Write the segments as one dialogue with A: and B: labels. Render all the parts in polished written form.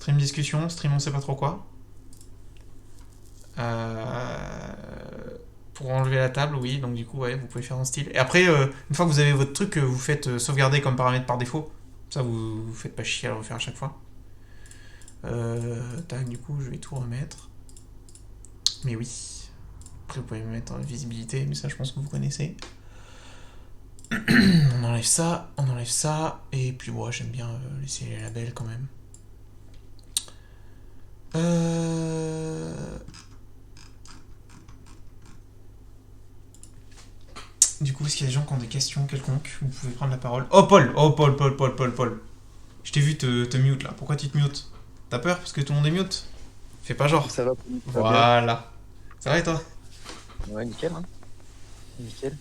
A: Stream discussion, stream on sait pas trop quoi. Pour enlever la table, oui, donc du coup, ouais, vous pouvez faire un style. Et après, une fois que vous avez votre truc, vous faites sauvegarder comme paramètre par défaut. Ça, vous faites pas chier à le refaire à chaque fois. Tac, du coup, je vais tout remettre. Mais oui. Après, vous pouvez mettre visibilité, mais ça, je pense que vous connaissez. On enlève ça, et puis moi, j'aime bien laisser les labels quand même. Du coup, est-ce qu'il y a des gens qui ont des questions quelconques? Vous pouvez prendre la parole. Oh, Paul! Oh, Paul. Je t'ai vu te mute là. Pourquoi tu te mutes? T'as peur parce que tout le monde est mute? Fais pas genre.
B: Ça va, ça va bien.
A: Voilà. Ça va et toi?
B: Ouais, nickel, hein. Nickel.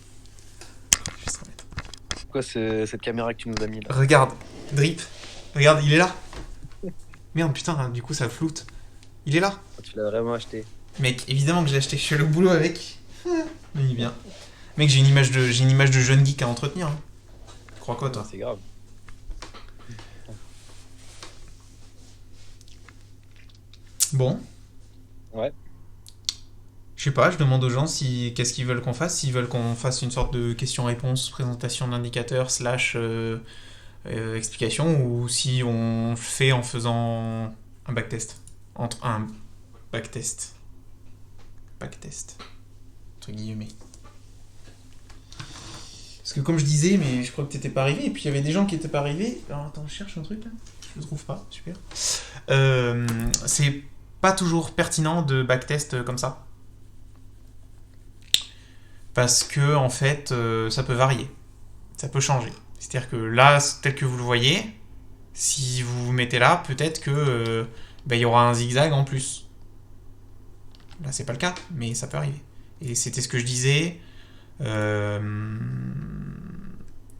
A: Je vais juste remettre.
B: Pourquoi cette caméra que tu nous as mis là?
A: Regarde. Drip. Regarde, il est là. Merde, putain, hein, du coup ça floute. Il est là.
B: Oh, tu l'as vraiment acheté.
A: Mec, évidemment que j'ai acheté. Je suis allé au boulot avec. Mais il est bien. Mec, j'ai une image de jeune geek à entretenir. Hein. Tu crois quoi,
B: Ouais,
A: toi?
B: c'est grave.
A: Bon.
B: Ouais.
A: Je sais pas, je demande aux gens si qu'est-ce qu'ils veulent qu'on fasse. S'ils veulent qu'on fasse une sorte de question-réponse, présentation d'indicateur, slash explication, ou si on fait en faisant un backtest. Entre un backtest. Backtest. Entre guillemets. Parce que comme je disais, mais je crois que t'étais pas arrivé, et puis il y avait des gens qui étaient pas arrivés. Alors attends, je cherche un truc là. Je le trouve pas, super. C'est pas toujours pertinent de backtest comme ça. Parce que en fait, ça peut varier. Ça peut changer. C'est-à-dire que là, tel que vous le voyez, si vous vous mettez là, peut-être que il y aura un zigzag en plus. Là, c'est pas le cas, mais ça peut arriver. Et c'était ce que je disais.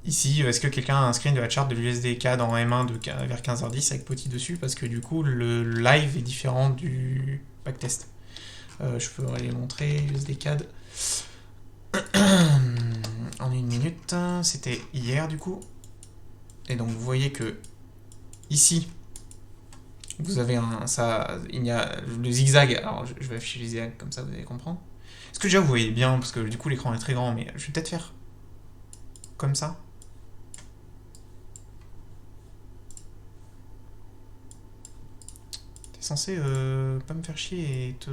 A: Ici, est-ce que quelqu'un a un screen de la charte de l'USDK dans M1 vers 15h10 avec Poti dessus? Parce que du coup, le live est différent du backtest. Je peux aller montrer USDCAD en une minute. C'était hier du coup. Et donc vous voyez que ici, vous avez il y a le zigzag. Alors je vais afficher les zigzags comme ça vous allez comprendre. Est-ce que déjà vous voyez bien parce que du coup l'écran est très grand, mais je vais peut-être faire comme ça. T'es censé pas me faire chier et te.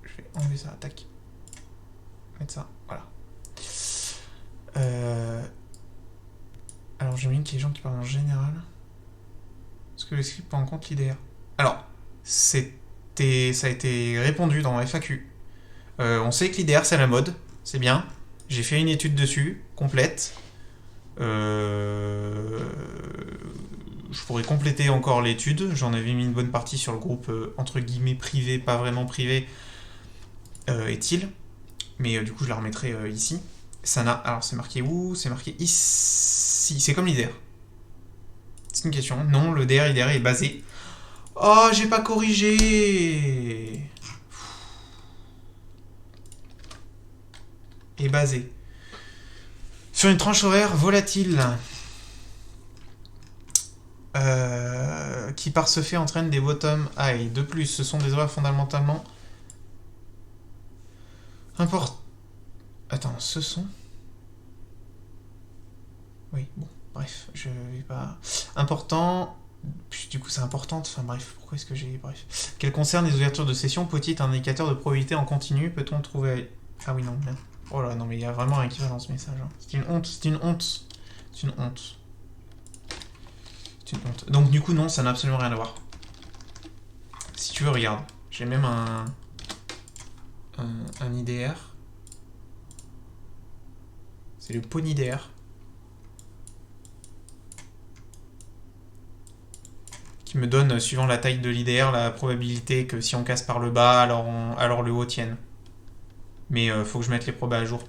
A: Je vais enlever ça, tac. Mettre ça, voilà. Alors j'imagine qu'il y a des gens qui parlent en général. Est-ce que le script prend en compte l'IDR? Alors, ça a été répondu dans FAQ. On sait que l'IDR c'est la mode, c'est bien. J'ai fait une étude dessus, complète. Je pourrais compléter encore l'étude. J'en avais mis une bonne partie sur le groupe entre guillemets privé, pas vraiment privé, est-il. Mais du coup, je la remettrai ici. Alors, c'est marqué où? C'est marqué ici. C'est comme l'IDR. C'est une question. Non, le DR-IDR est basé. Oh, j'ai pas corrigé. Est basé sur une tranche horaire volatile qui par ce fait entraîne des bottom high. De plus, ce sont des horaires fondamentalement importants. Attends, ce sont... Oui, bon, bref, je vais pas... Important... Puis, du coup, c'est important. Enfin bref, pourquoi est-ce que j'ai... Bref. Qu'elle concerne les ouvertures de session, petit indicateur de probabilité en continu, peut-on trouver... Ah oui, non, merde. Oh là, non, mais il y a vraiment un équivalent dans ce message. Hein. C'est une honte, c'est une honte. C'est une honte. C'est une honte. Donc du coup, non, ça n'a absolument rien à voir. Si tu veux, regarde. J'ai même un IDR. C'est le PonyDR. Qui me donne, suivant la taille de l'IDR, la probabilité que si on casse par le bas, alors le haut tienne. Mais faut que je mette les probas à jour.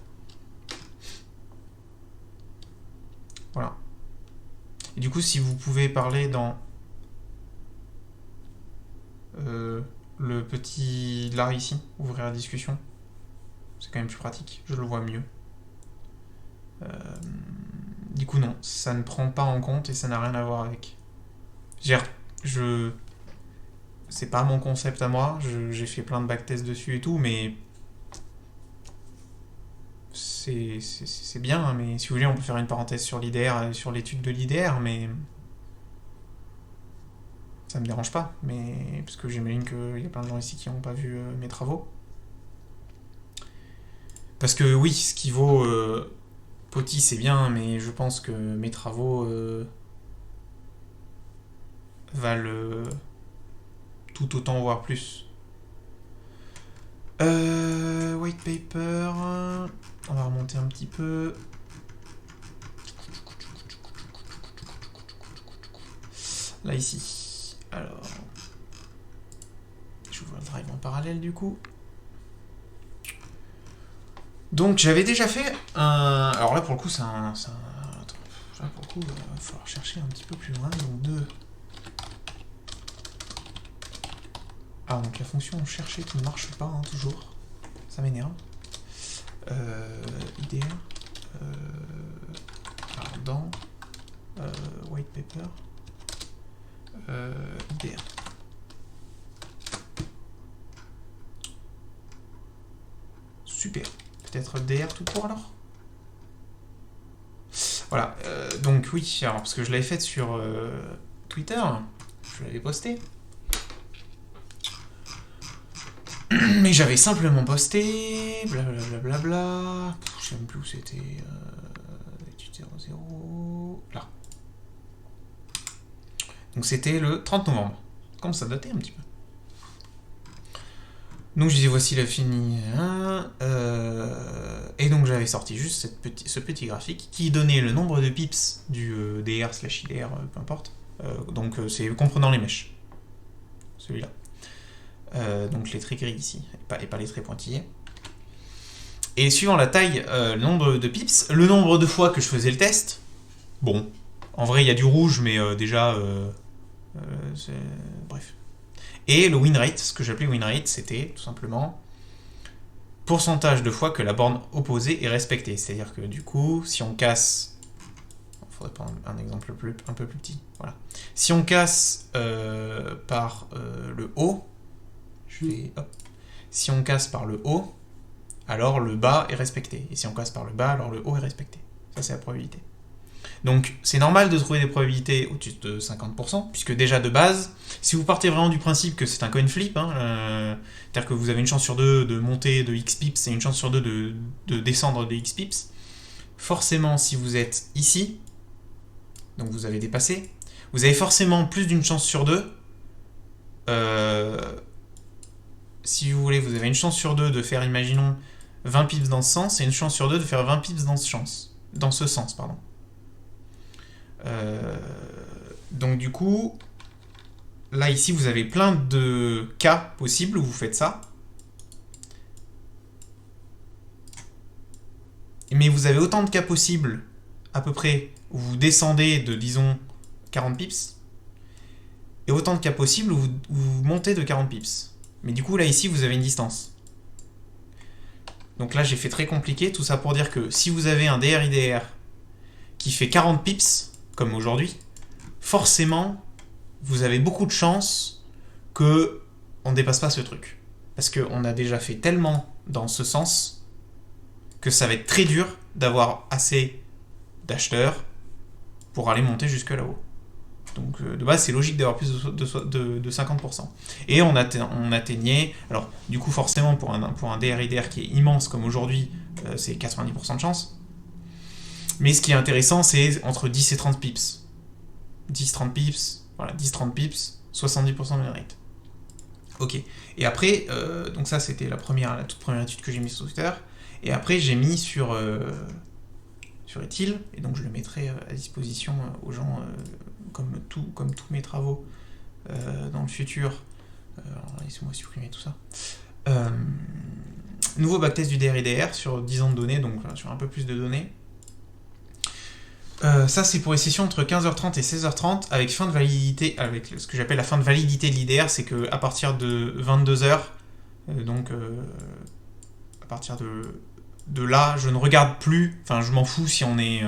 A: Voilà. Et du coup, si vous pouvez parler dans le petit là ici, ouvrir la discussion, c'est quand même plus pratique, je le vois mieux. Du coup, non, ça ne prend pas en compte et ça n'a rien à voir avec. Je... C'est pas mon concept à moi, j'ai fait plein de backtests dessus et tout, mais c'est bien, hein, mais si vous voulez, on peut faire une parenthèse sur l'IDR, sur l'étude de l'IDR, mais ça me dérange pas, mais parce que j'imagine qu'il y a plein de gens ici qui n'ont pas vu mes travaux. Parce que oui, ce qui vaut Poti, c'est bien, mais je pense que mes travaux valent tout autant, voire plus. White paper. On va remonter un petit peu. Là, ici. Alors. J'ouvre le drive en parallèle, du coup. Donc, j'avais déjà fait un... Alors là, pour le coup, c'est un... Attends. Là, pour le coup, il va falloir chercher un petit peu plus loin. Donc, 2. Ah, donc la fonction chercher qui ne marche pas, hein, toujours. Ça m'énerve. IDR. Alors, dans... white paper. IDR. Super. Peut-être DR tout court, alors. Voilà. Donc, oui. Alors, parce que je l'avais faite sur Twitter. Je l'avais posté. Mais j'avais simplement posté, blablabla, je sais même plus où c'était, étude 00, là. Donc c'était le 30 novembre, comme ça datait un petit peu. Donc je disais voici la fini, et donc j'avais sorti juste ce petit graphique qui donnait le nombre de pips du DR/IDR, peu importe, donc c'est comprenant les mèches, celui-là. Donc les traits gris ici, et pas les traits pointillés. Et suivant la taille, le nombre de pips, le nombre de fois que je faisais le test, bon, en vrai il y a du rouge, mais déjà, bref. Et le win rate, ce que j'appelais win rate, c'était tout simplement pourcentage de fois que la borne opposée est respectée. C'est-à-dire que du coup, si on casse... Il faudrait prendre un exemple un peu plus petit. Voilà. Si on casse par le haut, si on casse par le haut, alors le bas est respecté. Et si on casse par le bas, alors le haut est respecté. Ça, c'est la probabilité. Donc, c'est normal de trouver des probabilités au-dessus de 50%, puisque déjà de base, si vous partez vraiment du principe que c'est un coin flip, c'est-à-dire que vous avez une chance sur 2 de monter de X pips et une chance sur 2 de descendre de X pips, forcément, si vous êtes ici, donc vous avez dépassé, vous avez forcément plus d'une chance sur 2. Si vous voulez, vous avez une chance sur 2 de faire, imaginons, 20 pips dans ce sens, et une chance sur 2 de faire 20 pips dans ce sens. Donc du coup, là ici vous avez plein de cas possibles où vous faites ça. Mais vous avez autant de cas possibles, à peu près, où vous descendez de, disons, 40 pips, et autant de cas possibles où vous montez de 40 pips. Mais du coup, là, ici, vous avez une distance. Donc là, j'ai fait très compliqué. Tout ça pour dire que si vous avez un DR-IDR qui fait 40 pips, comme aujourd'hui, forcément, vous avez beaucoup de chances qu'on ne dépasse pas ce truc. Parce qu'on a déjà fait tellement dans ce sens que ça va être très dur d'avoir assez d'acheteurs pour aller monter jusque là-haut. Donc de base, c'est logique d'avoir plus de 50%. Et on atteignait... Alors, du coup, forcément, pour un DR-IDR qui est immense comme aujourd'hui, c'est 90% de chance. Mais ce qui est intéressant, c'est entre 10 et 30 pips. 10-30 pips, voilà, 10-30 pips, 70% de win rate. Ok. Et après, donc ça, c'était la toute première étude que j'ai mise sur Twitter. Et après, j'ai mis sur Ethyl, et donc je le mettrai à disposition aux gens... comme tous mes travaux dans le futur. Alors, laissez-moi supprimer tout ça. Nouveau backtest du DR-IDR sur 10 ans de données, donc sur un peu plus de données. Ça, c'est pour les sessions entre 15h30 et 16h30 avec fin de validité, avec ce que j'appelle la fin de validité de l'IDR, c'est qu'à partir de 22h, donc à partir de là, je ne regarde plus, enfin je m'en fous si on est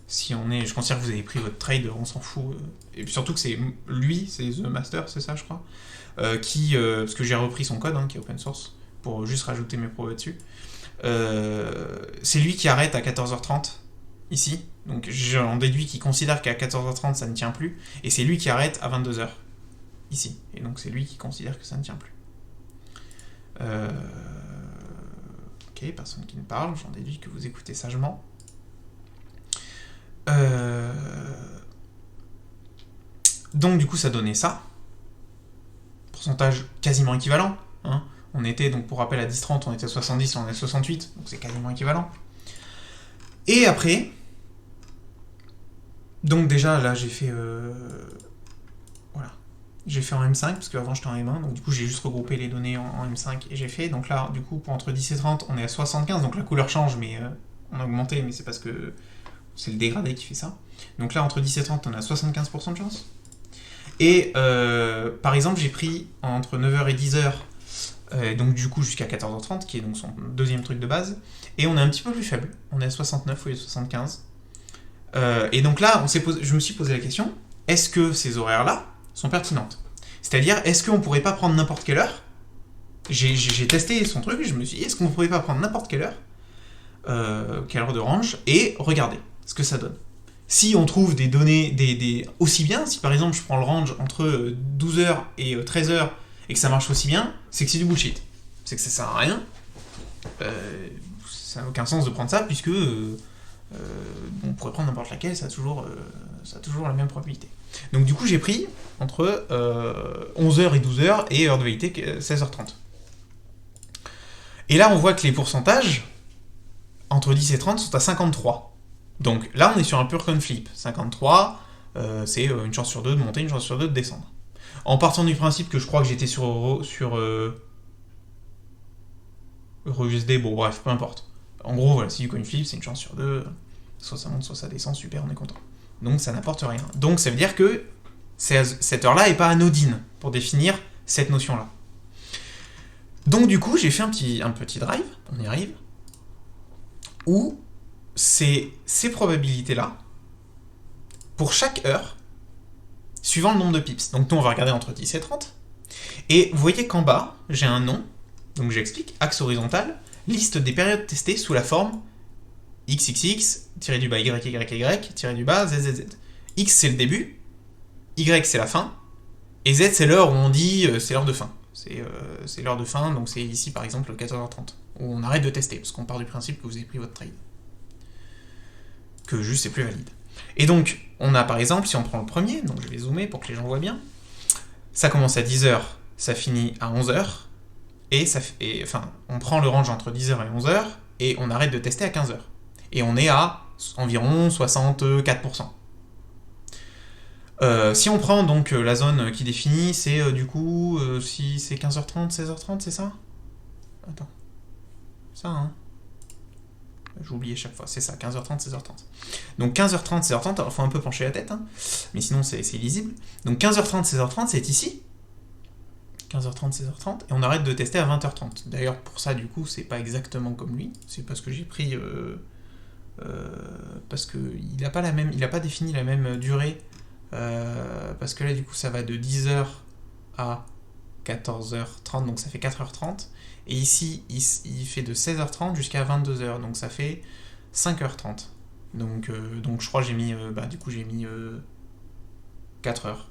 A: Si on est, je considère que vous avez pris votre trade, on s'en fout. Et puis surtout que c'est lui, c'est The Master, c'est ça je crois, parce que j'ai repris son code, qui est open source, pour juste rajouter mes pros dessus. C'est lui qui arrête à 14h30 ici, donc j'en déduis qu'il considère qu'à 14h30 ça ne tient plus, et c'est lui qui arrête à 22h ici, et donc c'est lui qui considère que ça ne tient plus. Ok, personne qui ne parle, j'en déduis que vous écoutez sagement. Donc du coup ça donnait ça, pourcentage quasiment équivalent, On était, donc pour rappel, à 10-30, on était à 70, on est à 68, donc c'est quasiment équivalent. Et après, donc déjà là j'ai fait voilà, j'ai fait en M5 parce qu'avant j'étais en M1, donc du coup j'ai juste regroupé les données en M5 et j'ai fait, donc là du coup pour entre 10 et 30 on est à 75, donc la couleur change mais on a augmenté, mais c'est parce que c'est le dégradé qui fait ça. Donc là entre 10 et 30 on a 75% de chance. Et par exemple j'ai pris entre 9h et 10h, donc du coup jusqu'à 14h30 qui est donc son deuxième truc de base, et on est un petit peu plus faible, on est à 69 au lieu de 75. Et donc là, je me suis posé la question, est-ce que ces horaires-là sont pertinentes? C'est-à-dire, est-ce qu'on pourrait pas prendre n'importe quelle heure? J'ai testé son truc, je me suis dit, est-ce qu'on pourrait pas prendre n'importe quelle heure de range, et regarder ce que ça donne. Si on trouve des données aussi bien, si par exemple je prends le range entre 12h et 13h, et que ça marche aussi bien, c'est que c'est du bullshit. C'est que ça sert à rien. Ça n'a aucun sens de prendre ça, puisque... on pourrait prendre n'importe laquelle, ça a toujours la même probabilité. Donc du coup j'ai pris entre 11h et 12h et heure de vérité 16h30. Et là on voit que les pourcentages entre 10 et 30 sont à 53. Donc là on est sur un pur coin flip. 53, c'est une chance sur deux de monter, une chance sur deux de descendre. En partant du principe que je crois que j'étais sur EuroUSD, bon bref, peu importe. En gros, voilà, si du coin flip, c'est une chance sur deux, soit ça monte, soit ça descend, super, on est content. Donc ça n'apporte rien. Donc ça veut dire que cette heure-là n'est pas anodine pour définir cette notion-là. Donc du coup, j'ai fait un petit drive, on y arrive, où c'est ces probabilités-là, pour chaque heure, suivant le nombre de pips. Donc nous, on va regarder entre 10 et 30. Et vous voyez qu'en bas, j'ai un nom, donc j'explique, axe horizontal, liste des périodes testées sous la forme XXX, tiré du bas YYY, tiré du bas ZZZ. X c'est le début, Y c'est la fin, et Z c'est l'heure où on dit c'est l'heure de fin. C'est l'heure de fin, donc c'est ici par exemple 14h30, où on arrête de tester, parce qu'on part du principe que vous avez pris votre trade. Que juste c'est plus valide. Et donc, on a par exemple, si on prend le premier, donc je vais zoomer pour que les gens voient bien, ça commence à 10h, ça finit à 11h, on prend le range entre 10h et 11h, et on arrête de tester à 15h. Et on est à environ 64%. Si on prend donc la zone qui définit, c'est du coup, si c'est 15h30, 16h30, c'est ça? Attends. Ça, j'ai oublié chaque fois, c'est ça, 15h30, 16h30. Donc 15h30, 16h30, alors il faut un peu pencher la tête, mais sinon c'est illisible. Donc 15h30, 16h30, c'est ici. 15h30, 16h30, et on arrête de tester à 20h30. D'ailleurs, pour ça, du coup, c'est pas exactement comme lui, c'est parce que j'ai pris... parce qu'il n'a pas défini la même durée, parce que là, du coup, ça va de 10h à 14h30, donc ça fait 4h30, et ici, il fait de 16h30 jusqu'à 22h, donc ça fait 5h30. Donc je crois que j'ai mis, j'ai mis 4 heures.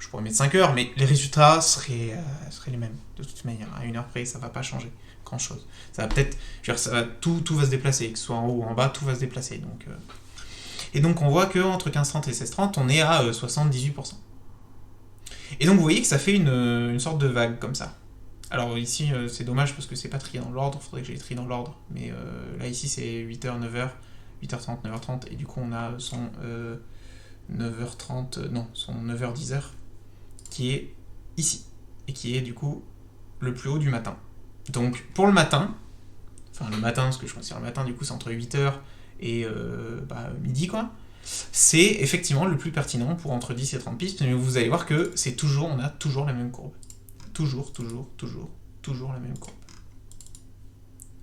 A: Je pourrais mettre 5 heures, mais les résultats seraient les mêmes. De toute manière, à une heure près, ça va pas changer grand-chose. Ça va peut-être... tout va se déplacer, que ce soit en haut ou en bas, tout va se déplacer. Et donc, on voit qu'entre 15h30 et 16h30, on est à 78%. Et donc, vous voyez que ça fait une sorte de vague, comme ça. Alors ici, c'est dommage, parce que c'est pas trié dans l'ordre, il faudrait que j'ai trié dans l'ordre. Mais là, ici, c'est 8h, 9h, 8h30, 9h30, et du coup, on a son 9h30... non, son 9h, 10h, qui est ici, et qui est du coup le plus haut du matin. Donc pour le matin, ce que je considère le matin, du coup c'est entre 8h et midi quoi, c'est effectivement le plus pertinent pour entre 10 et 30 pistes, mais vous allez voir que on a toujours la même courbe. Toujours la même courbe.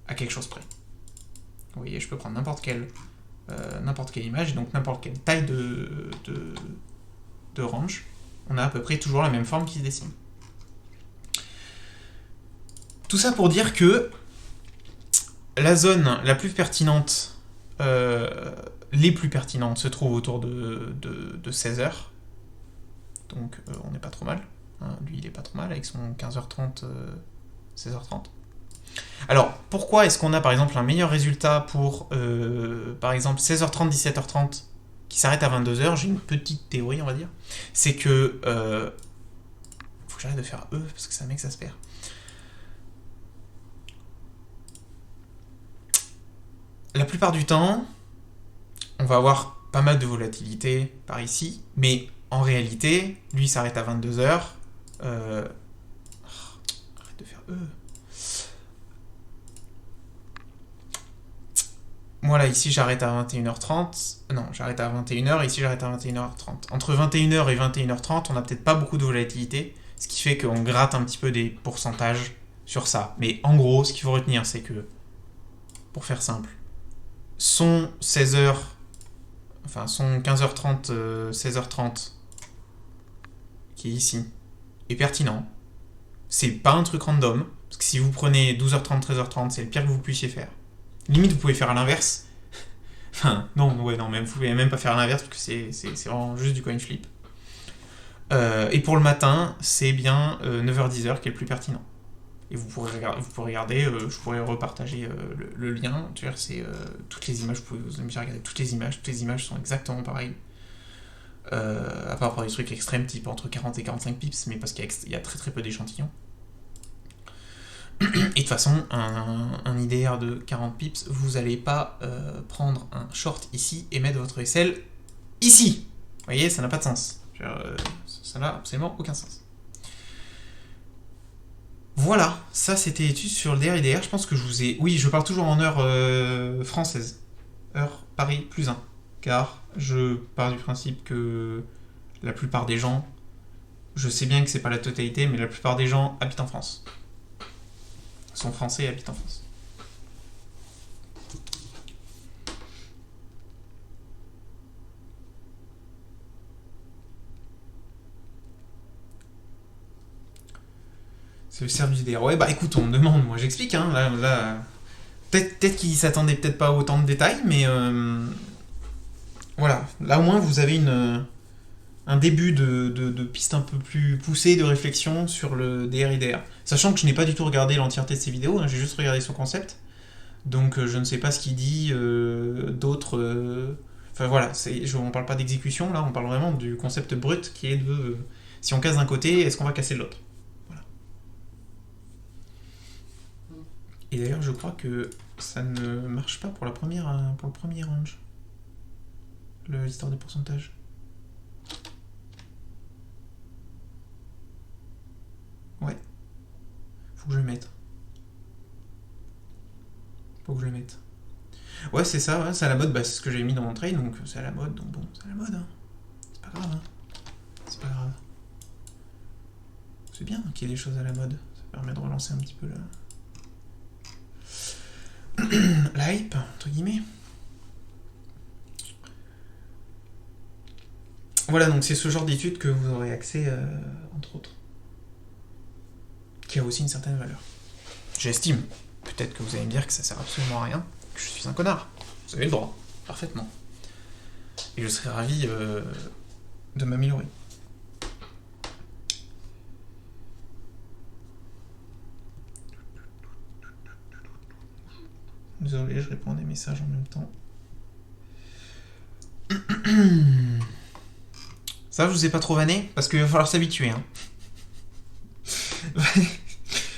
A: À quelque chose près. Vous voyez, je peux prendre n'importe quelle n'importe quelle image, et donc n'importe quelle taille de range, on a à peu près toujours la même forme qui se dessine. Tout ça pour dire que la zone la plus pertinente, les plus pertinentes se trouvent autour de 16 heures. Donc on n'est pas trop mal. Hein. Lui, il est pas trop mal avec son 15h30, 16h30. Alors, pourquoi est-ce qu'on a par exemple un meilleur résultat pour, par exemple, 16h30, 17h30 qui s'arrête à 22h? J'ai une petite théorie, on va dire. C'est que... faut que j'arrête de faire E, parce que ça m'exaspère. La plupart du temps, on va avoir pas mal de volatilité par ici, mais en réalité, lui s'arrête à 22h. Arrête de faire E. Moi là, ici j'arrête à 21h30. Non, j'arrête à 21h, ici j'arrête à 21h30. Entre 21h et 21h30, on n'a peut-être pas beaucoup de volatilité, ce qui fait qu'on gratte un petit peu des pourcentages sur ça. Mais en gros, ce qu'il faut retenir, c'est que, pour faire simple, son 16h, enfin son 15h30, 16h30, qui est ici, est pertinent. C'est pas un truc random, parce que si vous prenez 12h30, 13h30, c'est le pire que vous puissiez faire. Limite, vous pouvez faire à l'inverse. Enfin, non, ouais, non, même, vous pouvez même pas faire à l'inverse, parce que c'est vraiment juste du coin flip. Et pour le matin, c'est bien 9h-10h qui est le plus pertinent. Et vous pourrez regarder, je pourrais repartager le lien. C'est toutes les images, vous aimez bien regarder toutes les images sont exactement pareilles. À part pour des trucs extrêmes, type entre 40 et 45 pips, mais parce qu'il y a très très peu d'échantillons. Et de toute façon, un IDR de 40 pips, vous n'allez pas prendre un short ici et mettre votre SL ici. Vous voyez, ça n'a pas de sens. Ça n'a absolument aucun sens. Voilà, ça c'était l'étude sur le DR-IDR. Je pense que je vous ai... Oui, je parle toujours en heure française. Heure Paris plus 1. Car je pars du principe que la plupart des gens, je sais bien que c'est pas la totalité, mais la plupart des gens habitent en France. Sont français et habitent en France. C'est le service du DR. Ouais, bah écoute, on me demande, moi j'explique, hein. Là peut-être qu'ils s'attendaient peut-être pas à autant de détails, mais voilà. Là au moins vous avez un début de piste un peu plus poussée de réflexion sur le DR-IDR. Sachant que je n'ai pas du tout regardé l'entièreté de ces vidéos, hein, j'ai juste regardé son concept. Donc je ne sais pas ce qu'il dit d'autres... Enfin voilà, on ne parle pas d'exécution, là on parle vraiment du concept brut qui est de... si on casse d'un côté, est-ce qu'on va casser de l'autre? Voilà. Et d'ailleurs je crois que ça ne marche pas pour le premier range. L'histoire des pourcentages. Ouais. Faut que je le mette. Ouais, c'est ça, ouais, c'est à la mode, bah, c'est ce que j'ai mis dans mon trade, donc c'est à la mode, donc bon, c'est à la mode, hein. C'est pas grave, hein. C'est pas grave. C'est bien qu'il y ait des choses à la mode, ça permet de relancer un petit peu la hype, entre guillemets. Voilà, donc c'est ce genre d'étude que vous aurez accès, entre autres. Qui a aussi une certaine valeur. J'estime. Peut-être que vous allez me dire que ça sert absolument à rien, que je suis un connard. Vous avez le droit, parfaitement. Et je serais ravi de m'améliorer. Désolé, je réponds à des messages en même temps. Ça, je vous ai pas trop vanné, parce qu'il va falloir s'habituer, hein.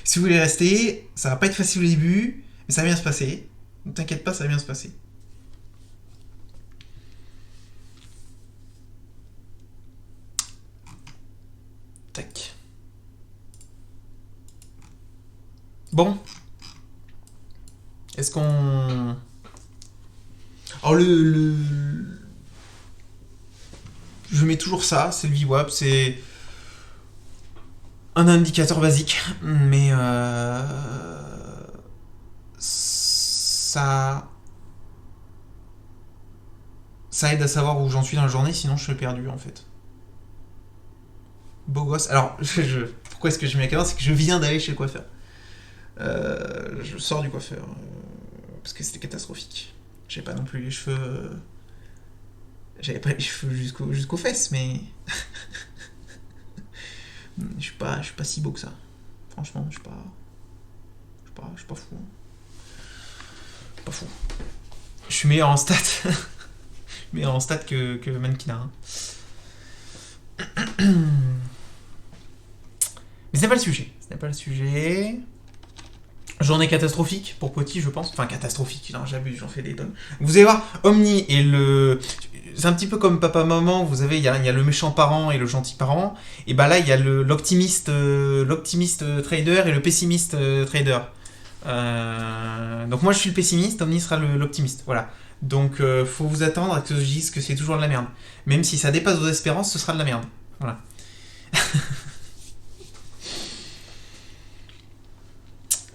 A: Si vous voulez rester, ça va pas être facile au début, mais ça va bien se passer. Ne t'inquiète pas, ça va bien se passer. Tac. Bon. Est-ce qu'on... Alors je mets toujours ça, c'est le VWAP, c'est un indicateur basique, mais ça Ça aide à savoir où j'en suis dans la journée, sinon je suis perdu en fait. Beau gosse. Alors, pourquoi est-ce que je mets à 14 ? C'est que je viens d'aller chez le coiffeur. Je sors du coiffeur. Parce que c'était catastrophique. J'avais pas non plus les cheveux. J'avais pas les cheveux jusqu'aux fesses, mais. Je suis pas si beau que ça. Franchement, je suis pas fou. Pas fou. Je suis meilleur en stats. Meilleur en stats que Mannequin. Hein. Mais ce n'est pas le sujet. Journée catastrophique pour Poti, je pense. Enfin, catastrophique, non, j'abuse, j'en fais des tonnes. Vous allez voir, Omni et le... C'est un petit peu comme papa-maman, vous savez, il y a le méchant parent et le gentil parent. Et bah là, il y a l'optimiste trader et le pessimiste trader. Donc moi, je suis le pessimiste, Omni sera l'optimiste. Voilà. Donc, faut vous attendre à ce que je dise que c'est toujours de la merde. Même si ça dépasse vos espérances, ce sera de la merde. Voilà.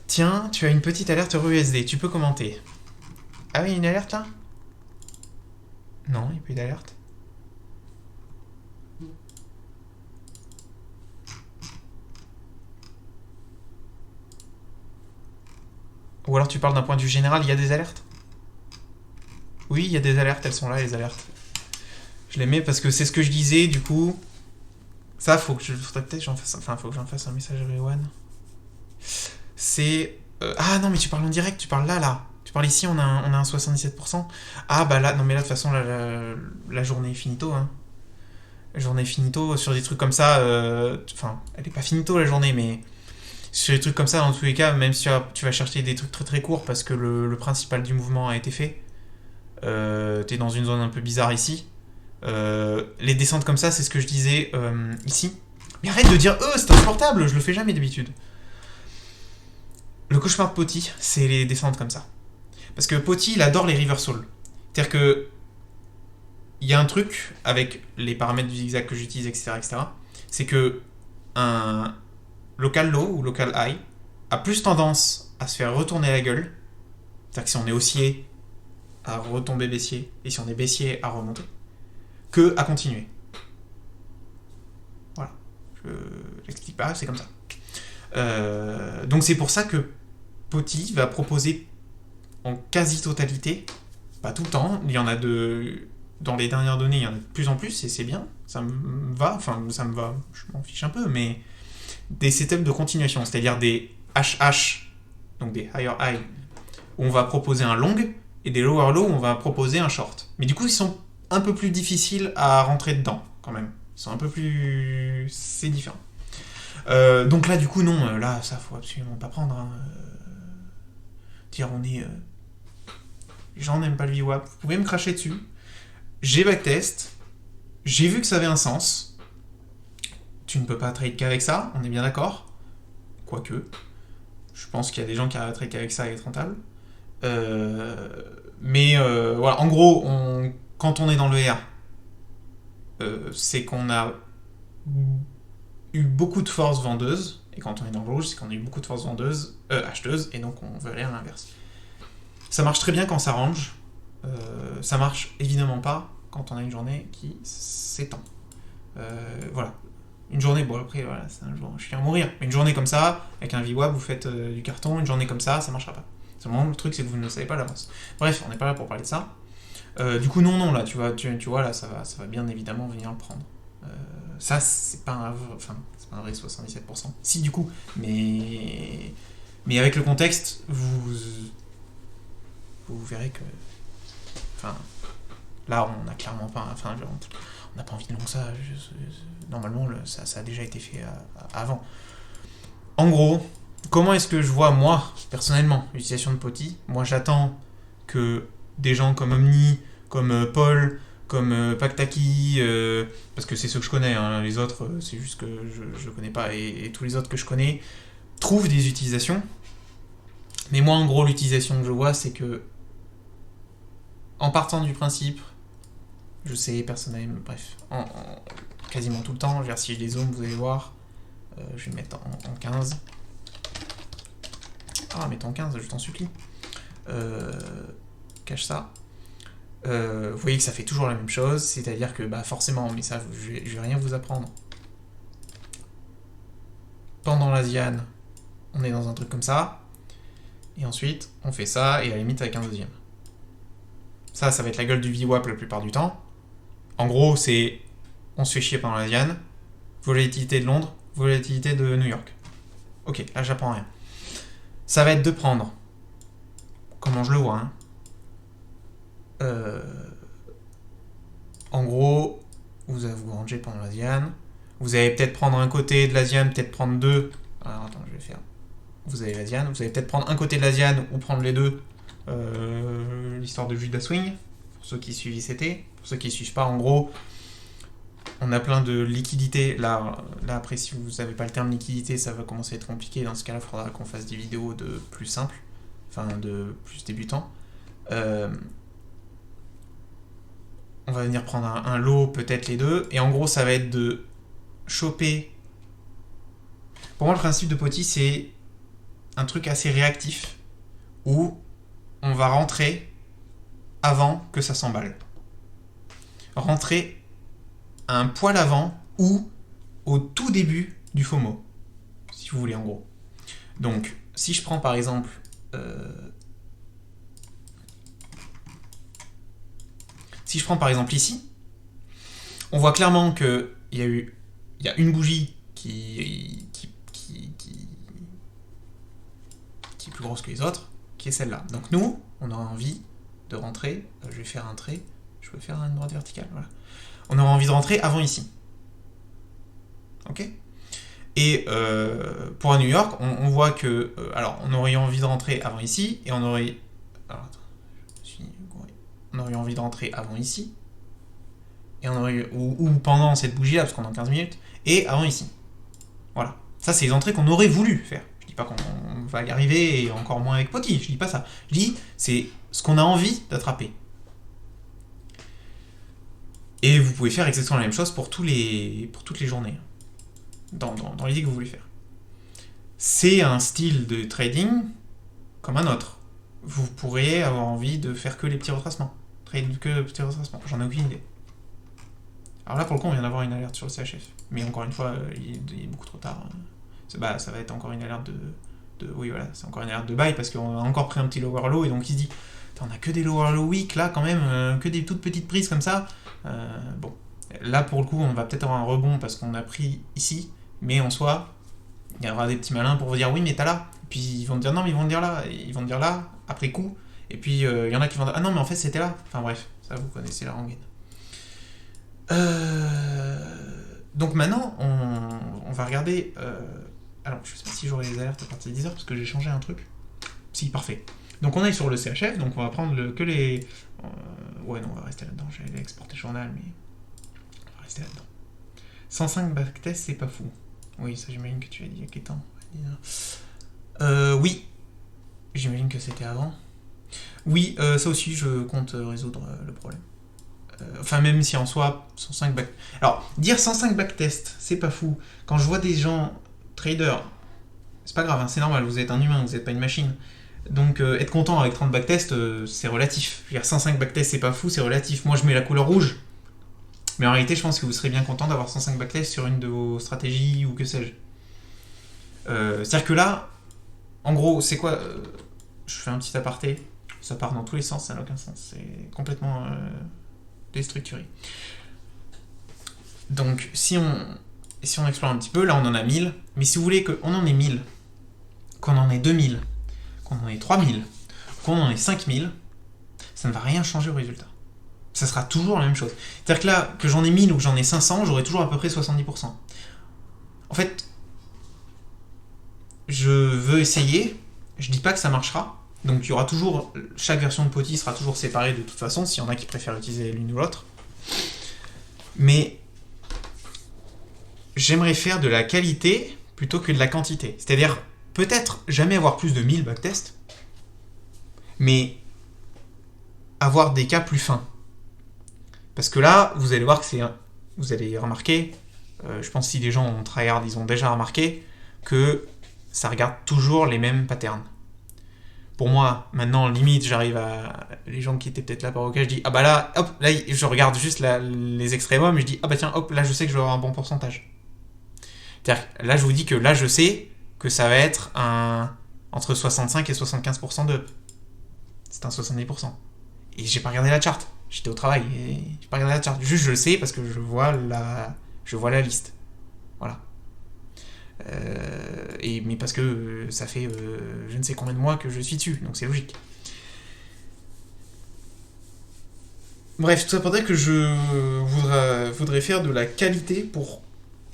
A: Tiens, tu as une petite alerte RUSD, tu peux commenter. Ah oui, une alerte là ? Non, il n'y a plus d'alerte. Ou alors tu parles d'un point de vue général, il y a des alertes ? Oui, il y a des alertes, elles sont là les alertes. Je les mets parce que c'est ce que je disais, du coup... Ça, faudrait peut-être que j'en fasse... Enfin, faut que j'en fasse un message à Rewan. C'est... Ah non, mais tu parles en direct, tu parles là. Tu parles ici, on a un 77%. Ah bah là, non mais là, de toute façon, la journée est finito, hein. La journée est finito, sur des trucs comme ça... Enfin, elle est pas finito, la journée, mais... Sur des trucs comme ça, dans tous les cas, même si tu vas chercher des trucs très très courts parce que le principal du mouvement a été fait, t'es dans une zone un peu bizarre ici. Les descentes comme ça, c'est ce que je disais ici. Mais arrête de dire c'est insupportable, je le fais jamais d'habitude. Le cauchemar de Poti, c'est les descentes comme ça. Parce que Poti, il adore les reversals. C'est-à-dire que il y a un truc avec les paramètres du zigzag que j'utilise, etc., c'est que un local low ou local high a plus tendance à se faire retourner la gueule. C'est-à-dire que si on est haussier, à retomber baissier, et si on est baissier, à remonter, que à continuer. Voilà. Je l'explique pas, c'est comme ça. Donc c'est pour ça que Poti va proposer en quasi-totalité, pas tout le temps, il y en a dans les dernières données, il y en a de plus en plus, et c'est bien, ça me va, je m'en fiche un peu, mais des setups de continuation, c'est-à-dire des HH, donc des higher high, où on va proposer un long, et des lower low où on va proposer un short. Mais du coup, ils sont un peu plus difficiles à rentrer dedans, quand même. Ils sont un peu plus... C'est différent. Donc là, du coup, non, là, ça, faut absolument pas prendre. Hein. Dire, on est... Les gens n'aiment pas le VWAP. Vous pouvez me cracher dessus. J'ai backtest. J'ai vu que ça avait un sens. Tu ne peux pas trade qu'avec ça, on est bien d'accord. Quoique. Je pense qu'il y a des gens qui arrivent à trade qu'avec ça et être rentable. Mais voilà, en gros, quand on est dans le R, c'est qu'on a eu beaucoup de force vendeuse, et quand on est dans le rouge, c'est qu'on a eu beaucoup de force vendeuse, acheteuse, et donc on veut aller à l'inverse. Ça marche très bien quand ça range, ça marche évidemment pas quand on a une journée qui s'étend. Voilà. Une journée, bon après, voilà, c'est un jour, je suis à mourir. Mais une journée comme ça, avec un VWAP, vous faites du carton, une journée comme ça marchera pas. C'est vraiment le truc, c'est que vous ne le savez pas à l'avance. Bref, on n'est pas là pour parler de ça. Du coup, non, là, tu vois, là, ça va bien évidemment venir le prendre. Ça, c'est pas un vrai 77%. Si, du coup, mais avec le contexte, vous verrez que... Enfin, là, on n'a clairement pas... Enfin, on n'a pas envie de long ça. Normalement, ça a déjà été fait avant. En gros... Comment est-ce que je vois, moi, personnellement, l'utilisation de Poti ? Moi, j'attends que des gens comme Omni, comme Paul, comme Paktaki, parce que c'est ceux que je connais, hein, les autres, c'est juste que je connais pas, et tous les autres que je connais, trouvent des utilisations. Mais moi, en gros, l'utilisation que je vois, c'est que, en partant du principe, je sais, personnellement, bref, quasiment tout le temps, si je les zoome, vous allez voir, je vais le mettre en 15. Ah, mettons 15, je t'en supplie. Cache ça. Vous voyez que ça fait toujours la même chose, c'est-à-dire que bah, forcément, mais ça je vais rien vous apprendre. Pendant l'Asian, on est dans un truc comme ça, et ensuite on fait ça, et à la limite avec un deuxième. Ça va être la gueule du VWAP la plupart du temps. En gros, c'est on se fait chier pendant l'Asian, volatilité de Londres, volatilité de New York. Ok, là j'apprends rien. Ça va être de prendre, comment je le vois, hein, en gros, vous allez vous ranger pendant l'Asian. Vous allez peut-être prendre un côté de l'Asian, peut-être prendre deux. Alors attends, je vais faire. Vous avez l'Asian. Vous allez peut-être prendre un côté de l'Asian ou prendre les deux. L'histoire de Judas Swing. Pour ceux qui suivent ICT. Pour ceux qui ne suivent pas, en gros, on a plein de liquidités. Là, après, si vous n'avez pas le terme liquidité, ça va commencer à être compliqué. Dans ce cas-là, il faudra qu'on fasse des vidéos de plus simples. Enfin, de plus débutants. On va venir prendre un lot, peut-être les deux, et en gros ça va être de choper. Pour moi le principe de Poti c'est un truc assez réactif, où on va rentrer avant que ça s'emballe. Rentrer un poil avant ou au tout début du FOMO, si vous voulez en gros. Donc si je prends par exemple... Si je prends par exemple ici, on voit clairement qu'il y a une bougie qui est plus grosse que les autres, qui est celle-là. Donc nous, on aura envie de rentrer, je vais faire un trait, je peux faire une droite verticale, voilà. On aura envie de rentrer avant ici. Ok ? Et pour un New York, on voit que... alors, on aurait envie de rentrer avant ici, et on aurait... Alors, attends, on aurait envie de rentrer avant ici, et on aurait, ou pendant cette bougie là, parce qu'on est en 15 minutes, et avant ici. Voilà. Ça, c'est les entrées qu'on aurait voulu faire. Je dis pas qu'on va y arriver, et encore moins avec Poti, je dis pas ça. Je dis, c'est ce qu'on a envie d'attraper. Et vous pouvez faire exactement la même chose pour toutes les journées, dans l'idée que vous voulez faire. C'est un style de trading comme un autre. Vous pourriez avoir envie de faire que les petits retracements. Trade que les petits retracements. J'en ai aucune idée. Alors là, pour le coup, on vient d'avoir une alerte sur le CHF. Mais encore une fois, il est beaucoup trop tard. Ça va être encore une alerte oui, voilà, c'est encore une alerte de buy parce qu'on a encore pris un petit lower low et donc il se dit on a que des lower low weak là quand même, que des toutes petites prises comme ça. Bon, là pour le coup, on va peut-être avoir un rebond parce qu'on a pris ici, mais en soi, il y aura des petits malins pour vous dire oui, mais t'as là. Et puis ils vont te dire non, mais ils vont te dire là. Et ils vont te dire là, après coup. Et puis il y en a qui vont dire ah non, mais en fait c'était là. Enfin bref, ça vous connaissez la rengaine. Donc maintenant, on va regarder. Alors, je sais pas si j'aurai les alertes à partir de 10h parce que j'ai changé un truc. Si, parfait. Donc on est sur le CHF, donc on va prendre que les. Ouais, non, on va rester là-dedans. J'allais exporter le journal, mais. On va rester là-dedans. 105 backtest, c'est pas fou. Oui, ça j'imagine que tu as dit il y a quel temps. Oui. J'imagine que c'était avant. Oui, ça aussi, je compte résoudre le problème. Enfin, même si en soi, 105 back... Alors, dire 105 backtest, c'est pas fou. Quand je vois des gens, traders, c'est pas grave, hein, c'est normal, vous êtes un humain, vous n'êtes pas une machine. Donc, être content avec 30 backtests, c'est relatif. Je veux dire, 105 backtests, c'est pas fou, c'est relatif. Moi, je mets la couleur rouge. Mais en réalité, je pense que vous serez bien content d'avoir 105 backtests sur une de vos stratégies ou que sais-je. C'est-à-dire que là, en gros, c'est quoi je fais un petit aparté. Ça part dans tous les sens, ça n'a aucun sens. C'est complètement... déstructuré. Donc si on explore un petit peu, là on en a 1000, mais si vous voulez qu'on en ait 1000, qu'on en ait 2000, qu'on en ait 3000, qu'on en ait 5000, ça ne va rien changer au résultat. Ça sera toujours la même chose. C'est-à-dire que là, que j'en ai 1000 ou que j'en ai 500, j'aurai toujours à peu près 70%. En fait, je veux essayer, je dis pas que ça marchera, donc il y aura toujours, chaque version de Poti sera toujours séparée de toute façon, s'il y en a qui préfèrent utiliser l'une ou l'autre. Mais j'aimerais faire de la qualité plutôt que de la quantité. C'est-à-dire, peut-être jamais avoir plus de 1000 backtests, mais avoir des cas plus fins. Parce que là, vous allez voir que vous allez remarquer, je pense que si les gens ont tryhard, ils ont déjà remarqué que ça regarde toujours les mêmes patterns. Pour moi, maintenant, limite, j'arrive à... Les gens qui étaient peut-être là par au cas, je dis, ah bah là, hop, là, je regarde juste les extrémums, et je dis, ah bah tiens, hop, là, je sais que je vais avoir un bon pourcentage. C'est-à-dire que là, je vous dis que là, je sais que ça va être entre 65 et 75% d'up. C'est un 70%. Et j'ai pas regardé la charte. J'étais au travail et j'ai pas regardé la charte. Juste, je le sais parce que je vois la liste. Voilà. Mais parce que ça fait je ne sais combien de mois que je suis dessus, donc c'est logique. Bref, tout ça pour dire que je voudrais faire de la qualité pour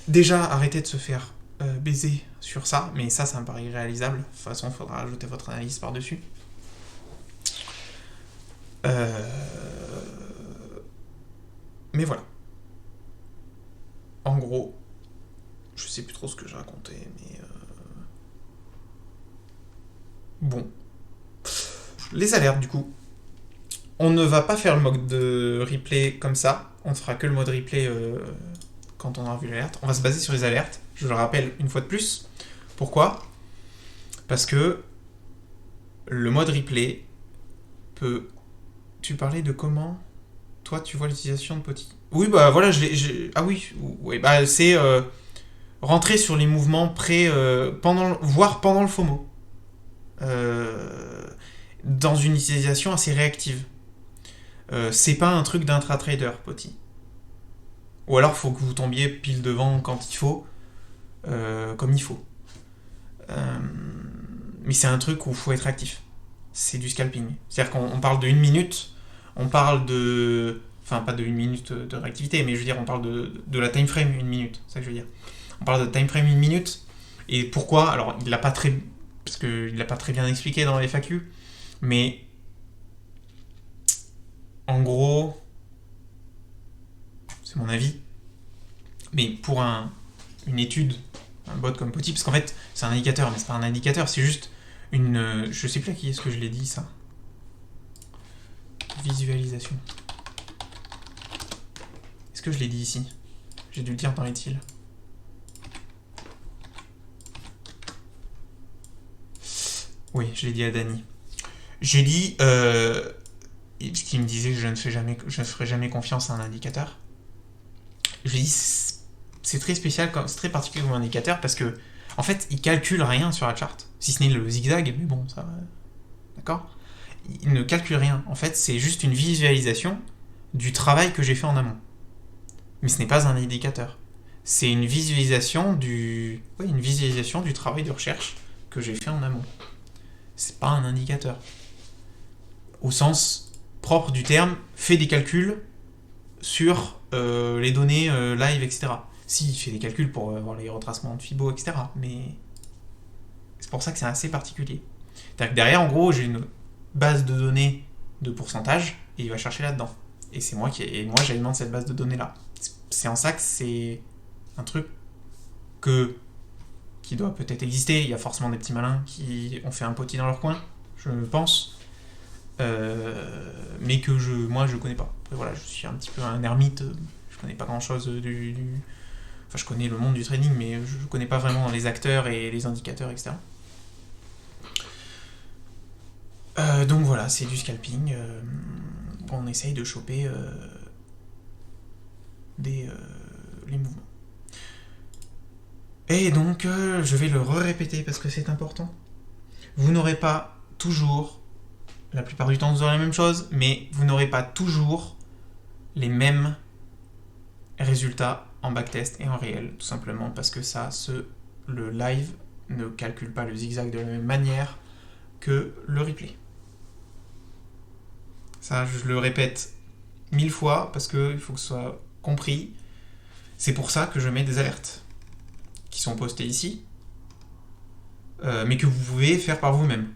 A: déjà arrêter de se faire baiser sur ça, mais ça me paraît irréalisable. De toute façon, il faudra ajouter votre analyse par-dessus. Mais voilà. En gros, je sais plus trop ce que j'ai raconté, mais bon. Les alertes, du coup. On ne va pas faire le mode de replay comme ça. On ne fera que le mode replay quand on aura vu l'alerte. On va se baser sur les alertes. Je le rappelle une fois de plus. Pourquoi ? Parce que le mode replay peut... Tu parlais de comment toi tu vois l'utilisation de Poti ? Oui, bah voilà, ah oui, bah c'est rentrer sur les mouvements voire pendant le FOMO. Dans une utilisation assez réactive. C'est pas un truc d'intra-trader, Poti. Ou alors faut que vous tombiez pile devant quand il faut, comme il faut. Mais c'est un truc où il faut être actif. C'est du scalping. C'est-à-dire qu'on parle de 1 minute, on parle de... Enfin, pas de 1 minute de réactivité, mais je veux dire, on parle de la time frame 1 minute, c'est ça que je veux dire. On parle de time frame 1 minute, et pourquoi ? Alors, il l'a pas très... Parce qu'il l'a pas très bien expliqué dans les FAQ, mais... En gros... C'est mon avis. Mais pour une étude, un bot comme Poti, parce qu'en fait, c'est un indicateur, mais c'est pas un indicateur, c'est juste une... Je sais plus à qui est-ce que je l'ai dit, ça. Visualisation. Est-ce que je l'ai dit ici ? J'ai dû le dire dans les tiles. Oui, je l'ai dit à Dany. J'ai dit... Parce qu'il me disait que je ne ferai jamais confiance à un indicateur. Je lui ai dit, c'est très spécial, c'est très particulier comme indicateur, parce que, en fait, il calcule rien sur la charte. Si ce n'est le zigzag, mais bon, ça... D'accord ? Il ne calcule rien. En fait, c'est juste une visualisation du travail que j'ai fait en amont. Mais ce n'est pas un indicateur. C'est une visualisation du travail de recherche que j'ai fait en amont. C'est pas un indicateur. Au sens propre du terme, fait des calculs sur les données live, etc. Si, il fait des calculs pour voir les retracements de Fibo, etc. Mais c'est pour ça que c'est assez particulier. C'est-à-dire que derrière, en gros, j'ai une base de données de pourcentage et il va chercher là-dedans. Et c'est moi j'alimente cette base de données-là. C'est en ça que c'est un truc qui doit peut-être exister. Il y a forcément des petits malins qui ont fait un Poti dans leur coin, je pense. Mais que moi je connais pas. Après, voilà, je suis un petit peu un ermite, je connais pas grand chose Enfin, je connais le monde du trading, mais je connais pas vraiment les acteurs et les indicateurs, etc. Donc voilà, c'est du scalping. On essaye de choper les mouvements. Et donc, je vais le répéter parce que c'est important. Vous n'aurez pas toujours, la plupart du temps vous aurez la même chose, mais vous n'aurez pas toujours les mêmes résultats en backtest et en réel, tout simplement parce que le live ne calcule pas le zigzag de la même manière que le replay. Ça, je le répète 1000 fois parce qu'il faut que ce soit compris. C'est pour ça que je mets des alertes qui sont postées ici, mais que vous pouvez faire par vous-même.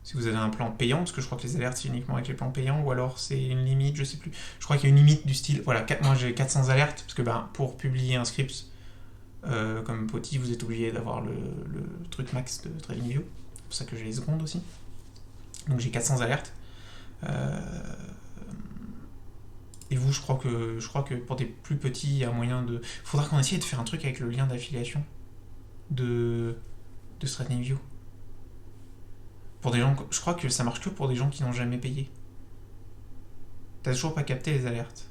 A: Si vous avez un plan payant, parce que je crois que les alertes c'est uniquement avec les plans payants, ou alors c'est une limite, je sais plus. Je crois qu'il y a une limite du style, voilà, moi j'ai 400 alertes, parce que pour publier un script comme Poti, vous êtes obligé d'avoir le truc max de TradingView. C'est pour ça que j'ai les secondes aussi. Donc j'ai 400 alertes. Et vous, je crois que pour des plus petits, il y a moyen de... Faudra qu'on essaye de faire un truc avec le lien d'affiliation de TradingView. Pour des gens, je crois que ça marche que pour des gens qui n'ont jamais payé. T'as toujours pas capté les alertes.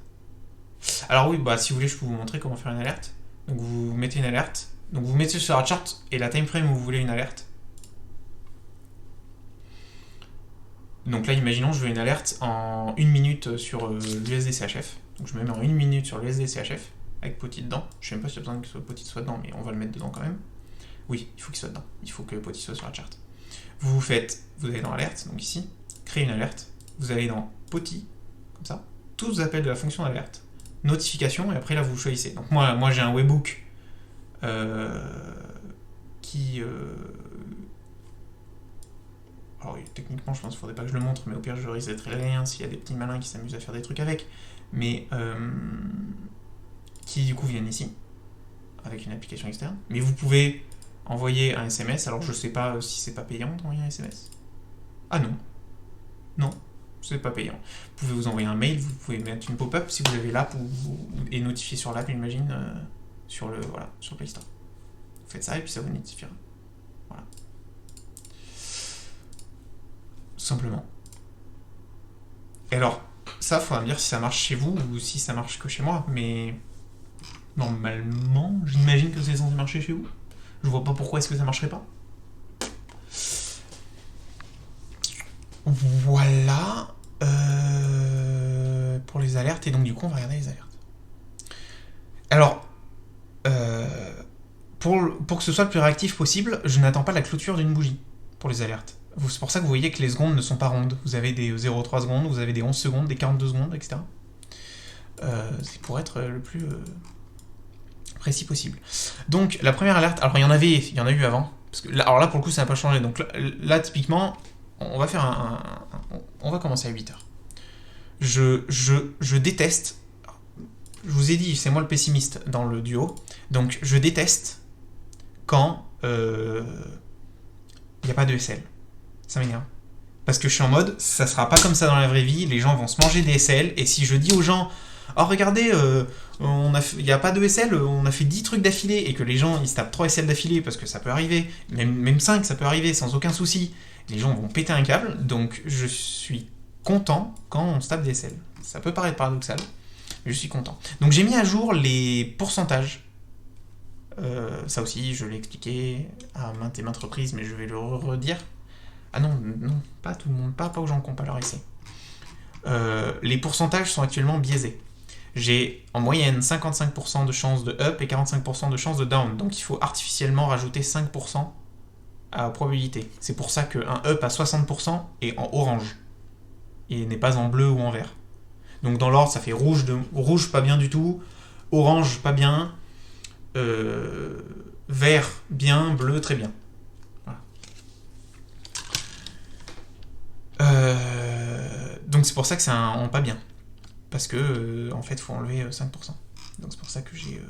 A: Alors oui, bah si vous voulez, je peux vous montrer comment faire une alerte. Donc vous mettez une alerte. Donc vous mettez sur la charte et la time frame où vous voulez une alerte. Donc là, imaginons, je veux une alerte en 1 minute sur l'USD-CHF. Donc je me mets en 1 minute sur l'USD-CHF avec POTI dedans. Je sais même pas s'il y a besoin que POTI soit dedans, mais on va le mettre dedans quand même. Oui, il faut qu'il soit dedans. Il faut que POTI soit sur la charte. Vous allez dans alerte, donc ici, créer une alerte. Vous allez dans POTI, comme ça. Tous vous appelle de la fonction d'alerte. Notification, et après là vous choisissez. Donc moi j'ai un webhook qui... Alors oui, techniquement je pense qu'il faudrait pas que je le montre, mais au pire je resetterai le lien s'il y a des petits malins qui s'amusent à faire des trucs avec. Mais qui du coup viennent ici, avec une application externe. Mais vous pouvez envoyer un SMS, alors je sais pas si c'est pas payant d'envoyer un SMS. Ah non. Non, c'est pas payant. Vous pouvez vous envoyer un mail, vous pouvez mettre une pop-up si vous avez l'app et notifier sur l'app, j'imagine, sur le Play Store. Vous faites ça et puis ça vous notifiera. Voilà. Tout simplement. Et alors, ça, faudra me dire si ça marche chez vous ou si ça marche que chez moi, mais normalement, j'imagine que c'est censé marcher chez vous. Je vois pas pourquoi est-ce que ça marcherait pas. Voilà pour les alertes, et donc du coup on va regarder les alertes. Alors, pour que ce soit le plus réactif possible, je n'attends pas la clôture d'une bougie pour les alertes. C'est pour ça que vous voyez que les secondes ne sont pas rondes. Vous avez des 0,3 secondes, vous avez des 11 secondes, des 42 secondes, etc. C'est pour être le plus précis possible. Donc la première alerte, alors il y en a eu avant, parce que alors là pour le coup ça n'a pas changé. Donc là typiquement, on va faire on va commencer à 8h. Je déteste, je vous ai dit, c'est moi le pessimiste dans le duo, donc je déteste quand il n'y a pas de SL. Ça m'énerve. Parce que je suis en mode, ça sera pas comme ça dans la vraie vie, les gens vont se manger des SL, et si je dis aux gens, oh regardez, il n'y a pas de SL, on a fait 10 trucs d'affilée, et que les gens ils se tapent 3 SL d'affilée, parce que ça peut arriver, même 5 ça peut arriver sans aucun souci, les gens vont péter un câble, donc je suis content quand on se tape des SL. Ça peut paraître paradoxal, mais je suis content. Donc j'ai mis à jour les pourcentages. Ça aussi, je l'ai expliqué à maintes et maintes reprises, mais je vais le redire. Ah non, pas tout le monde, pas aux gens qui n'ont pas leur essai. Les pourcentages sont actuellement biaisés. J'ai en moyenne 55% de chances de up et 45% de chances de down. Donc il faut artificiellement rajouter 5% à probabilité. C'est pour ça qu'un up à 60% est en orange et n'est pas en bleu ou en vert. Donc dans l'ordre, ça fait rouge pas bien du tout, orange pas bien, vert bien, bleu très bien. Donc c'est pour ça que c'est un pas bien. Parce que en fait, il faut enlever 5%. Donc c'est pour ça que j'ai...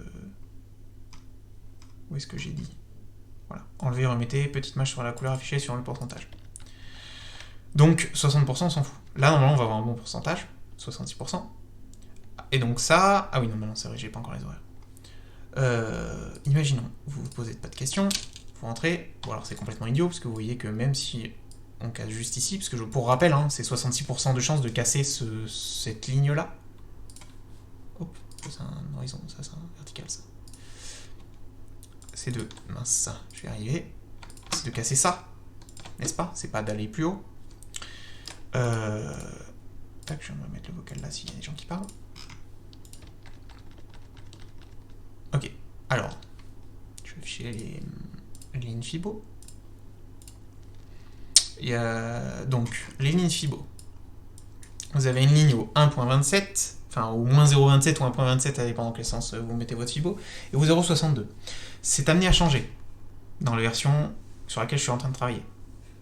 A: Où est-ce que j'ai dit ? Voilà. Enlever, remettez, petite mâche sur la couleur affichée sur le pourcentage. Donc 60%, on s'en fout. Là, normalement, on va avoir un bon pourcentage. 66%. Et donc ça... Ah oui, non, c'est vrai, j'ai pas encore les horaires. Imaginons, vous vous posez pas de questions, vous rentrez... Bon, alors c'est complètement idiot, parce que vous voyez que même si... on casse juste ici, parce que pour rappel, hein, c'est 66% de chance de casser cette ligne-là. Hop, c'est un horizon, ça c'est un vertical, ça. C'est de... mince, ça, je vais y arriver. C'est de casser ça, n'est-ce pas ? C'est pas d'aller plus haut. Tac, je vais me mettre le vocal là s'il y a des gens qui parlent. Ok, alors, je vais afficher les lignes Fibo. Il y a donc les lignes Fibo. Vous avez une ligne au 1.27, enfin au moins 0.27 ou 1.27, ça dépend dans quel sens vous mettez votre Fibo, et au 0.62. C'est amené à changer dans la version sur laquelle je suis en train de travailler.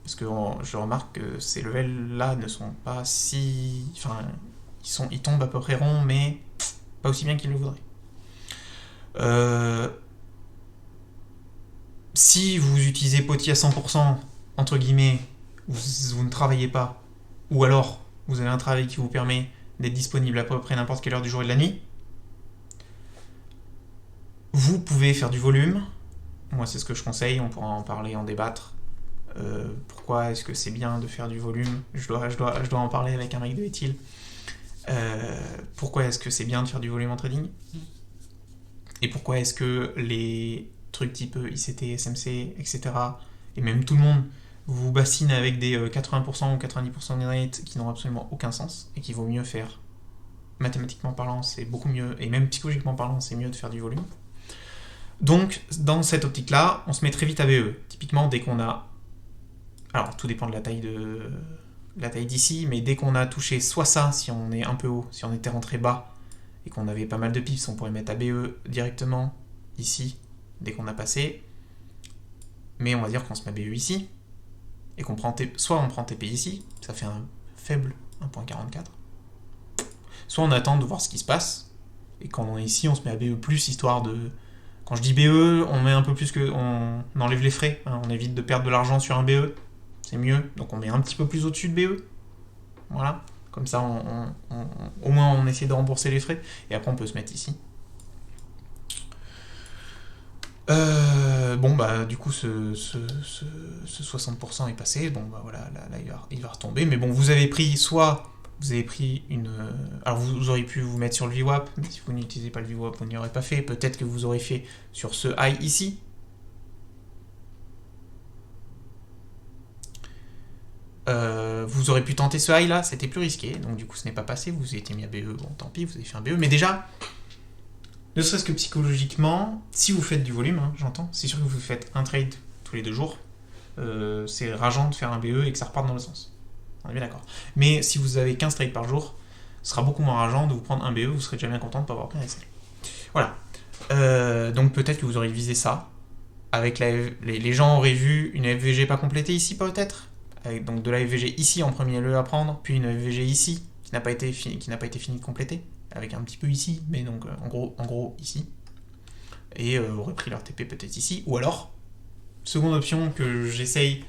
A: Parce que je remarque que ces levels-là ne sont pas si... Enfin, ils tombent à peu près ronds, mais pas aussi bien qu'ils le voudraient. Si vous utilisez POTI à 100%, entre guillemets, vous ne travaillez pas, ou alors vous avez un travail qui vous permet d'être disponible à peu près n'importe quelle heure du jour et de la nuit, vous pouvez faire du volume. Moi, c'est ce que je conseille, on pourra en parler, en débattre. Pourquoi est-ce que c'est bien de faire du volume? Je dois en parler avec un mec de Ethil. Pourquoi est-ce que c'est bien de faire du volume en trading? Et pourquoi est-ce que les trucs type ICT, SMC, etc., et même tout le monde, vous bassine avec des 80% ou 90% de rate qui n'ont absolument aucun sens, et qu'il vaut mieux faire, mathématiquement parlant, c'est beaucoup mieux, et même psychologiquement parlant, c'est mieux de faire du volume. Donc, dans cette optique-là, on se met très vite à BE. Typiquement, dès qu'on a... Alors, tout dépend de la taille d'ici, mais dès qu'on a touché soit ça, si on est un peu haut, si on était rentré bas, et qu'on avait pas mal de pips, on pourrait mettre à BE directement, ici, dès qu'on a passé. Mais on va dire qu'on se met à BE ici, et qu'on prend soit on prend TP ici, ça fait un faible 1.44, soit on attend de voir ce qui se passe, et quand on est ici, on se met à BE+, histoire de... Quand je dis BE, on met un peu plus que... On enlève les frais, hein, on évite de perdre de l'argent sur un BE, c'est mieux, donc on met un petit peu plus au-dessus de BE, voilà, comme ça au moins on essaie de rembourser les frais, et après on peut se mettre ici. Bon bah du coup ce 60% est passé, bon bah voilà, là il va retomber, mais bon vous avez pris une... Alors vous auriez pu vous mettre sur le VWAP, mais si vous n'utilisez pas le VWAP vous n'y aurez pas fait, peut-être que vous aurez fait sur ce high ici. Vous aurez pu tenter ce high là, c'était plus risqué, donc du coup ce n'est pas passé, vous étiez mis à BE, bon tant pis, vous avez fait un BE, mais déjà, ne serait-ce que psychologiquement, si vous faites du volume, hein, j'entends, c'est sûr que vous faites un trade tous les 2 jours, c'est rageant de faire un BE et que ça reparte dans le sens. On est bien d'accord. Mais si vous avez 15 trades par jour, ce sera beaucoup moins rageant de vous prendre un BE, vous serez déjà bien content de ne pas avoir pris un SL. Voilà. Donc peut-être que vous aurez visé ça. Avec les gens auraient vu une FVG pas complétée ici peut-être. Avec donc de la FVG ici en premier lieu à prendre, puis une FVG ici qui n'a pas été finie de compléter, avec un petit peu ici, mais donc en gros ici. Et auraient pris leur TP peut-être ici. Ou alors, seconde option que j'essaye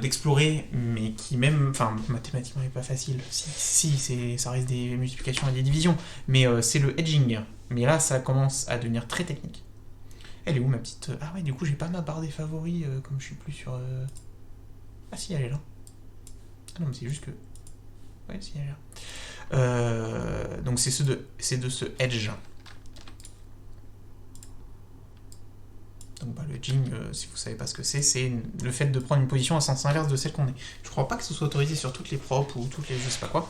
A: d'explorer, mais qui même, enfin mathématiquement n'est pas facile, si ça reste des multiplications et des divisions, mais c'est le hedging. Mais là ça commence à devenir très technique. Elle est où ma petite... Ah ouais, du coup j'ai pas ma barre des favoris comme je suis plus sur... Ah si, elle est là. Ah non mais c'est juste que... Ouais si, elle est là. Donc c'est de ce hedge. Donc bah, le hedging, si vous savez pas ce que c'est le fait de prendre une position à sens inverse de celle qu'on est. Je crois pas que ce soit autorisé sur toutes les props ou toutes les je sais pas quoi.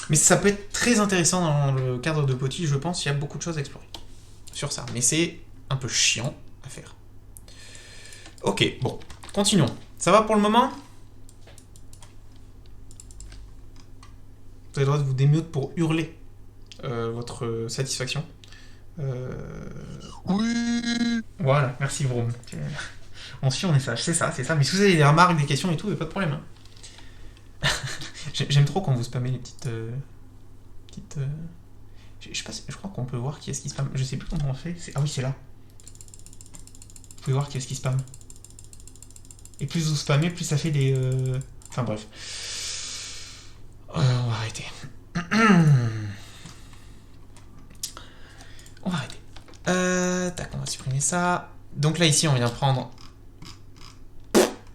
A: Mais ça peut être très intéressant dans le cadre de Poti, je pense, il y a beaucoup de choses à explorer sur ça. Mais c'est un peu chiant à faire. Ok, bon, continuons. Ça va pour le moment? Vous avez le droit de vous démute pour hurler votre satisfaction.
B: Oui.
A: Voilà, merci Vroom. On suit, on est sage, c'est ça. Mais si vous avez des remarques, des questions et tout, pas de problème. Hein. J'aime trop quand vous spammez les petites... Je sais pas, je crois qu'on peut voir qui est-ce qui spamme. Je sais plus comment on fait. Ah oui, c'est là. Vous pouvez voir qui est-ce qui spamme. Et plus vous spammez, plus ça fait des... Enfin bref. On va arrêter. On va arrêter. Tac, on va supprimer ça. Donc là, ici, on vient prendre...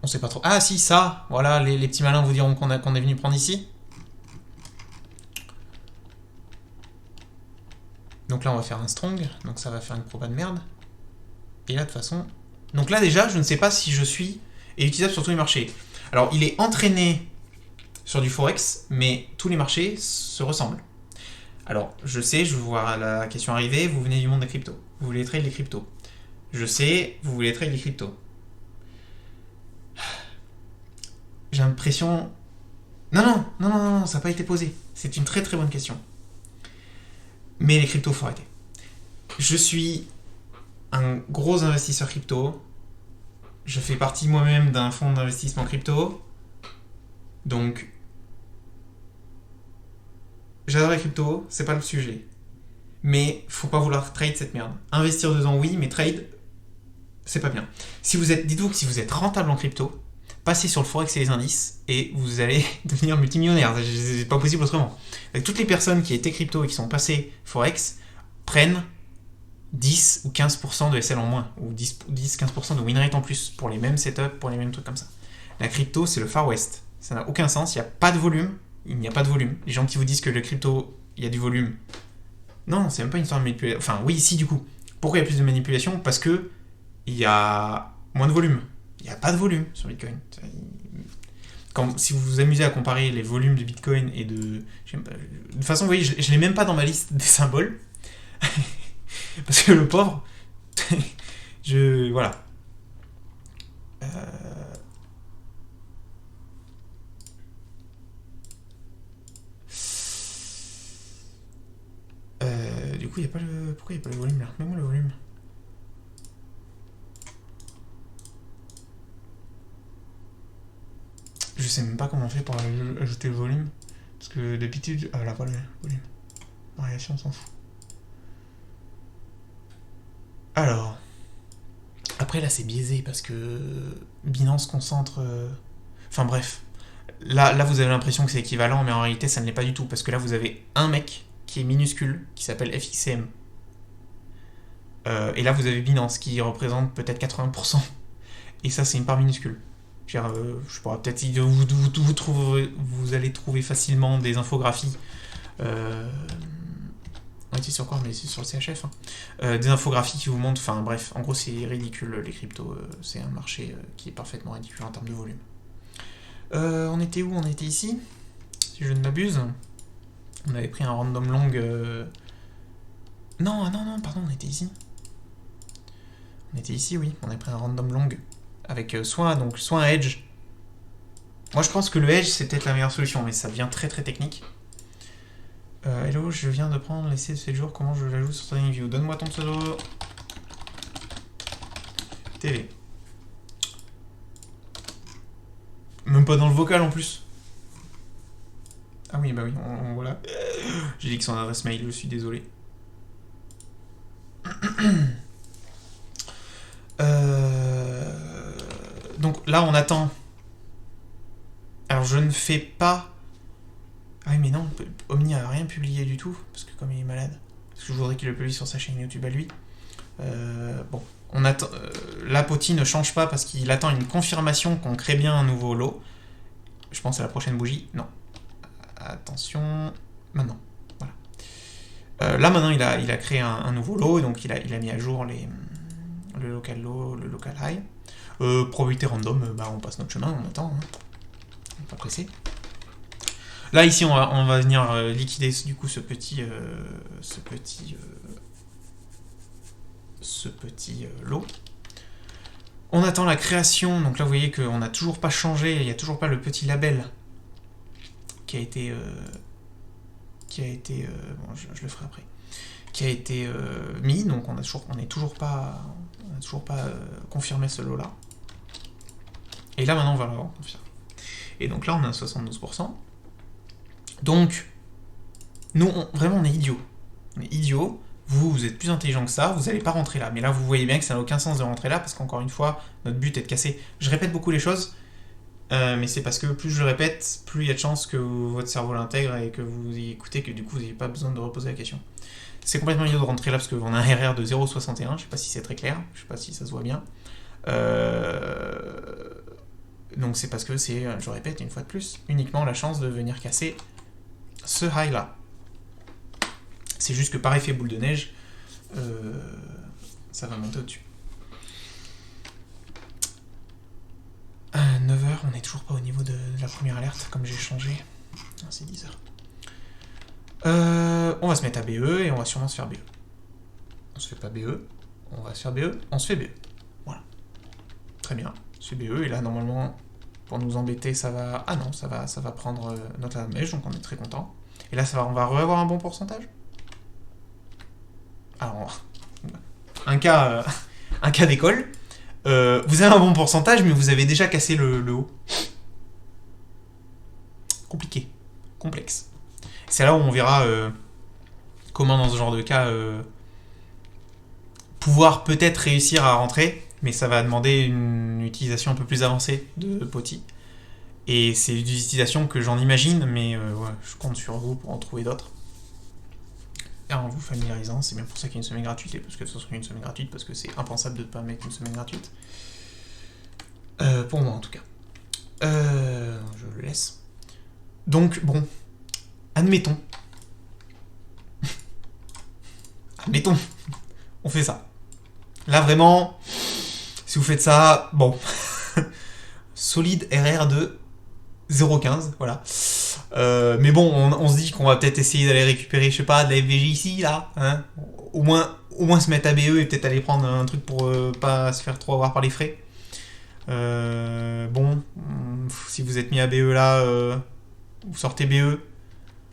A: On sait pas trop... Ah si, ça. Voilà, les petits malins vous diront qu'on est venu prendre ici. Donc là, on va faire un strong. Donc ça va faire une proba de merde. Et là, de toute façon... Donc là, déjà, je ne sais pas si je suis... Et utilisable sur tous les marchés. Alors, il est entraîné sur du Forex, mais tous les marchés se ressemblent. Alors, je sais, je vois la question arriver, vous venez du monde des cryptos. Vous voulez trade les cryptos. Je sais, vous voulez trade les cryptos. J'ai l'impression... Non, ça n'a pas été posé. C'est une très très bonne question. Mais les cryptos, faut arrêter. Je suis un gros investisseur crypto. Je fais partie moi-même d'un fonds d'investissement crypto. Donc, j'adore les cryptos, c'est pas le sujet. Mais faut pas vouloir trade cette merde. Investir dedans, oui, mais trade, c'est pas bien. Dites-vous que si vous êtes rentable en crypto, passez sur le Forex et les indices et vous allez devenir multimillionnaire. C'est pas possible autrement. Toutes les personnes qui étaient crypto et qui sont passées Forex prennent 10 ou 15% de SL en moins, ou 10-15% de win rate en plus, pour les mêmes setups, pour les mêmes trucs comme ça. La crypto, c'est le Far West. Ça n'a aucun sens, il n'y a pas de volume. Il n'y a pas de volume. Les gens qui vous disent que le crypto, il y a du volume. Non, c'est même pas une histoire de manipulation. Enfin, oui, si, du coup. Pourquoi il y a plus de manipulation? Parce que il y a moins de volume. Il n'y a pas de volume sur Bitcoin. Si vous vous amusez à comparer les volumes de Bitcoin et de... De toute façon, vous voyez, je ne l'ai même pas dans ma liste des symboles. Parce que le pauvre... Voilà. Du coup, il n'y a pas le... Pourquoi il n'y a pas le volume là? Mets-moi le volume. Je sais même pas comment on fait pour ajouter le volume. Parce que d'habitude... Ah là, pas le volume. Variation, on s'en fout. Alors... Après là c'est biaisé parce que Binance concentre... Enfin bref. Là vous avez l'impression que c'est équivalent, mais en réalité ça ne l'est pas du tout. Parce que là vous avez un mec qui est minuscule, qui s'appelle FXCM. Et là vous avez Binance qui représente peut-être 80%. Et ça c'est une part minuscule. Je sais pas, peut-être vous allez trouver facilement des infographies. Ouais, c'est sur quoi? Mais c'est sur le CHF. Des infographies qui vous montrent. Enfin bref, en gros c'est ridicule les cryptos. C'est un marché qui est parfaitement ridicule en termes de volume. On était où? On était ici, si je ne m'abuse. On avait pris un random long. Non, pardon, on était ici. On était ici, oui. On avait pris un random long avec soit un hedge. Moi je pense que le hedge c'est peut-être la meilleure solution, mais ça devient très très technique. Hello, je viens de prendre l'essai de 7 jours, comment je l'ajoute sur TradingView? Donne-moi ton pseudo. TV. Même pas dans le vocal en plus. Ah oui, bah oui, voilà. J'ai dit que son adresse mail, je suis désolé. Donc là, on attend. Alors, je ne fais pas... Ah oui, mais non, Omni a rien publié du tout, parce que comme il est malade. Parce que je voudrais qu'il le publie sur sa chaîne YouTube à lui. Bon, on attend... la Poti ne change pas parce qu'il attend une confirmation qu'on crée bien un nouveau lot. Je pense à la prochaine bougie. Non. Attention. Maintenant. Voilà. Là, maintenant, il a créé un nouveau lot, donc il a mis à jour le local low, le local high. Probabilité random, bah on passe notre chemin, on attend. Hein. On n'est pas pressé. Là, ici, on va venir liquider du coup ce petit lot. On attend la création. Donc là, vous voyez qu'on n'a toujours pas changé. Il n'y a toujours pas le petit label qui a été... bon, je le ferai après. Qui a été mis. Donc on n'a toujours pas confirmé ce lot-là. Et là, maintenant, on va l'avoir confirmé. Et donc là, on a 72%. Donc, nous, vraiment, on est idiots. On est idiots. Vous êtes plus intelligent que ça, vous n'allez pas rentrer là. Mais là, vous voyez bien que ça n'a aucun sens de rentrer là, parce qu'encore une fois, notre but est de casser. Je répète beaucoup les choses, mais c'est parce que plus je le répète, plus il y a de chances que votre cerveau l'intègre et que vous y écoutez, que du coup, vous n'ayez pas besoin de reposer la question. C'est complètement idiot de rentrer là, parce qu'on a un RR de 0,61. Je ne sais pas si c'est très clair, je ne sais pas si ça se voit bien. Donc c'est parce que c'est, je répète une fois de plus, uniquement la chance de venir casser ce high là. C'est juste que par effet boule de neige, ça va monter au-dessus. 9h, on n'est toujours pas au niveau de la première alerte, comme j'ai changé. Ah, c'est 10h. On va se mettre à BE et on va sûrement se faire BE. On se fait pas BE, on va se faire BE, on se fait BE. Voilà. Très bien, on se fait BE et là normalement, pour nous embêter, ça va... Ah non, ça va prendre notre mèche, donc on est très content. Et là, on va avoir un bon pourcentage. Alors, un cas d'école. Vous avez un bon pourcentage, mais vous avez déjà cassé le haut. Compliqué. Complexe. C'est là où on verra comment, dans ce genre de cas, pouvoir peut-être réussir à rentrer, mais ça va demander une utilisation un peu plus avancée de Poti. Et c'est l'utilisation que j'en imagine, mais ouais, je compte sur vous pour en trouver d'autres. Et en vous familiarisant, c'est bien pour ça qu'il y a une semaine gratuite, et parce que de toute façon il y a une semaine gratuite, parce que c'est impensable de ne pas mettre une semaine gratuite. Pour moi en tout cas. Je le laisse. Donc bon, admettons. Admettons, on fait ça. Là vraiment, si vous faites ça, bon. Solide RR de 0,15, voilà. Mais bon, on se dit qu'on va peut-être essayer d'aller récupérer, je sais pas, de la FVJ ici, là. Hein, au moins se mettre à BE et peut-être aller prendre un truc pour pas se faire trop avoir par les frais. Bon, si vous êtes mis à BE là, vous sortez BE.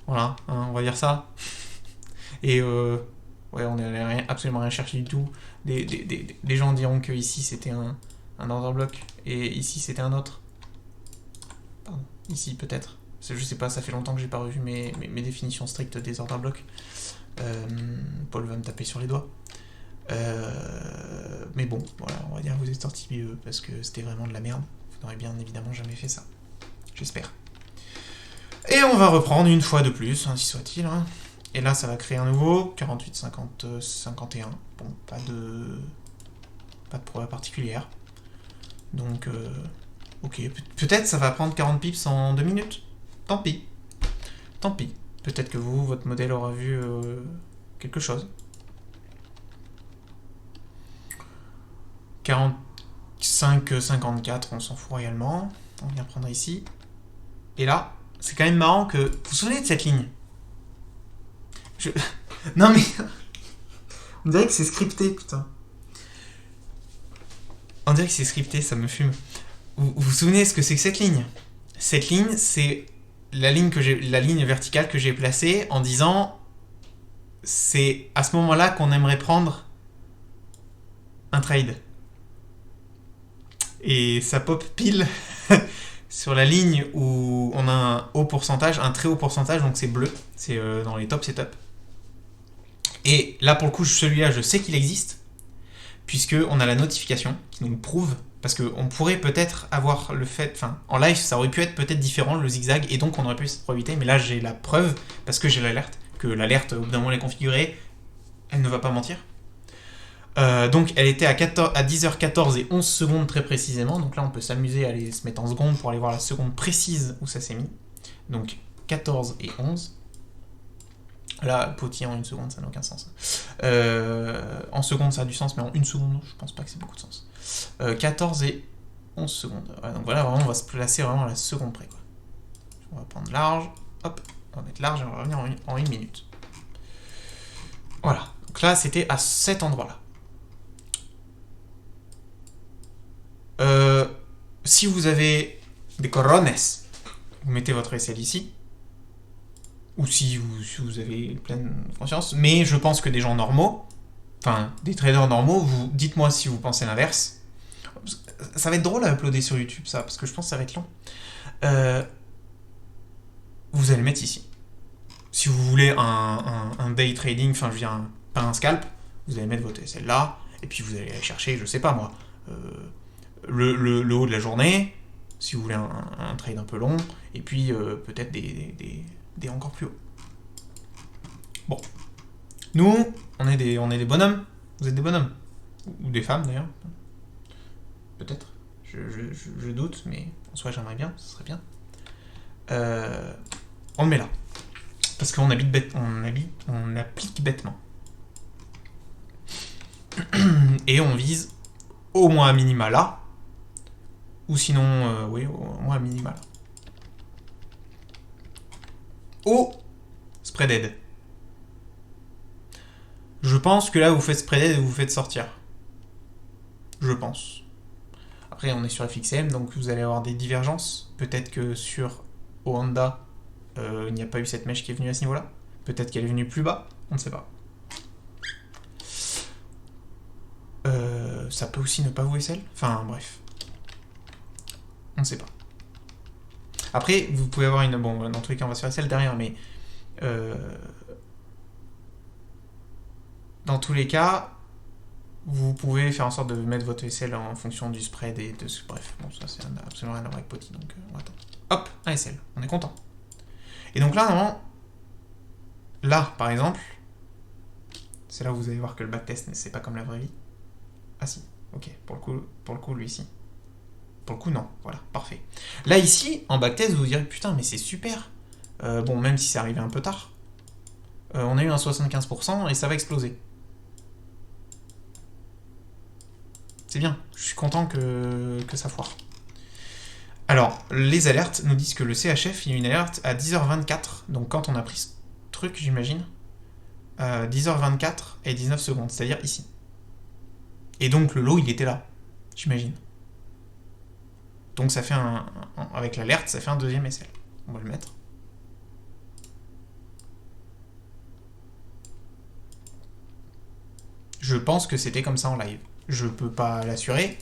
A: Voilà, hein, on va dire ça. Et ouais, on n'est absolument rien chercher du tout. Les gens diront que ici c'était un order block et ici c'était un autre. Pardon, ici peut-être. Je sais pas, ça fait longtemps que j'ai pas revu mes définitions strictes des order blocks. Paul va me taper sur les doigts. Mais bon, voilà, on va dire que vous êtes sorti BE parce que c'était vraiment de la merde. Vous n'aurez bien évidemment jamais fait ça. J'espère. Et on va reprendre une fois de plus, ainsi soit-il. Hein. Et là, ça va créer un nouveau 48, 50, 51. Bon, pas de problème particulière. Donc, ok. Peut-être ça va prendre 40 pips en 2 minutes. Tant pis. Tant pis. Peut-être que vous, votre modèle aura vu quelque chose. 45, 54, on s'en fout réellement. On vient prendre ici. Et là, c'est quand même marrant que... Vous vous souvenez de cette ligne ? Non mais... On dirait que c'est scripté, putain. On dirait que c'est scripté, ça me fume. Vous vous souvenez ce que c'est que cette ligne ? Cette ligne, c'est la ligne verticale que j'ai placée en disant... C'est à ce moment-là qu'on aimerait prendre un trade. Et ça pop pile sur la ligne où on a un haut pourcentage, un très haut pourcentage, donc c'est bleu, c'est dans les top setup. Et là pour le coup, celui-là, je sais qu'il existe, puisqu'on a la notification qui nous prouve, parce qu'on pourrait peut-être avoir le fait, enfin en live ça aurait pu être peut-être différent le zigzag, et donc on aurait pu cette probabilité, mais là j'ai la preuve, parce que j'ai l'alerte, que l'alerte au bout d'un moment elle est configurée, elle ne va pas mentir. Donc elle était à 10h14 et 11 secondes très précisément, donc là on peut s'amuser à aller se mettre en secondes pour aller voir la seconde précise où ça s'est mis. Donc 14 et 11. Là, potier en 1 seconde, ça n'a aucun sens. En secondes ça a du sens, mais en 1 seconde, je pense pas que c'est beaucoup de sens. 14 et 11 secondes. Ouais, donc voilà, vraiment on va se placer vraiment à la seconde près, quoi. On va prendre large, hop, on va mettre large et on va revenir en 1 minute. Voilà, donc là c'était à cet endroit-là. Si vous avez des corones, vous mettez votre SL ici. Ou si vous avez pleine conscience. Mais je pense que des gens normaux, enfin des traders normaux, dites-moi si vous pensez l'inverse. Ça va être drôle à uploader sur YouTube ça, parce que je pense que ça va être long. Vous allez mettre ici. Si vous voulez un day trading, enfin je veux dire pas un scalp, vous allez mettre votre SL là, et puis vous allez aller chercher, je sais pas moi, le haut de la journée, si vous voulez un trade un peu long, et puis peut-être des encore plus hauts. Bon. Nous, on est des bonhommes. Vous êtes des bonhommes. Ou des femmes d'ailleurs. Peut-être. Je doute, mais en soi j'aimerais bien, ce serait bien. On le met là. Parce qu'on on applique bêtement. Et on vise au moins à minima là. Ou sinon, oui, au moins à minima là. Au spreaded. Je pense que là, vous faites spreaded et vous faites sortir. Je pense. Après, on est sur FXM, donc vous allez avoir des divergences. Peut-être que sur Oanda, il n'y a pas eu cette mèche qui est venue à ce niveau-là. Peut-être qu'elle est venue plus bas. On ne sait pas. Ça peut aussi ne pas vous SL. Enfin, bref. On ne sait pas. Après, vous pouvez avoir une... Bon, dans tous les cas, on va se faire SL derrière, mais... Dans tous les cas, vous pouvez faire en sorte de mettre votre SL en fonction du spread et de... Bref, bon, ça, c'est absolument rien à voir avec Poti, donc on va attendre. Hop, un SL. On est content. Et donc là, normalement... Là, par exemple... C'est là où vous allez voir que le backtest, c'est pas comme la vraie vie. Ah si, ok, pour le coup, lui, ici. Pour le coup, non, voilà, parfait. Là, ici, en backtest, vous vous direz, putain, mais c'est super. Bon, même si c'est arrivé un peu tard. On a eu un 75% et ça va exploser. C'est bien, je suis content que ça foire. Alors, les alertes nous disent que le CHF, il y a une alerte à 10h24, donc quand on a pris ce truc, j'imagine, 10h24 et 19 secondes, c'est-à-dire ici. Et donc le lot, il était là, j'imagine. Donc ça fait avec l'alerte, ça fait un deuxième SL. On va le mettre. Je pense que c'était comme ça en live. Je peux pas l'assurer.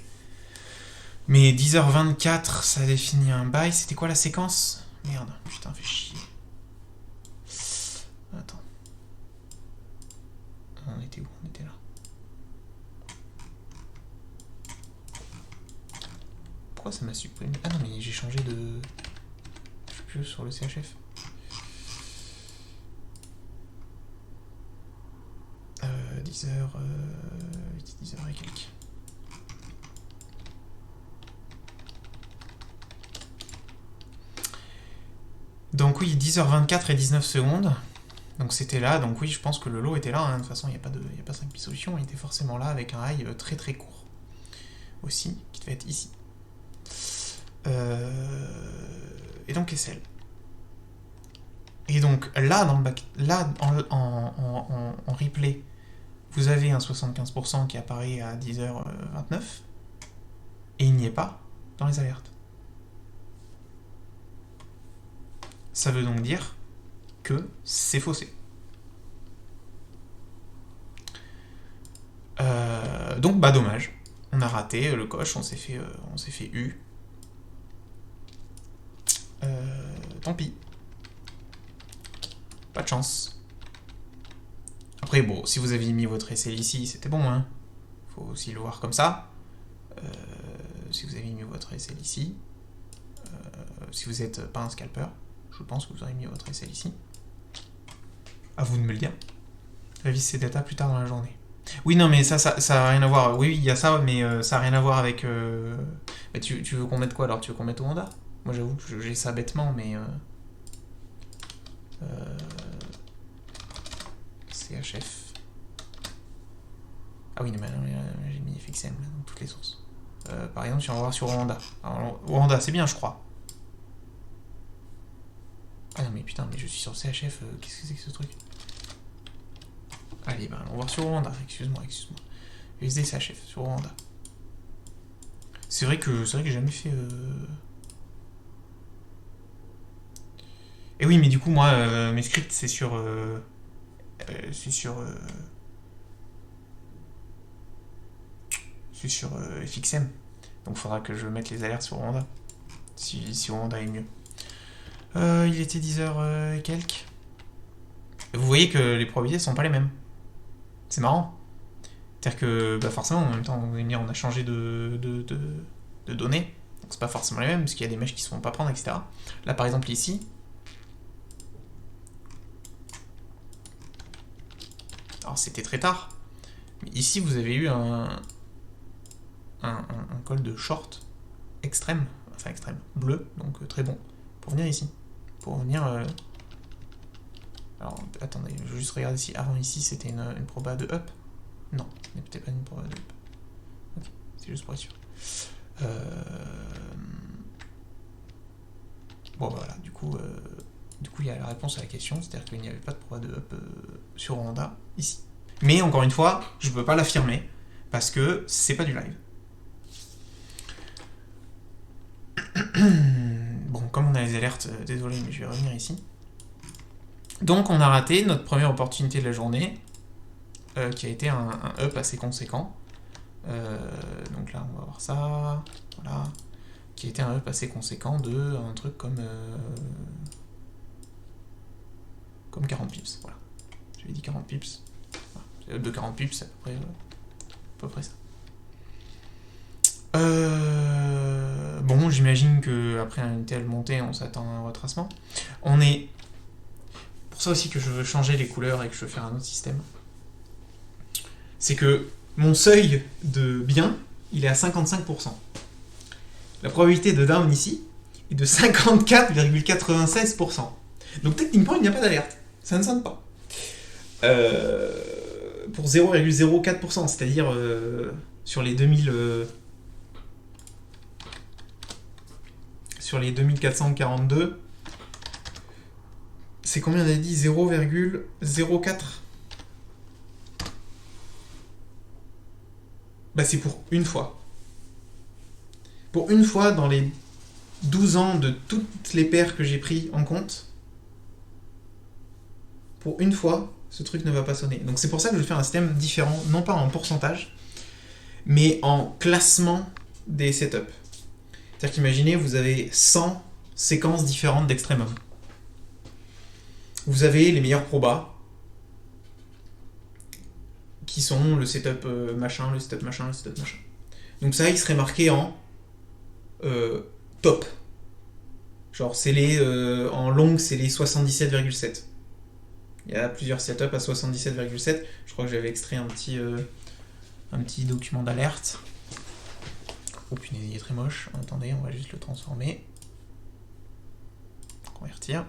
A: Mais 10h24, ça définit un bail. C'était quoi la séquence? Merde, putain, fait chier. Attends. On était où? On était là. Pourquoi ça m'a supprimé? Ah non, mais j'ai changé de... Je suis plus sur le CHF. 10h... 10h et quelques. Donc oui, 10h24 et 19 secondes. Donc c'était là, donc oui, je pense que le lot était là. Hein. De toute façon, il n'y a pas 5 solutions. Il était forcément là avec un high très très court. Aussi, qui devait être ici. Et donc SL. Et donc là, dans le back, là en replay, vous avez un 75% qui apparaît à 10h29 et il n'y est pas dans les alertes. Ça veut donc dire que c'est faussé. Donc bah dommage, on a raté le coche, on s'est fait U. Tant pis. Pas de chance. Après, bon, si vous aviez mis votre SL ici, c'était bon, hein. Faut aussi le voir comme ça. Si vous avez mis votre SL ici, si vous n'êtes pas un scalper, je pense que vous aurez mis votre SL ici. À vous de me le dire. Révise ces datas plus tard dans la journée. Oui, non, mais ça a rien à voir. Oui, il y a ça, mais ça a rien à voir avec... Bah, tu veux qu'on mette quoi, alors? Tu veux qu'on mette au Honda? Moi, j'avoue que j'ai ça bêtement, mais... CHF. Ah oui, non, mais j'ai mis FXM là, dans toutes les sources. Par exemple, si on va voir sur Rwanda. Alors, Rwanda, c'est bien, je crois. Ah non, mais putain, mais je suis sur CHF. Qu'est-ce que c'est que ce truc? Allez, ben, on va voir sur Rwanda. Excuse-moi. USD CHF, sur Rwanda. C'est vrai que j'ai jamais fait... Et oui, mais du coup, moi, mes scripts, c'est sur... c'est sur FXM. Donc il faudra que je mette les alertes sur Rwanda. Si Rwanda est mieux. Il était 10h et quelques. Vous voyez que les probabilités sont pas les mêmes. C'est marrant. C'est-à-dire que bah forcément, en même temps, vous allez me dire, on a changé de données. Donc c'est pas forcément les mêmes, parce qu'il y a des mèches qui se font pas prendre, etc. Là par exemple ici. Alors c'était très tard. Mais ici vous avez eu un call de short extrême, bleu, donc très bon, pour venir ici. Pour venir... Alors, attendez, je vais juste regarder si avant ici c'était une proba de up. Non, ce n'est peut-être pas une proba de up. Ok, c'est juste pour être sûr. Bon, bah, voilà, du coup, il y a la réponse à la question, c'est-à-dire qu'il n'y avait pas de proba de up sur Rwanda, ici. Mais encore une fois, je ne peux pas l'affirmer, parce que c'est pas du live. Bon, comme on a les alertes, désolé, mais je vais revenir ici. Donc on a raté notre première opportunité de la journée, qui a été un up assez conséquent. Donc là, on va voir ça. Voilà. Qui a été un up assez conséquent de un truc comme 40 pips. Voilà. J'avais dit 40 pips. Voilà. De 40 pips, c'est à peu près ça. Bon, j'imagine qu'après une telle montée, on s'attend à un retracement. On est... Pour ça aussi que je veux changer les couleurs et que je veux faire un autre système. c'est que mon seuil de bien, il est à 55%. La probabilité de down ici est de 54,96%. Donc techniquement, il n'y a pas d'alerte. Ça ne sonne pas. Pour 0,04%, c'est-à-dire sur les 2000... sur les 2442, c'est combien on a dit 0,04. Bah c'est pour une fois. Pour une fois dans les 12 ans de toutes les paires que j'ai pris en compte, pour une fois, ce truc ne va pas sonner. Donc c'est pour ça que je vais faire un système différent, non pas en pourcentage, mais en classement des setups. C'est-à-dire qu'imaginez, vous avez 100 séquences différentes d'extrêmum. Vous avez les meilleurs probas, qui sont le setup machin, le setup machin, le setup machin. Donc ça, il serait marqué en top. Genre, c'est les en longue, c'est les 77,7. Il y a plusieurs setups à 77,7. Je crois que j'avais extrait un petit document d'alerte. Oh punaise, il est très moche. Attendez, on va juste le transformer. Convertir.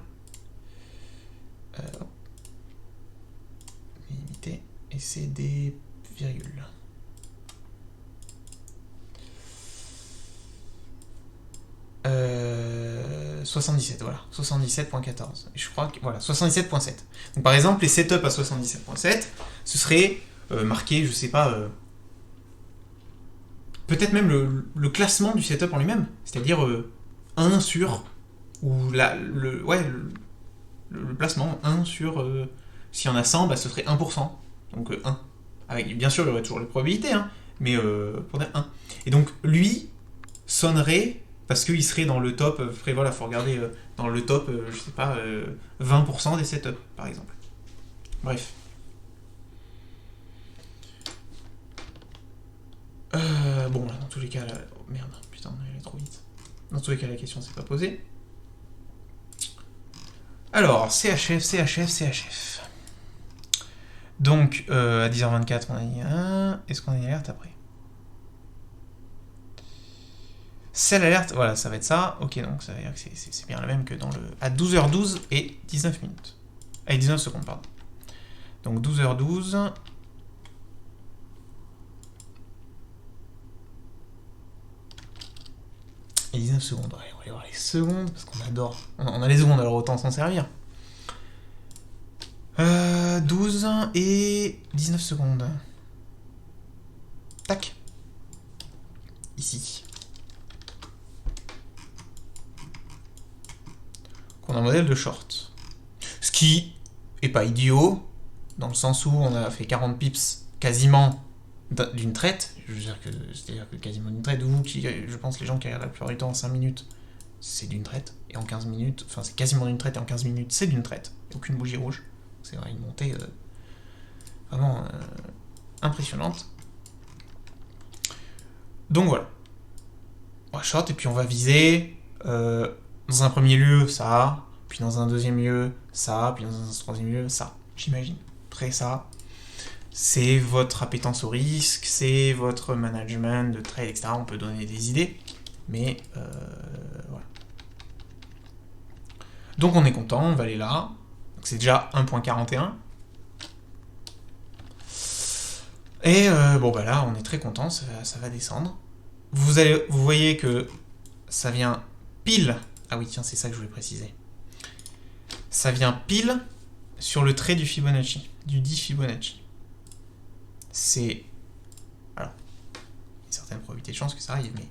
A: Limiter. Et c'est des virgules. Euh, 77, voilà. 77.14. Et je crois que, voilà, 77.7. Donc par exemple, les setups à 77.7, ce serait marqué, je sais pas, peut-être même le classement du setup en lui-même. C'est-à-dire 1 sur, ou le placement 1 sur, s'il y en a 100, bah, ce serait 1%. Donc 1. Avec, bien sûr, il y aurait toujours les probabilités, hein, mais pour dire 1. Et donc lui sonnerait parce qu'il serait dans le top, après voilà, faut regarder dans le top, je sais pas, 20% des setups, par exemple. Bref. Bon, là, dans tous les cas, là, oh, merde, putain, on est allé trop vite. Dans tous les cas, la question s'est pas posée. Alors, CHF. Donc, à 10h24, on a dit 1. Est-ce qu'on a une alerte après? C'est l'alerte, voilà, ça va être ça. Ok, donc ça veut dire que c'est bien la même que dans le... À 12h12 et 19 minutes. Et 19 secondes, pardon. Donc 12h12... et 19 secondes. Ouais, on va aller voir les secondes, parce qu'on adore. On a les secondes, alors autant s'en servir. 12 et 19 secondes. Tac. Ici. On a un modèle de short. Ce qui est pas idiot, dans le sens où on a fait 40 pips quasiment d'une traite. C'est-à-dire que quasiment d'une traite. Vous, je pense les gens qui regardent la plupart du temps en 5 minutes, c'est d'une traite. Et en 15 minutes, enfin c'est quasiment d'une traite, et en 15 minutes, c'est d'une traite. Aucune bougie rouge. C'est vrai, une montée vraiment impressionnante. Donc voilà. On va short et puis on va viser dans un premier lieu ça, puis dans un deuxième lieu ça, puis dans un troisième lieu ça, j'imagine. Après ça, c'est votre appétence au risque, c'est votre management de trade, etc. On peut donner des idées, mais voilà. Donc on est content, on va aller là. Donc c'est déjà 1.41. Et bon bah là on est très content, ça va descendre. Vous voyez que ça vient pile. Ah oui tiens c'est ça que je voulais préciser. Ça vient pile sur le trait du Fibonacci, du 10 Fibonacci. C'est... Alors, il y a une certaine probabilité de chance que ça arrive, mais...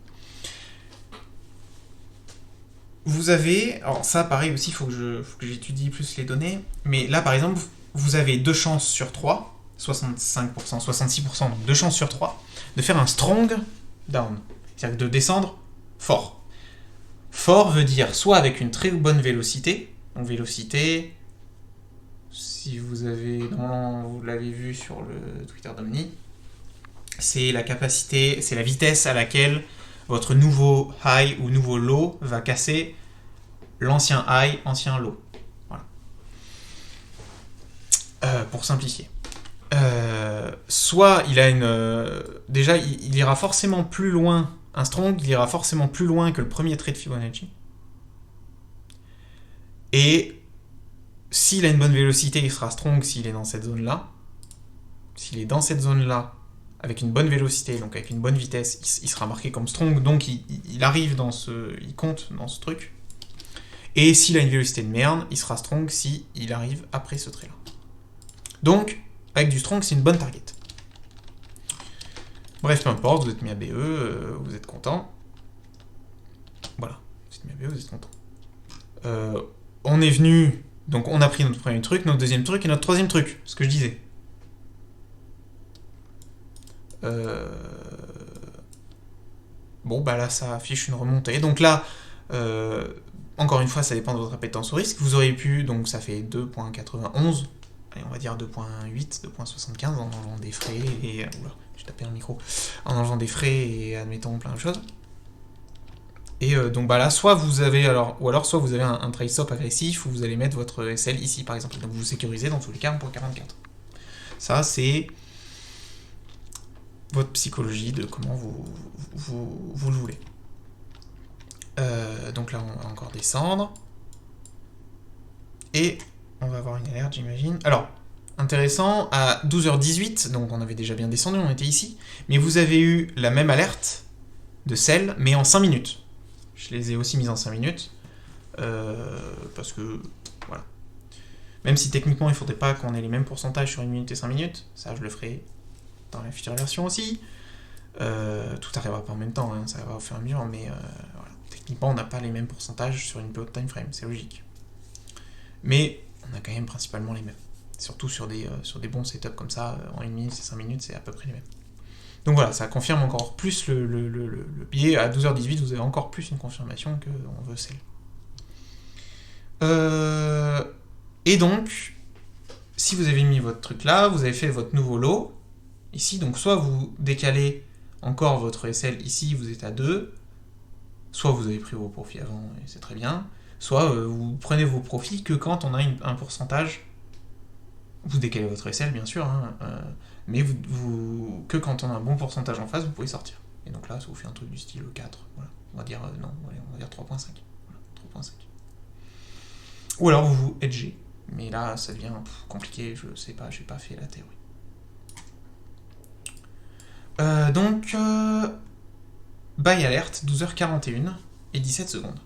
A: Vous avez... Alors ça pareil aussi, il faut que j'étudie plus les données. Mais là par exemple, vous avez 2 chances sur 3, 65%, 66%, donc 2 chances sur 3, de faire un strong down. C'est-à-dire de descendre fort. Fort veut dire soit avec une très bonne vélocité, donc vélocité, si vous l'avez vu sur le Twitter d'Omni, c'est la capacité, c'est la vitesse à laquelle votre nouveau high ou nouveau low va casser l'ancien high, ancien low. Voilà. Pour simplifier. soit il a une... déjà, il ira forcément plus loin, un strong, il ira forcément plus loin que le premier trait de Fibonacci. Et s'il a une bonne vélocité, il sera strong s'il est dans cette zone-là. S'il est dans cette zone-là, avec une bonne vélocité, donc avec une bonne vitesse, il sera marqué comme strong, donc il arrive dans ce... il compte dans ce truc. Et s'il a une vélocité de merde, il sera strong si il arrive après ce trait-là. Donc, avec du strong, c'est une bonne target. Bref, peu importe, vous êtes mis à BE, vous êtes content. Voilà, vous êtes mis à BE, vous êtes content. On est venu, donc on a pris notre premier truc, notre deuxième truc et notre troisième truc, ce que je disais. Bon, bah là, ça affiche une remontée. Donc là, encore une fois, ça dépend de votre appétence au risque. Vous auriez pu, donc ça fait 2.91, allez, on va dire 2.8, 2.75 en enlevant des frais et... oula, j'ai tapé un micro. En enlevant des frais et admettons plein de choses. Et donc bah là, soit vous avez, ou alors soit vous avez un trade stop agressif où vous allez mettre votre SL ici par exemple. Donc vous sécurisez dans tous les cas 1.44. Ça, c'est votre psychologie de comment vous le voulez. Donc là, on va encore descendre. Et on va avoir une alerte, j'imagine. Alors, intéressant, à 12h18, donc on avait déjà bien descendu, on était ici, mais vous avez eu la même alerte de sell, mais en 5 minutes. Je les ai aussi mises en 5 minutes, parce que, voilà. Même si techniquement, il ne faudrait pas qu'on ait les mêmes pourcentages sur 1 minute et 5 minutes, ça je le ferai dans la future version aussi. Tout arrivera pas en même temps, hein, ça va au fur et à mesure, mais voilà. Techniquement, on n'a pas les mêmes pourcentages sur une période time frame, c'est logique. Mais on a quand même principalement les mêmes. Surtout sur des bons setups comme ça, en 1 minute et 5 minutes, c'est à peu près les mêmes. Donc voilà, ça confirme encore plus le biais. À 12h18, vous avez encore plus une confirmation qu'on veut sell. Et donc, si vous avez mis votre truc là, vous avez fait votre nouveau lot, ici, donc soit vous décalez encore votre SL ici, vous êtes à 2, soit vous avez pris vos profits avant, et c'est très bien, soit vous prenez vos profits que quand on a un pourcentage, vous décalez votre SL bien sûr, hein, mais que quand on a un bon pourcentage en face, vous pouvez sortir. Et donc là, ça vous fait un truc du style 4, voilà. On va dire, non, allez, on va dire 3.5. Voilà, 3.5. Ou alors vous vous hedgez, mais là, ça devient compliqué, je sais pas, j'ai pas fait la théorie. Donc, buy alert, 12h41 et 17 secondes.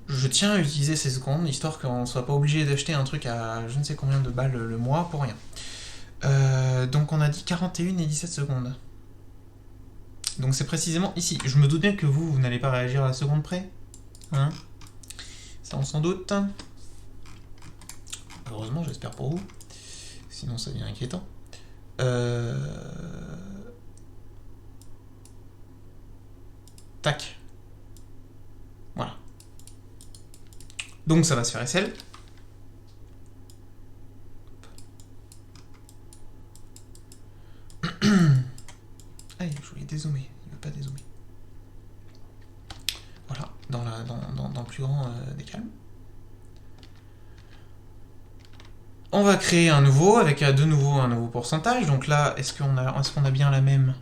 A: Je tiens à utiliser ces secondes, histoire qu'on ne soit pas obligé d'acheter un truc à je ne sais combien de balles le mois pour rien. Donc on a dit 41 et 17 secondes. Donc c'est précisément ici. Je me doute bien que vous n'allez pas réagir à la seconde près. Hein, ça on s'en doute. Heureusement, j'espère pour vous. Sinon ça devient inquiétant. Tac. Voilà. Donc ça va se faire SL. Allez, je voulais dézoomer, il veut pas dézoomer. Voilà, dans le plus grand des calmes. On va créer un nouveau, avec de nouveau un nouveau pourcentage. Donc là, est-ce qu'on a bien la même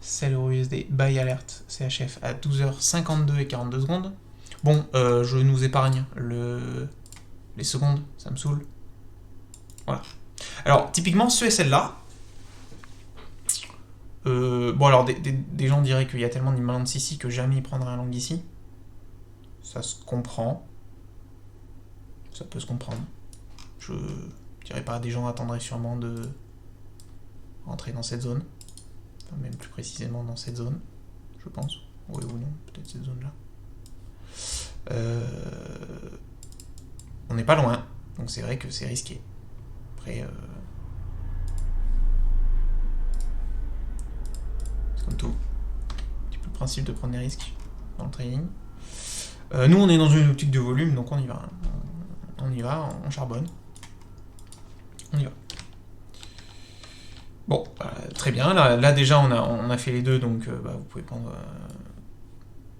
A: Sell USD Buy Alert CHF à 12h52 et 42 secondes. Bon, je nous épargne les secondes, ça me saoule. Voilà. Alors, typiquement, ce SL-là, bon, alors, des gens diraient qu'il y a tellement d'imbalance ici que jamais il prendrait un long ici. Ça se comprend. Ça peut se comprendre. Je dirais pas, des gens attendraient sûrement de rentrer dans cette zone. Enfin, même plus précisément dans cette zone, je pense. Oui ou non, peut-être cette zone-là. On n'est pas loin, donc c'est vrai que c'est risqué. Après, c'est comme tout. Un petit peu le principe de prendre des risques dans le trading. Nous, on est dans une optique de volume, donc on y va. On y va, on charbonne. On y va. Bon, très bien. Là déjà, on a fait les deux, donc vous pouvez prendre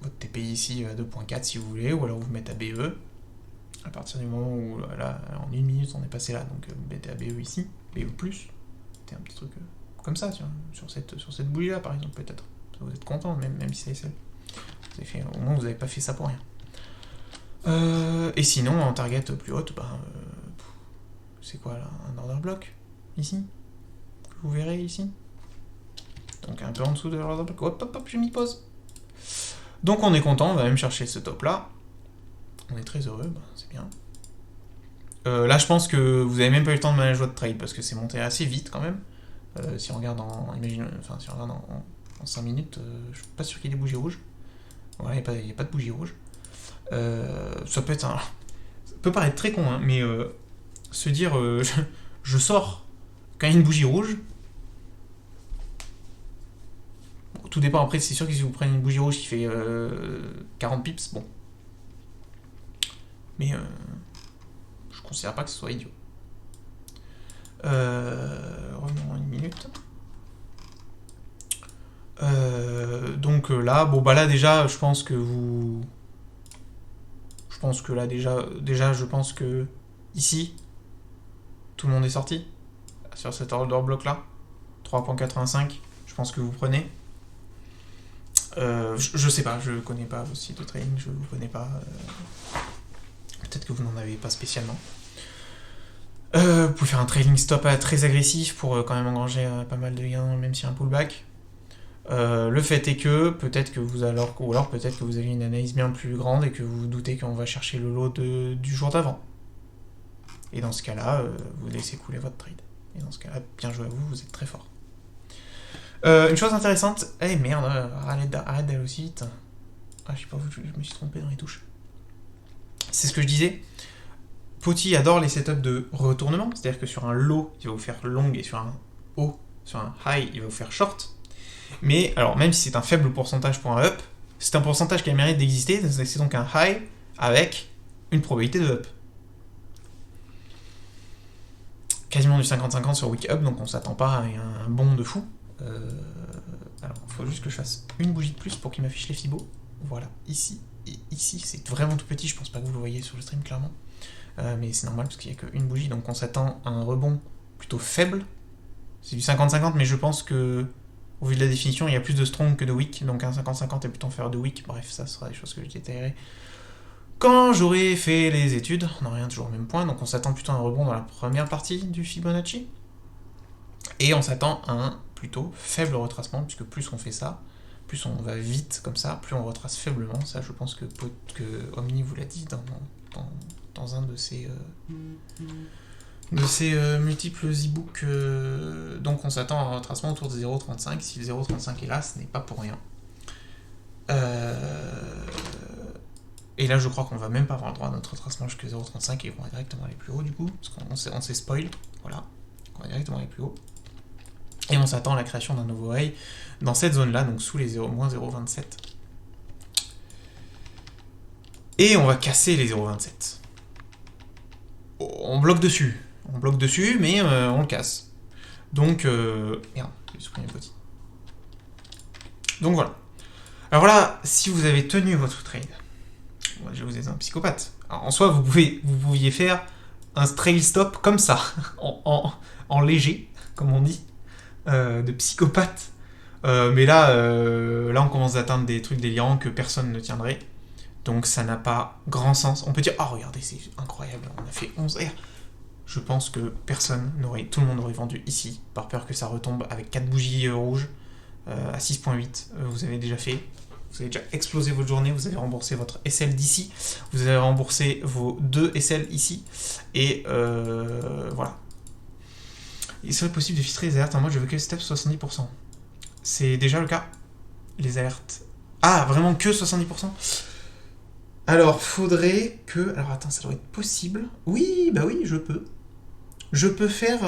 A: votre TPI ici à 2.4 si vous voulez, ou alors vous mettre à BE. À partir du moment où, là, en 1 minute, on est passé là, donc vous mettez à BE ici, BE+, c'était un petit truc comme ça, tiens, sur cette bougie-là, par exemple, peut-être. Vous êtes content, même si c'est SL. Au moins, vous n'avez pas fait ça pour rien. Et sinon, en target plus haute, c'est quoi, là, un order block, ici, que vous verrez ici. Donc un peu en dessous de l'order block. Hop, je m'y pose. Donc on est content, on va même chercher ce top-là. On est très heureux, c'est bien. Là, je pense que vous avez même pas eu le temps de manager votre trade, parce que c'est monté assez vite, quand même. Si on regarde en 5 minutes, je suis pas sûr qu'il y ait des bougies rouges. Voilà, il n'y a pas de bougie rouge. Ça peut être ça peut paraître très con, hein, mais se dire je sors quand il y a une bougie rouge. Bon, tout dépend après, c'est sûr que si vous prenez une bougie rouge qui fait 40 pips, bon. Mais je considère pas que ce soit idiot. Revenons en 1 minute. Donc là, là déjà, je pense que je pense que ici, tout le monde est sorti sur cet order block là, 3.85. Je pense que vous prenez. Je sais pas, je connais pas vos sites de trading, je vous connais pas. Peut-être que vous n'en avez pas spécialement. Vous pouvez faire un trailing stop très agressif pour quand même engranger pas mal de gains, même si y a un pullback. Le fait est que peut-être que vous avez une analyse bien plus grande et que vous vous doutez qu'on va chercher le lot du jour d'avant. Et dans ce cas-là, vous laissez couler votre trade. Et dans ce cas-là, bien joué à vous, vous êtes très fort. Une chose intéressante, merde, arrête d'aller aussi vite. Ah, je sais pas, je me suis trompé dans les touches. C'est ce que je disais. Poti adore les setups de retournement, c'est-à-dire que sur un low, il va vous faire long et sur un haut, sur un high, il va vous faire short. Mais alors, même si c'est un faible pourcentage pour un up, c'est un pourcentage qui a le mérite d'exister, c'est donc un high avec une probabilité de up. Quasiment du 50-50 sur week up, donc on s'attend pas à un bond de fou. Alors, il faut juste que je fasse une bougie de plus pour qu'il m'affiche les fibos. Voilà, ici et ici, c'est vraiment tout petit, je pense pas que vous le voyez sur le stream clairement. Mais c'est normal parce qu'il n'y a qu'une bougie, donc on s'attend à un rebond plutôt faible. C'est du 50-50, mais je pense que, au vu de la définition, il y a plus de strong que de weak, donc un 50-50 est plutôt inférieur de weak. Bref, ça sera des choses que je détaillerai quand j'aurai fait les études. On n'a rien toujours au même point, donc on s'attend plutôt à un rebond dans la première partie du Fibonacci. Et on s'attend à un plutôt faible retracement, puisque plus on fait ça, plus on va vite comme ça, plus on retrace faiblement. Ça, je pense que Omni vous l'a dit dans un de ses multiples e-books. Donc on s'attend à un retracement autour de 0.35. Si le 0.35 est là, ce n'est pas pour rien. Et là, je crois qu'on va même pas avoir le droit à notre retracement jusqu'à 0.35 et qu'on va directement aller plus haut du coup, parce qu'on s'est spoil. Voilà, on va directement aller plus haut. Et on s'attend à la création d'un nouveau high dans cette zone-là, donc sous les moins 0.27. Et on va casser les 0.27. On bloque dessus, mais on le casse. Donc, merde, j'ai supprimé le petit. Donc voilà. Alors là, si vous avez tenu votre trade, je vous ai un psychopathe. Alors, en soi, vous pouviez faire un trail stop comme ça, en léger, comme on dit, de psychopathe. Mais là, on commence à atteindre des trucs délirants que personne ne tiendrait. Donc ça n'a pas grand sens. On peut dire, regardez, c'est incroyable, on a fait 11 R. Je pense que tout le monde aurait vendu ici, par peur que ça retombe avec 4 bougies rouges à 6.8. Vous avez déjà explosé votre journée, vous avez remboursé votre SL d'ici, vous avez remboursé vos 2 SL ici, et voilà. Il serait possible de filtrer les alertes en mode je veux que le step 70%. C'est déjà le cas. Les alertes. Ah, vraiment que 70%? Alors, faudrait que... Alors, attends, ça doit être possible. Oui, je peux. Je peux faire...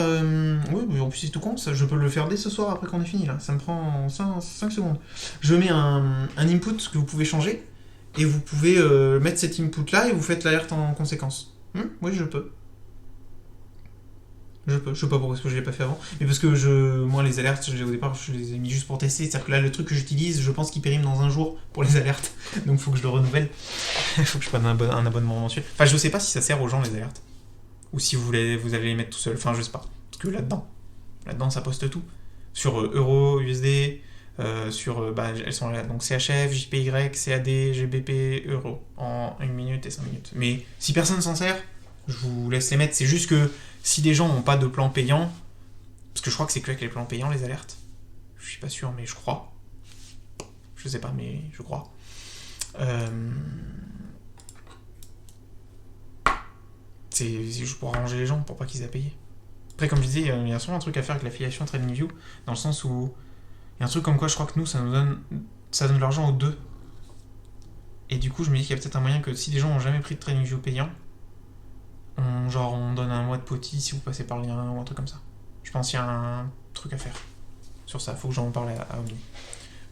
A: Oui, en plus, c'est tout con, ça, je peux le faire dès ce soir après qu'on ait fini, là. Ça me prend 5 secondes. Je mets un input que vous pouvez changer, et vous pouvez mettre cet input-là, et vous faites l'alerte en conséquence. Oui, je peux. Je sais pas pourquoi est-ce que je l'ai pas fait avant. Mais parce que moi, les alertes, au départ, je les ai mis juste pour tester. C'est-à-dire que là, le truc que j'utilise, je pense qu'il périme dans un jour pour les alertes. Donc faut que je le renouvelle. Faut que je prenne un abonnement mensuel. Enfin, je sais pas si ça sert aux gens, les alertes. Ou si vous allez les mettre tout seul. Enfin, je sais pas. Parce que là-dedans, ça poste tout. Sur Euro, USD, elles sont là. Donc CHF, JPY, CAD, GBP, Euro. En 1 minute et 5 minutes. Mais si personne s'en sert, je vous laisse les mettre. C'est juste que si des gens n'ont pas de plan payant, parce que je crois que c'est que avec les plans payants, les alertes. Je suis pas sûr, mais je crois. Je sais pas, mais je crois. C'est juste pour arranger les gens, pour pas qu'ils aient à payer. Après, comme je disais, il y a souvent un truc à faire avec l'affiliation TradingView, dans le sens où il y a un truc comme quoi je crois que nous, ça donne de l'argent aux deux. Et du coup, je me dis qu'il y a peut-être un moyen que si des gens n'ont jamais pris de TradingView payant, on donne un mois de poti si vous passez par le lien ou un truc comme ça. Je pense qu'il y a un truc à faire sur ça. Faut que j'en parle à Omni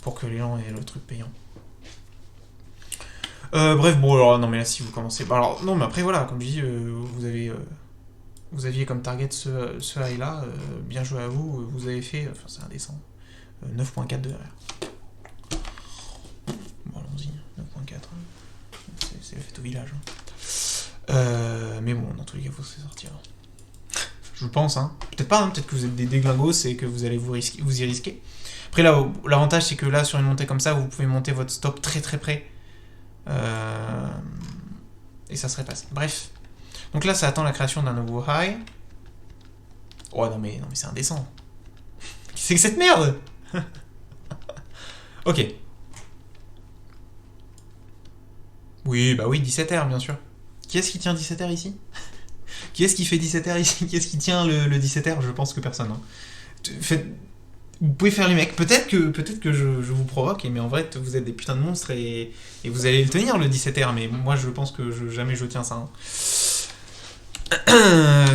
A: pour que les gens aient le truc payant. Bref, bon, alors non, mais là, si vous commencez. Alors, non, mais après, voilà, comme je dis, vous aviez comme target ce high-là. Bien joué à vous. Vous avez fait. Enfin, c'est indécent. 9.4 de RR. Bon, allons-y. 9.4. C'est la fête au village. Mais bon, dans tous les cas, faut se sortir. Je pense, hein. Peut-être pas, hein. Peut-être que vous êtes des déglingos et que vous allez vous y risquer. Après, là, l'avantage, c'est que là, sur une montée comme ça, vous pouvez monter votre stop très très près. Et ça serait passé. Bref. Donc là, ça attend la création d'un nouveau high. Oh non, mais c'est indécent. C'est que cette merde. Ok. Oui, bah oui, 17R, bien sûr. Qui est-ce qui tient 17R ici? Qui est-ce qui fait 17R ici? Qui est-ce qui tient le 17R? Je pense que personne. Hein. Vous pouvez faire les mecs. Peut-être que je vous provoque, mais en vrai, vous êtes des putains de monstres et vous allez le tenir, le 17R. Mais moi, je pense que jamais je tiens ça. Hein.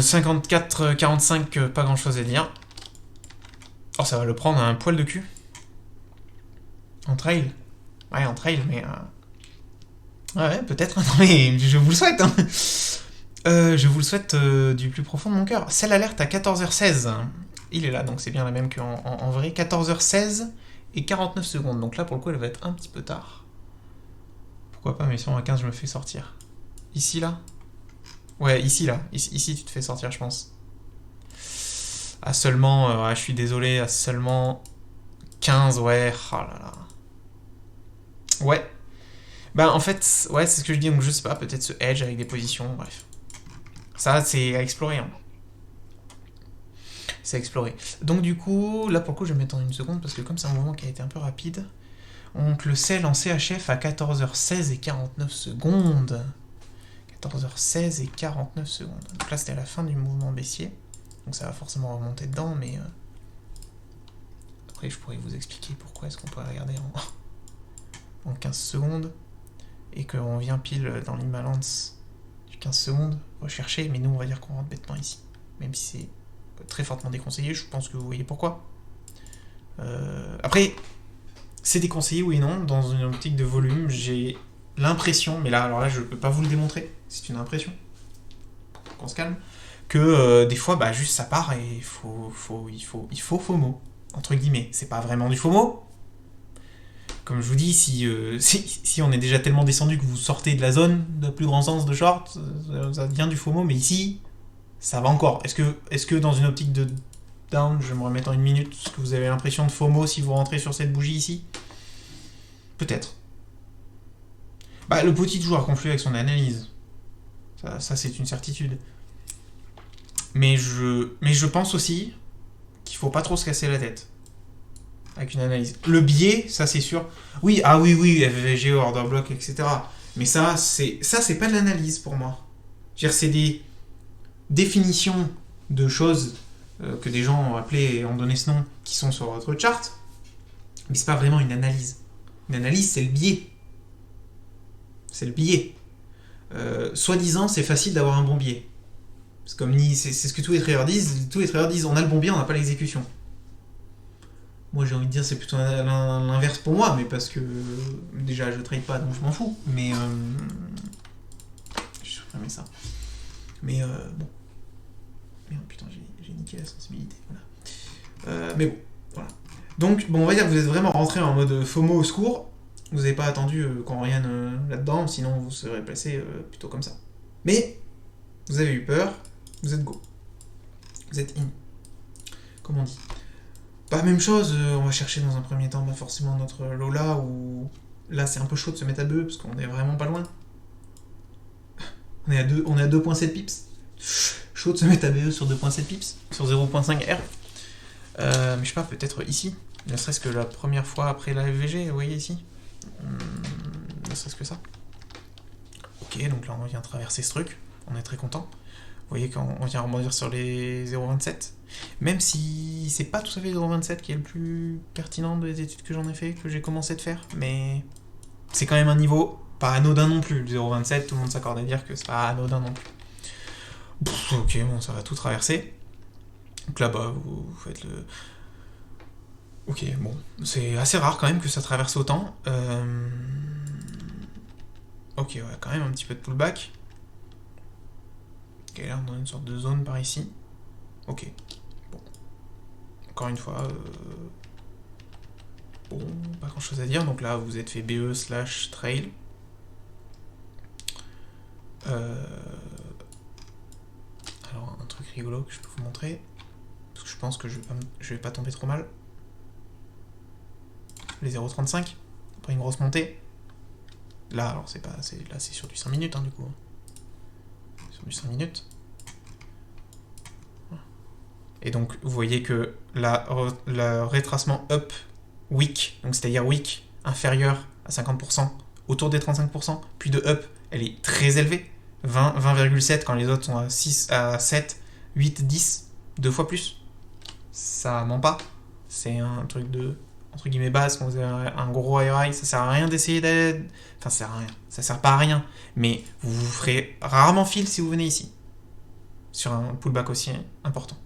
A: 54, 45, pas grand-chose à dire. Oh, ça va le prendre un poil de cul. En trail. Ouais, en trail, mais... Ouais, peut-être. Non, mais je vous le souhaite. Hein. Je vous le souhaite du plus profond de mon cœur. Celle alerte à 14h16. Il est là, donc c'est bien la même qu'en vrai. 14h16 et 49 secondes. Donc là, pour le coup, elle va être un petit peu tard. Pourquoi pas, mais si on a 15, je me fais sortir. Ici, là? Ouais, ici, là. Ici, tu te fais sortir, je pense. À seulement... je suis désolé, à seulement 15, ouais. Oh là là. Ouais. Bah, en fait, ouais, c'est ce que je dis, donc je sais pas, peut-être ce edge avec des positions, bref. Ça, c'est à explorer, hein. C'est à explorer. Donc du coup, là pour le coup, je vais mettre en une seconde, parce que comme c'est un moment qui a été un peu rapide, donc le sell en CHF à 14h16 et 49 secondes. 14h16 et 49 secondes. Donc là, c'était à la fin du mouvement baissier. Donc ça va forcément remonter dedans, mais... Après, je pourrais vous expliquer pourquoi est-ce qu'on pourrait regarder en 15 secondes. Et qu'on vient pile dans l'imbalance du 15 secondes, rechercher, mais nous, on va dire qu'on rentre bêtement ici. Même si c'est très fortement déconseillé, je pense que vous voyez pourquoi. Après, c'est déconseillé, oui et non. Dans une optique de volume, j'ai l'impression, mais là, alors là, je peux pas vous le démontrer, c'est une impression, pour qu'on se calme, que des fois, bah, juste ça part et il faut FOMO, entre guillemets. C'est pas vraiment du FOMO. Comme je vous dis, si on est déjà tellement descendu que vous sortez de la zone de plus grand sens de short, ça devient du FOMO, mais ici, ça va encore. Est-ce que dans une optique de down, je vais me remettre en une minute, est-ce que vous avez l'impression de FOMO si vous rentrez sur cette bougie ici? Peut-être. Bah, le petit toujours à confluer avec son analyse. Ça c'est une certitude. Mais je pense aussi qu'il faut pas trop se casser la tête avec une analyse. Le biais, ça c'est sûr. Oui, FVG, order block, etc. Mais ça c'est pas de l'analyse pour moi. Je veux dire, c'est des définitions de choses que des gens ont appelées et ont donné ce nom, qui sont sur votre chart. Mais c'est pas vraiment une analyse. Une analyse, c'est le biais. C'est le biais. Soi-disant, c'est facile d'avoir un bon biais. C'est comme c'est ce que tous les traders disent. Tous les traders disent on a le bon biais, on n'a pas l'exécution. Moi, j'ai envie de dire c'est plutôt l'inverse pour moi, mais parce que déjà je trade pas, donc je m'en fous. Mais je supprimer ça. Mais bon. Merde, putain, j'ai niqué la sensibilité. Voilà. Mais bon, voilà. Donc, bon, on va dire que vous êtes vraiment rentré en mode FOMO au secours. Vous n'avez pas attendu qu'on revienne là-dedans, sinon vous serez placé plutôt comme ça. Mais, vous avez eu peur, vous êtes go. Vous êtes in. Comme on dit. Pas même chose, on va chercher dans un premier temps forcément notre Lola, ou là c'est un peu chaud de se mettre à 2, parce qu'on est vraiment pas loin. On est à 2.7 pips. Chaud de se mettre à BE sur 2.7 pips, sur 0.5 R. Mais je sais pas, peut-être ici. Ne serait-ce que la première fois après la FVG, vous voyez ici. Ne serait-ce que ça. Ok, donc là on vient traverser ce truc. On est très content. Vous voyez qu'on vient rebondir sur les 0.27. Même si c'est pas tout à fait 0.27 qui est le plus pertinent des études que j'en ai fait, que j'ai commencé de faire. Mais c'est quand même un niveau pas anodin non plus. Le 0.27, tout le monde s'accorde à dire que c'est pas anodin non plus. Pff, ok, bon, ça va tout traverser. Donc là-bas, vous faites le... Ok, bon, c'est assez rare quand même que ça traverse autant. Ok, ouais, quand même un petit peu de pullback. Ok, là, on est dans une sorte de zone par ici. Ok, bon. Encore une fois, bon, pas grand chose à dire. Donc là, vous êtes fait BE/trail. Alors, un truc rigolo que je peux vous montrer. Parce que je pense que je vais pas tomber trop mal. Les 0.35, après une grosse montée. Là, alors c'est pas, là c'est sur du 5 minutes, hein, du coup. Sur du 5 minutes. Et donc, vous voyez que le retracement up weak, donc c'est-à-dire weak inférieur à 50%, autour des 35%, puis de up, elle est très élevée. 20,7 quand les autres sont à 6, à 7, 8, 10, deux fois plus. Ça ment pas. C'est un truc de, entre guillemets, base. Quand vous avez un gros RI, ça sert à rien d'essayer d'aide. Enfin, ça sert à rien. Ça sert pas à rien. Mais vous vous ferez rarement fil si vous venez ici. Sur un pullback aussi important.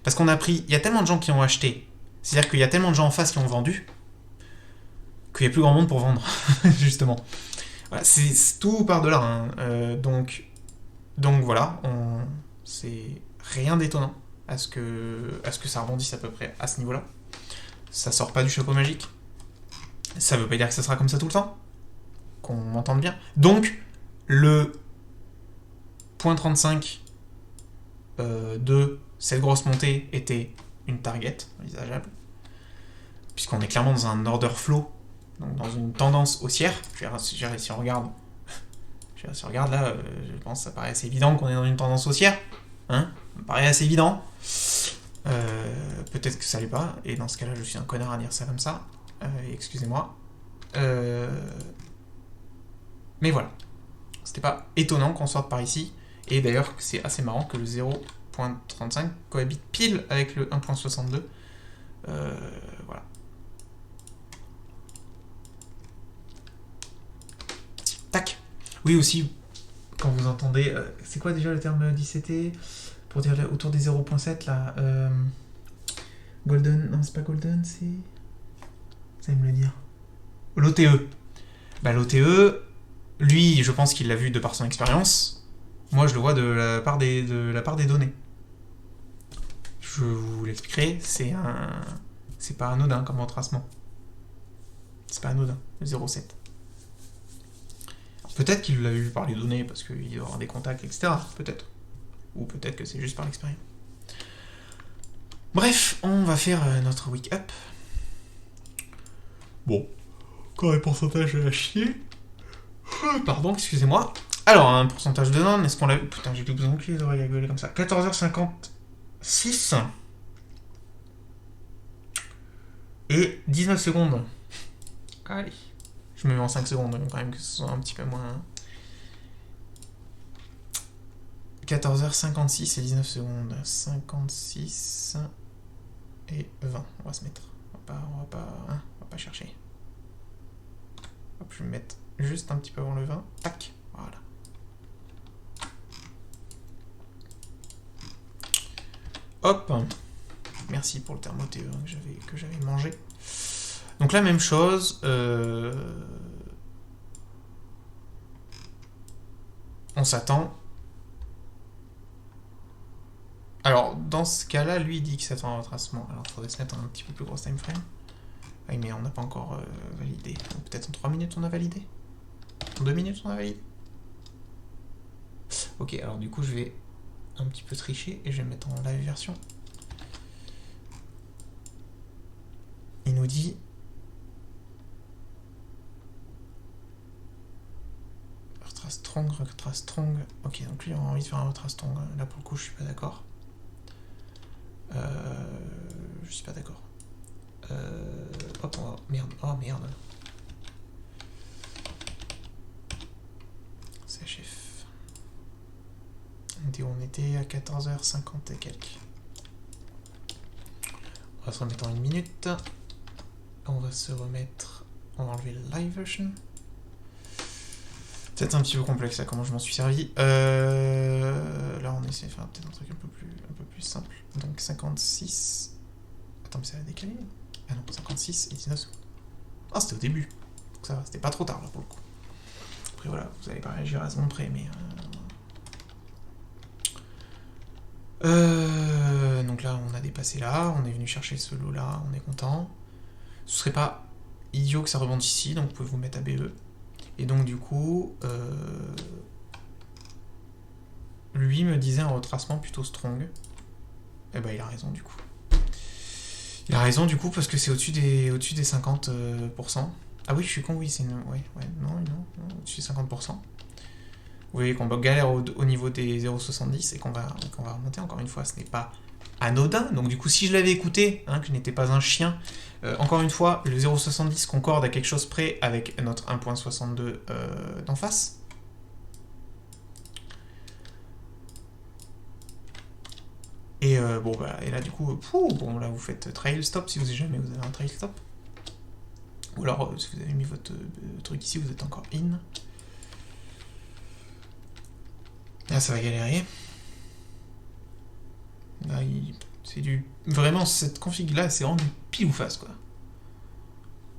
A: Parce qu'on a pris... Il y a tellement de gens qui ont acheté. C'est-à-dire qu'il y a tellement de gens en face qui ont vendu qu'il n'y a plus grand monde pour vendre, justement. Voilà, c'est tout par de là. Hein. Donc voilà, c'est rien d'étonnant à ce que ça rebondisse à peu près à ce niveau-là. Ça sort pas du chapeau magique. Ça veut pas dire que ça sera comme ça tout le temps. Qu'on m'entende bien. Donc, le point 35 de cette grosse montée était une target envisageable. Puisqu'on est clairement dans un order flow, donc dans une tendance haussière. Si on regarde là, je pense que ça paraît assez évident qu'on est dans une tendance haussière. Hein, ça me paraît assez évident. Peut-être que ça l'est pas, et dans ce cas-là, je suis un connard à dire ça comme ça. Excusez-moi. Mais voilà. C'était pas étonnant qu'on sorte par ici. Et d'ailleurs, c'est assez marrant que le 0.35 cohabite pile avec le 1.62. Voilà. Tac. Oui, aussi, quand vous entendez... c'est quoi déjà le terme d'ICT pour dire là, autour des 0.7 là Golden... Non, c'est pas Golden, c'est... Vous allez me le dire. L'OTE. Bah l'OTE, lui, je pense qu'il l'a vu de par son expérience. Moi, je le vois de la part des données. Je vous l'expliquerai, c'est pas anodin comme retracement. C'est pas anodin, le 0.7. Peut-être qu'il l'a vu par les données, parce qu'il doit avoir des contacts, etc. Peut-être. Ou peut-être que c'est juste par l'expérience. Bref, on va faire notre week up. Bon. Encore un pourcentage à chier. Pardon, excusez-moi. Alors, un pourcentage de non, est-ce qu'on l'a vu? Putain, j'ai besoin que les oreilles à gueuler comme ça. 14h56. Et 19 secondes. Allez. Je me mets en 5 secondes, quand même que ce soit un petit peu moins... 14h56 et 19 secondes. 56 et 20. On va se mettre. On va pas chercher. Hop, je vais me mettre juste un petit peu avant le 20. Tac. Voilà. Hop. Merci pour le thermothéo que j'avais mangé. Donc la même chose. On s'attend dans ce cas-là, lui, il dit que ça attend un retracement. Alors, il faudrait se mettre un petit peu plus gros time frame. Oui, mais on n'a pas encore validé. Peut-être en 3 minutes, on a validé. En 2 minutes, on a validé. Ok, alors du coup, je vais un petit peu tricher et je vais mettre en live version. Il nous dit... Retrace strong. Ok, donc lui, on a envie de faire un retrace strong. Là, pour le coup, je suis pas d'accord. Je suis pas d'accord. Hop, merde. Oh, merde. CHF. On était à 14h50 et quelques. On va se remettre en 1 minute. On va se remettre... On va enlever le live version. Peut-être un petit peu complexe là, comment je m'en suis servi. Là, on essaie de faire peut-être un truc un peu plus simple. Donc 56... Attends, mais ça va décaler. Ah non, 56 et 19 secondes. Ah, c'était au début. Donc ça va, c'était pas trop tard là pour le coup. Après voilà, vous allez pas réagir à ce moment près, mais... Donc là, on a dépassé là, on est venu chercher ce lot là, on est content. Ce serait pas idiot que ça rebondisse ici, donc vous pouvez vous mettre à BE. Et donc du coup, lui me disait un retracement plutôt strong. Et bah il a raison du coup. Il a raison du coup parce que c'est au-dessus des 50%. Ah oui, je suis con, oui, c'est une... Ouais, non, au-dessus des 50%. Vous voyez qu'on galère au niveau des 0,70 et qu'on va remonter encore une fois, ce n'est pas anodin. Donc du coup, si je l'avais écouté, que je n'étais pas un chien, encore une fois, le 0,70 concorde à quelque chose près avec notre 1,62 d'en face. Et bon, bah, et là du coup, bon là vous faites trail stop si jamais vous avez un trail stop. Ou alors, si vous avez mis votre truc ici, vous êtes encore in. Là, ça va galérer. Là, c'est du... Vraiment, cette config-là, c'est vraiment du pile ou face, quoi.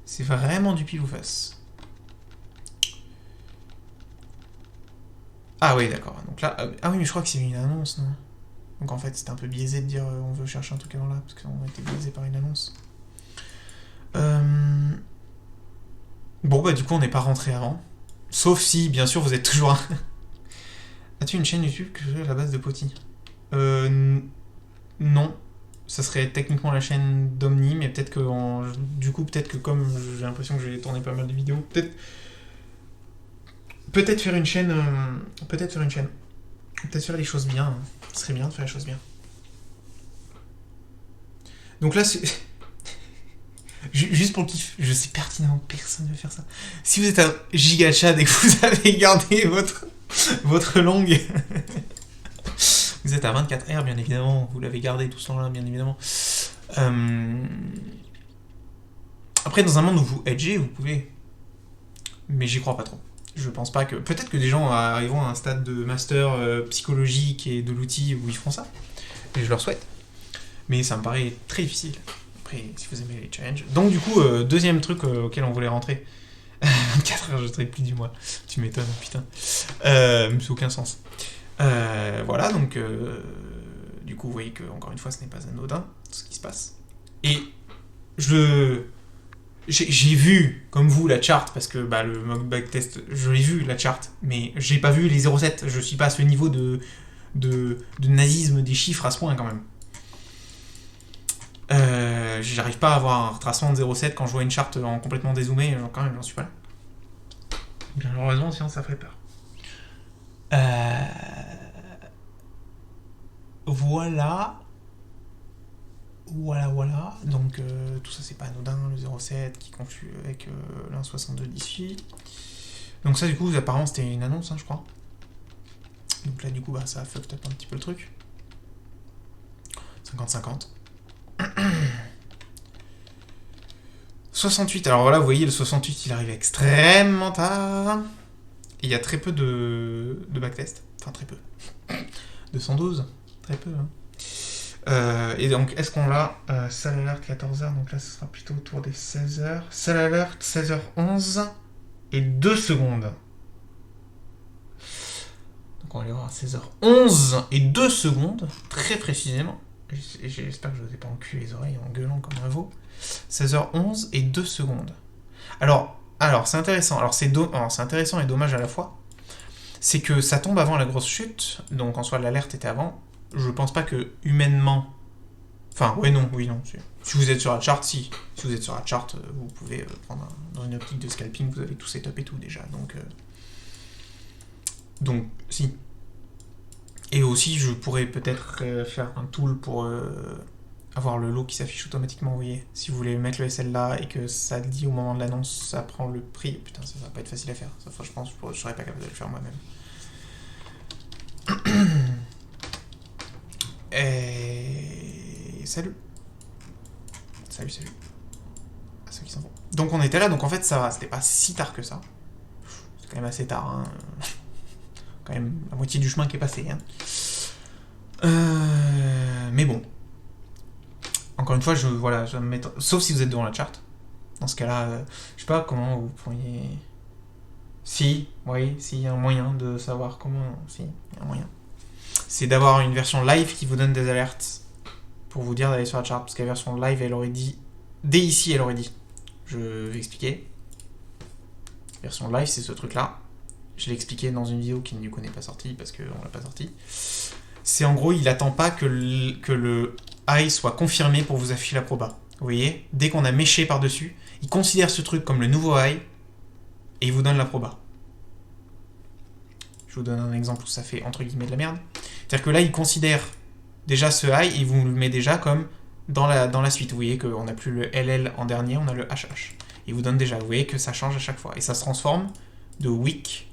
A: C'est vraiment du pile ou face. Ah oui, d'accord. Donc là... Ah oui, mais je crois que c'est une annonce, non? Donc en fait, c'était un peu biaisé de dire on veut chercher un truc avant là, parce qu'on a été biaisé par une annonce. Bon, bah du coup, on n'est pas rentré avant. Sauf si, bien sûr, vous êtes toujours... As-tu une chaîne YouTube que je fais à la base de Poti? Non. Ça serait techniquement la chaîne d'Omni, mais peut-être que... Du coup, peut-être que comme j'ai l'impression que j'ai tourné pas mal de vidéos, peut-être faire une chaîne... Peut-être faire les choses bien. Ce serait bien de faire les choses bien. Donc là, c'est... Juste pour le kiff, je sais pertinemment que personne ne veut faire ça. Si vous êtes un giga chat et que vous avez gardé votre langue... Vous êtes à 24 R, bien évidemment. Vous l'avez gardé tout ce temps-là, bien évidemment. Après, dans un monde où vous edgez, vous pouvez. Mais j'y crois pas trop. Je pense pas que... Peut-être que des gens arriveront à un stade de master psychologique et de l'outil où ils feront ça. Et je leur souhaite. Mais ça me paraît très difficile. Après, si vous aimez les challenges. Donc du coup, deuxième truc auquel on voulait rentrer. 24 heures, je serai plus du mois. Tu m'étonnes, putain. Ça n'a aucun sens. Voilà, donc... du coup, vous voyez que, encore une fois, ce n'est pas anodin, ce qui se passe. Et j'ai vu, comme vous, la chart, parce que le mock backtest, je l'ai vu, la chart, mais j'ai pas vu les 0,7. Je suis pas à ce niveau de nazisme des chiffres à ce point, quand même. J'arrive pas à avoir un retracement de 0,7 quand je vois une charte en complètement dézoomé, quand même, j'en suis pas là. Malheureusement, sinon ça ferait peur. Voilà. Donc tout ça c'est pas anodin, le 0,7 qui conflue avec l'1,62 d'ici. Donc ça du coup apparemment c'était une annonce, je crois. Donc là du coup ça a fucked up un petit peu le truc. 50-50. 68, alors voilà, vous voyez le 68 il arrive extrêmement tard. Et il y a très peu de backtest. Enfin très peu. 212, très peu. Et donc est-ce qu'on l'a Sell alert 14h, donc là ce sera plutôt autour des 16h. Sell alert 16h11 et 2 secondes. Donc on va aller voir à 16h11 et 2 secondes, très précisément. J'espère que je vous ai pas enculé les oreilles en gueulant comme un veau. 16h11 et 2 secondes. Alors c'est intéressant. Alors, c'est intéressant et dommage à la fois. C'est que ça tombe avant la grosse chute, donc en soi l'alerte était avant. Je pense pas que humainement. Enfin, oui, non. Si vous êtes sur la chart, si. Si vous êtes sur la chart, vous pouvez prendre dans une optique de scalping, vous avez tout setup et tout déjà. Donc, si. Et aussi, je pourrais peut-être faire un tool pour avoir le lot qui s'affiche automatiquement, vous voyez. Si vous voulez mettre le SL là et que ça le dit au moment de l'annonce, ça prend le prix. Putain, ça va pas être facile à faire. Ça, je pense que je serais pas capable de le faire moi-même. Et... Salut. À ceux qui s'en vont. Donc on était là, donc en fait ça va, c'était pas si tard que ça. C'est quand même assez tard, hein. Quand même la moitié du chemin qui est passé, hein. Mais bon. Encore une fois, je vais me mettre... Sauf si vous êtes devant la chart. Dans ce cas-là, je sais pas comment vous pourriez... Si, il y a un moyen de savoir comment... Si, il y a un moyen. C'est d'avoir une version live qui vous donne des alertes pour vous dire d'aller sur la chart. Parce que la version live, elle aurait dit... Dès ici, elle aurait dit. Je vais expliquer. Version live, c'est ce truc-là. Je l'ai expliqué dans une vidéo qui ne lui connaît pas sortie parce qu'on l'a pas sorti. C'est en gros, il attend pas que le high soit confirmé pour vous afficher la proba. Vous voyez, dès qu'on a méché par-dessus, il considère ce truc comme le nouveau high et il vous donne la proba. Je vous donne un exemple où ça fait entre guillemets de la merde. C'est-à-dire que là, il considère déjà ce high et il vous le met déjà comme dans la suite. Vous voyez qu'on n'a plus le LL en dernier, on a le HH. Il vous donne déjà, vous voyez que ça change à chaque fois. Et ça se transforme de weak.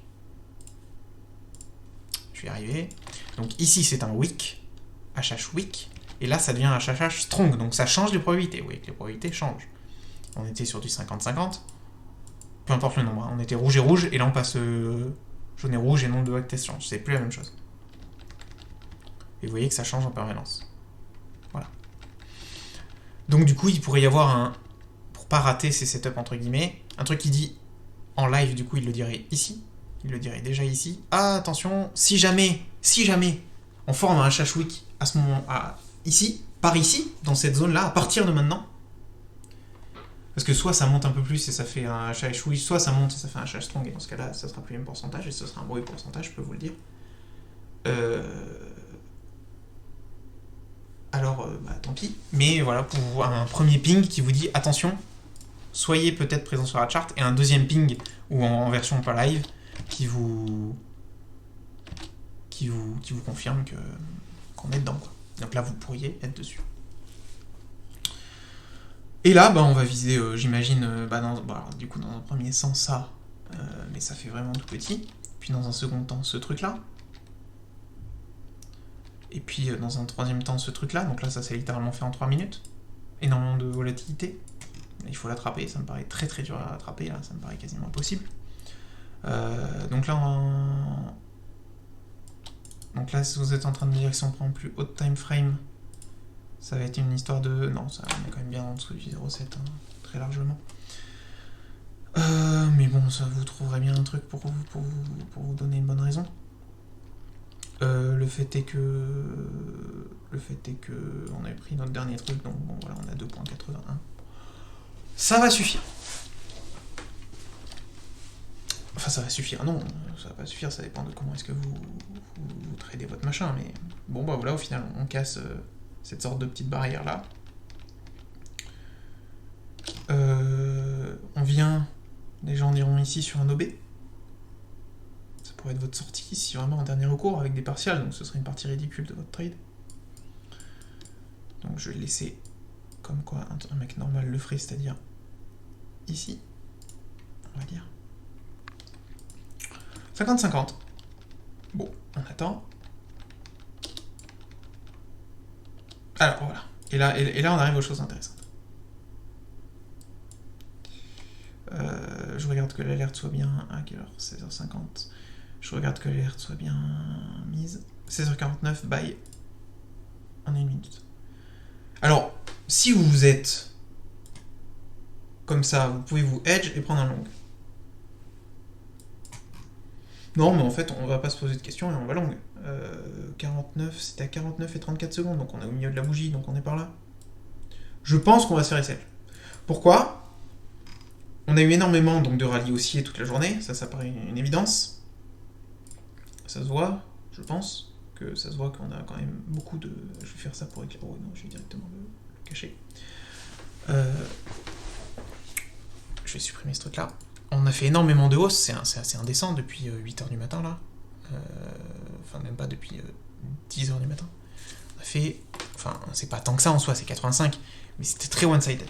A: Je vais y arriver. Donc ici, c'est un weak, HH weak. Et là, ça devient un HH strong. Donc ça change les probabilités. Vous voyez que les probabilités changent. On était sur du 50-50. Peu importe le nombre. Hein. On était rouge et rouge. Et là, on passe jaune et rouge et nombre de test change. C'est plus la même chose. Et vous voyez que ça change en permanence. Voilà. Donc du coup, il pourrait y avoir un... Pour pas rater ces setups, entre guillemets, un truc qui dit en live, du coup, il le dirait ici. Il le dirait déjà ici. Ah, attention, si jamais, on forme un HH weak à ce moment, ici, par ici, dans cette zone-là, à partir de maintenant, parce que soit ça monte un peu plus et ça fait un HH weak, soit ça monte et ça fait un HH strong, et dans ce cas-là, ça sera plus le même pourcentage, et ce sera un mauvais pourcentage, je peux vous le dire. Alors, tant pis. Mais voilà, pour un premier ping qui vous dit, attention, soyez peut-être présent sur la chart, et un deuxième ping, ou en version pas live, qui vous confirme qu'on est dedans, quoi. Donc là, vous pourriez être dessus. Et là, on va viser, j'imagine, du coup, dans un premier sens, ça, mais ça fait vraiment tout petit. Puis dans un second temps, ce truc-là. Et puis dans un troisième temps, ce truc-là. Donc là, ça s'est littéralement fait en 3 minutes. Énormément de volatilité. Il faut l'attraper, ça me paraît très très dur à attraper, là, ça me paraît quasiment impossible. Donc là, si vous êtes en train de me dire que si on prend le plus haut time frame, ça va être une histoire de... Non, ça, on est quand même bien en dessous du 0,7, hein, très largement. Mais bon, ça vous trouverez bien un truc pour vous donner une bonne raison. Le fait est que on avait pris notre dernier truc, donc bon voilà, on a 2.81. Ça va suffire. Enfin, ça va suffire. Non, ça va pas suffire, ça dépend de comment est-ce que vous tradez votre machin, mais bon, voilà, au final, on casse cette sorte de petite barrière là. On vient, les gens diront ici, sur un OB. Ça pourrait être votre sortie, si vraiment en dernier recours, avec des partials, donc ce serait une partie ridicule de votre trade. Donc je vais le laisser comme quoi un mec normal le ferait, c'est-à-dire ici, on va dire. 50-50. Bon, on attend. Alors voilà. Et là on arrive aux choses intéressantes. Je regarde que l'alerte soit bien... À quelle heure ? 16h50. Je regarde que l'alerte soit bien mise. 16h49, bye. On a 1 minute. Alors, si vous êtes comme ça, vous pouvez vous edge et prendre un long. Non, mais en fait, on va pas se poser de questions et on va longue. 49, c'était à 49 et 34 secondes, donc on est au milieu de la bougie, donc on est par là. Je pense qu'on va se faire SL. Pourquoi? On a eu énormément donc, de rallyes haussiers toute la journée, ça paraît une évidence. Ça se voit, je pense, que ça se voit qu'on a quand même beaucoup de... Je vais faire ça pour éclairer. Oh non, je vais directement le cacher. Je vais supprimer ce truc-là. On a fait énormément de hausse, c'est assez indécent depuis 8h du matin, là. Enfin, même pas depuis 10h du matin. On a fait... Enfin, c'est pas tant que ça en soi, c'est 85, mais c'était très one-sided.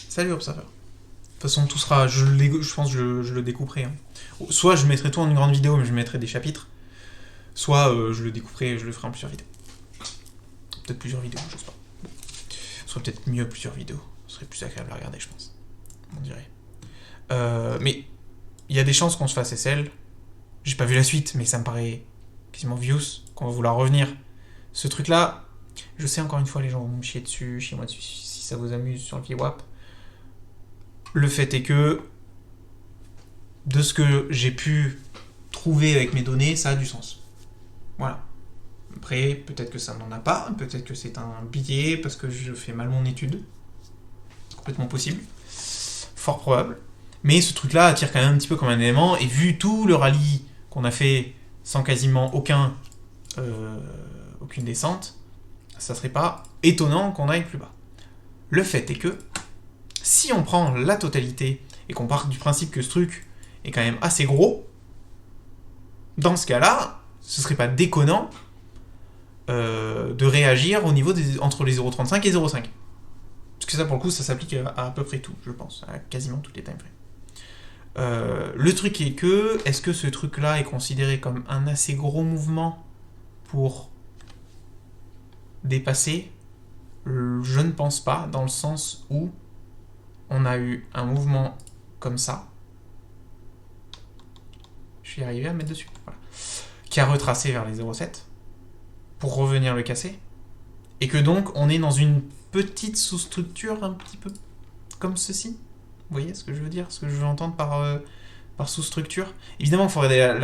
A: Salut, Observer. De toute façon, tout sera... Je pense que je le découperai. Hein. Soit je mettrai tout en une grande vidéo, mais je mettrai des chapitres. Soit je le découperai et je le ferai en plusieurs vidéos. Peut-être plusieurs vidéos, je sais pas. Bon. Soit peut-être mieux plusieurs vidéos. Ce serait plus agréable à regarder, je pense. On dirait. Mais il y a des chances qu'on se fasse SL. J'ai pas vu la suite, mais ça me paraît quasiment obvious qu'on va vouloir revenir. Ce truc-là, je sais encore une fois, les gens vont me chier dessus, chez moi dessus, si ça vous amuse sur le VWAP. Le fait est que, de ce que j'ai pu trouver avec mes données, ça a du sens. Voilà. Après, peut-être que ça n'en a pas, peut-être que c'est un biais parce que je fais mal mon étude. C'est complètement possible. Fort probable. Mais ce truc-là attire quand même un petit peu comme un élément, et vu tout le rallye qu'on a fait sans quasiment aucune descente, ça serait pas étonnant qu'on aille plus bas. Le fait est que, si on prend la totalité et qu'on part du principe que ce truc est quand même assez gros, dans ce cas-là, ce serait pas déconnant de réagir au niveau entre les 0,35 et 0,5. Parce que ça, pour le coup, ça s'applique à peu près tout, je pense, à quasiment toutes les timeframes. Le truc est que, est-ce que ce truc-là est considéré comme un assez gros mouvement pour dépasser? Je ne pense pas, dans le sens où on a eu un mouvement comme ça. Je vais y arriver à mettre dessus. Voilà. Qui a retracé vers les 0,7 pour revenir le casser. Et que donc, on est dans une petite sous-structure un petit peu comme ceci. Vous voyez ce que je veux dire? Ce que je veux entendre par sous-structure? Évidemment, il faut regarder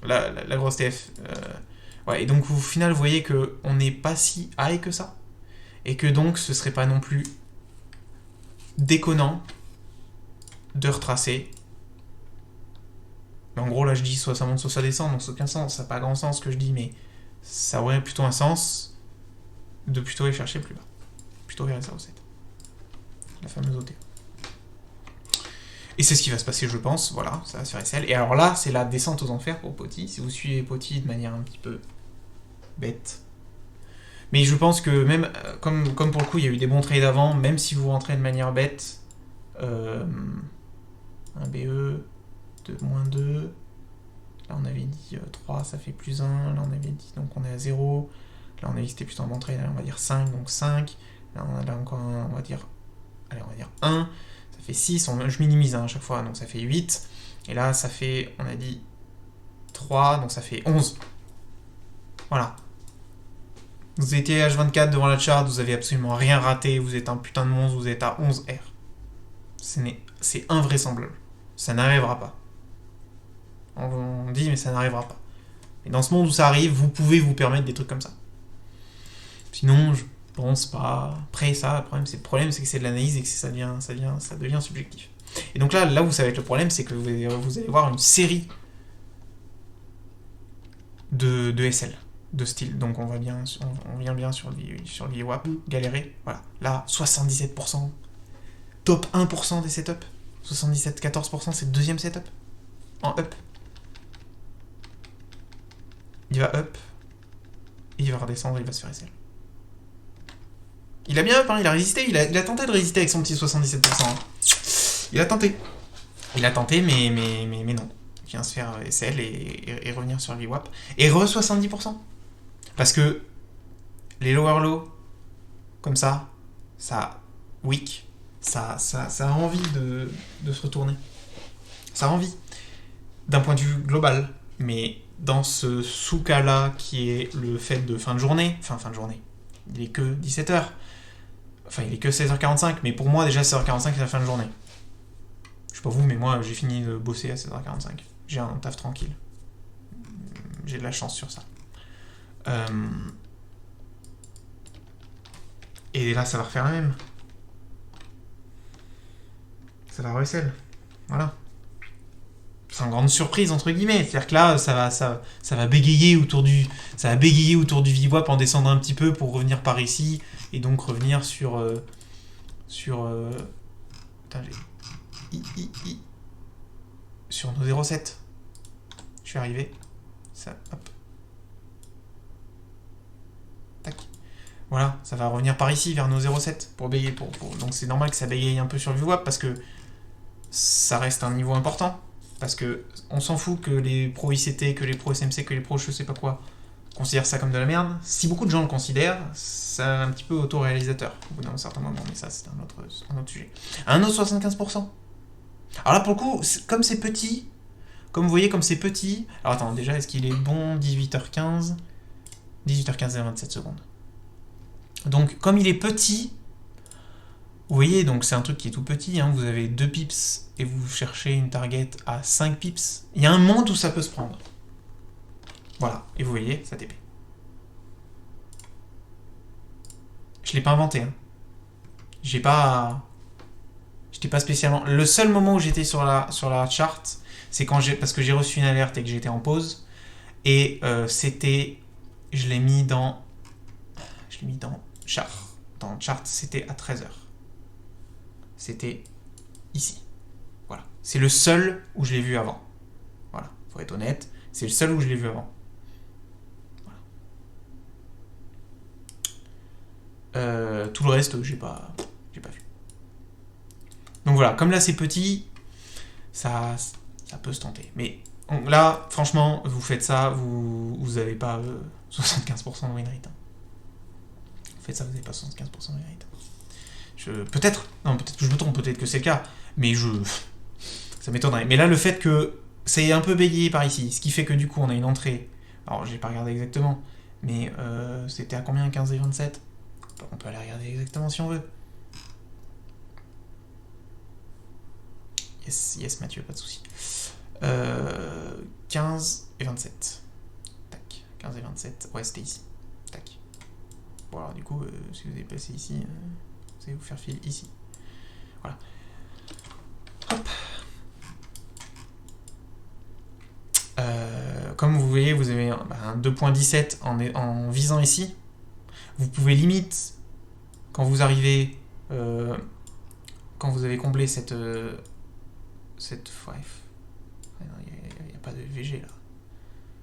A: la grosse TF. Ouais, et donc, au final, vous voyez qu'on n'est pas si high que ça. Et que donc, ce serait pas non plus déconnant de retracer. Mais en gros, là, je dis soit ça monte, soit ça descend, donc ça n'a aucun sens. Ça n'a pas grand sens ce que je dis, mais ça aurait plutôt un sens de plutôt aller chercher plus bas. Plutôt vers les 0,7. La fameuse OT. Et c'est ce qui va se passer, je pense. Voilà, ça va se faire SL. Et alors là, c'est la descente aux enfers pour Poti. Si vous suivez Poti de manière un petit peu bête. Mais je pense que même, comme pour le coup, il y a eu des bons trades avant, même si vous rentrez de manière bête, un BE de -2, là on avait dit 3, ça fait +1, là on avait dit, donc on est à 0, là on avait dit que c'était plutôt un bon trade, là on va dire 5, donc 5, là on a là encore un, on va dire 1, ça fait 6, je minimise à chaque fois, donc ça fait 8, et là ça fait, on a dit 3, donc ça fait 11. Voilà. Vous étiez H24 devant la chart, vous avez absolument rien raté, vous êtes un putain de monstre, vous êtes à 11R. C'est invraisemblable. Ça n'arrivera pas. On dit, mais ça n'arrivera pas. Et dans ce monde où ça arrive, vous pouvez vous permettre des trucs comme ça. Sinon, je pense pas. Après, ça, le problème, c'est que c'est de l'analyse et que ça devient subjectif. Et donc là où ça va être le problème, c'est que vous allez voir une série de SL. De style, donc on vient bien sur le VWAP, galérer, voilà, là 77%, top 1% des setups, 77-14% c'est le deuxième setup, en up, il va up, et il va redescendre, il va se faire SL. Il a bien up, hein, il a résisté, il a tenté de résister avec son petit 77%, hein. Il a tenté, mais non, il vient se faire SL et revenir sur le VWAP, et re 70%. Parce que les lower low, comme ça weak, ça a envie de se retourner. Ça a envie, d'un point de vue global. Mais dans ce sous-cas-là, qui est le fait de fin de journée, il est que 17h. Enfin, il est que 16h45, mais pour moi, déjà, 16h45, c'est la fin de journée. Je sais pas vous, mais moi, j'ai fini de bosser à 16h45. J'ai un taf tranquille. J'ai de la chance sur ça. Et là, ça va refaire la même. Ça va recel. Voilà. Sans grande surprise, entre guillemets. C'est-à-dire que là, ça va bégayer autour du VWAP, en descendre un petit peu pour revenir par ici. Et donc revenir sur... Putain, sur nos 0,7. Je suis arrivé. Ça, hop. Tac. Voilà, ça va revenir par ici, vers nos 0,7 pour bégayer. Donc c'est normal que ça bégaye un peu sur le VWAP parce que ça reste un niveau important. Parce que on s'en fout que les pros ICT, que les pros SMC, que les pros je sais pas quoi considèrent ça comme de la merde. Si beaucoup de gens le considèrent, c'est un petit peu autoréalisateur au bout d'un certain moment, mais ça c'est un autre sujet. Un autre 75%. Alors là pour le coup, comme c'est petit, comme vous voyez comme c'est petit... Alors attends, déjà est-ce qu'il est bon 18h15 18h15 et 27 secondes. Donc comme il est petit... Vous voyez, donc c'est un truc qui est tout petit, hein, vous avez 2 pips et vous cherchez une target à 5 pips. Il y a un monde où ça peut se prendre. Voilà, et vous voyez, ça TP. Je l'ai pas inventé, hein. J'étais pas spécialement... Le seul moment où j'étais sur la chart, c'est parce que j'ai reçu une alerte et que j'étais en pause. Et c'était... Je l'ai mis dans chart. Dans chart, c'était à 13h. C'était ici. Voilà. C'est le seul où je l'ai vu avant. Voilà. Faut être honnête. C'est le seul où je l'ai vu avant. Voilà. Tout le reste, j'ai pas vu. Donc voilà. Comme là, c'est petit, ça peut se tenter. Mais là, franchement, vous faites ça, vous avez pas 75% de win rate. Hein. Vous faites ça, vous n'avez pas 75% de win rate. Peut-être que je me trompe, peut-être que c'est le cas, mais ça m'étonnerait. Mais là, le fait que ça est un peu bégayé par ici, ce qui fait que du coup, on a une entrée. Alors, j'ai pas regardé exactement, mais c'était à combien 15 et 27 ? On peut aller regarder exactement si on veut. Yes, Mathieu, pas de souci. 15 et 27. Tac, 15 et 27. Ouais, c'était ici. Tac. Bon, alors du coup, si vous avez passé ici... vous allez vous faire fil ici. Voilà. Hop. Comme vous voyez, vous avez un 2.17 en visant ici. Vous pouvez limite, quand vous arrivez, quand vous avez comblé cette il n'y a pas de VG là.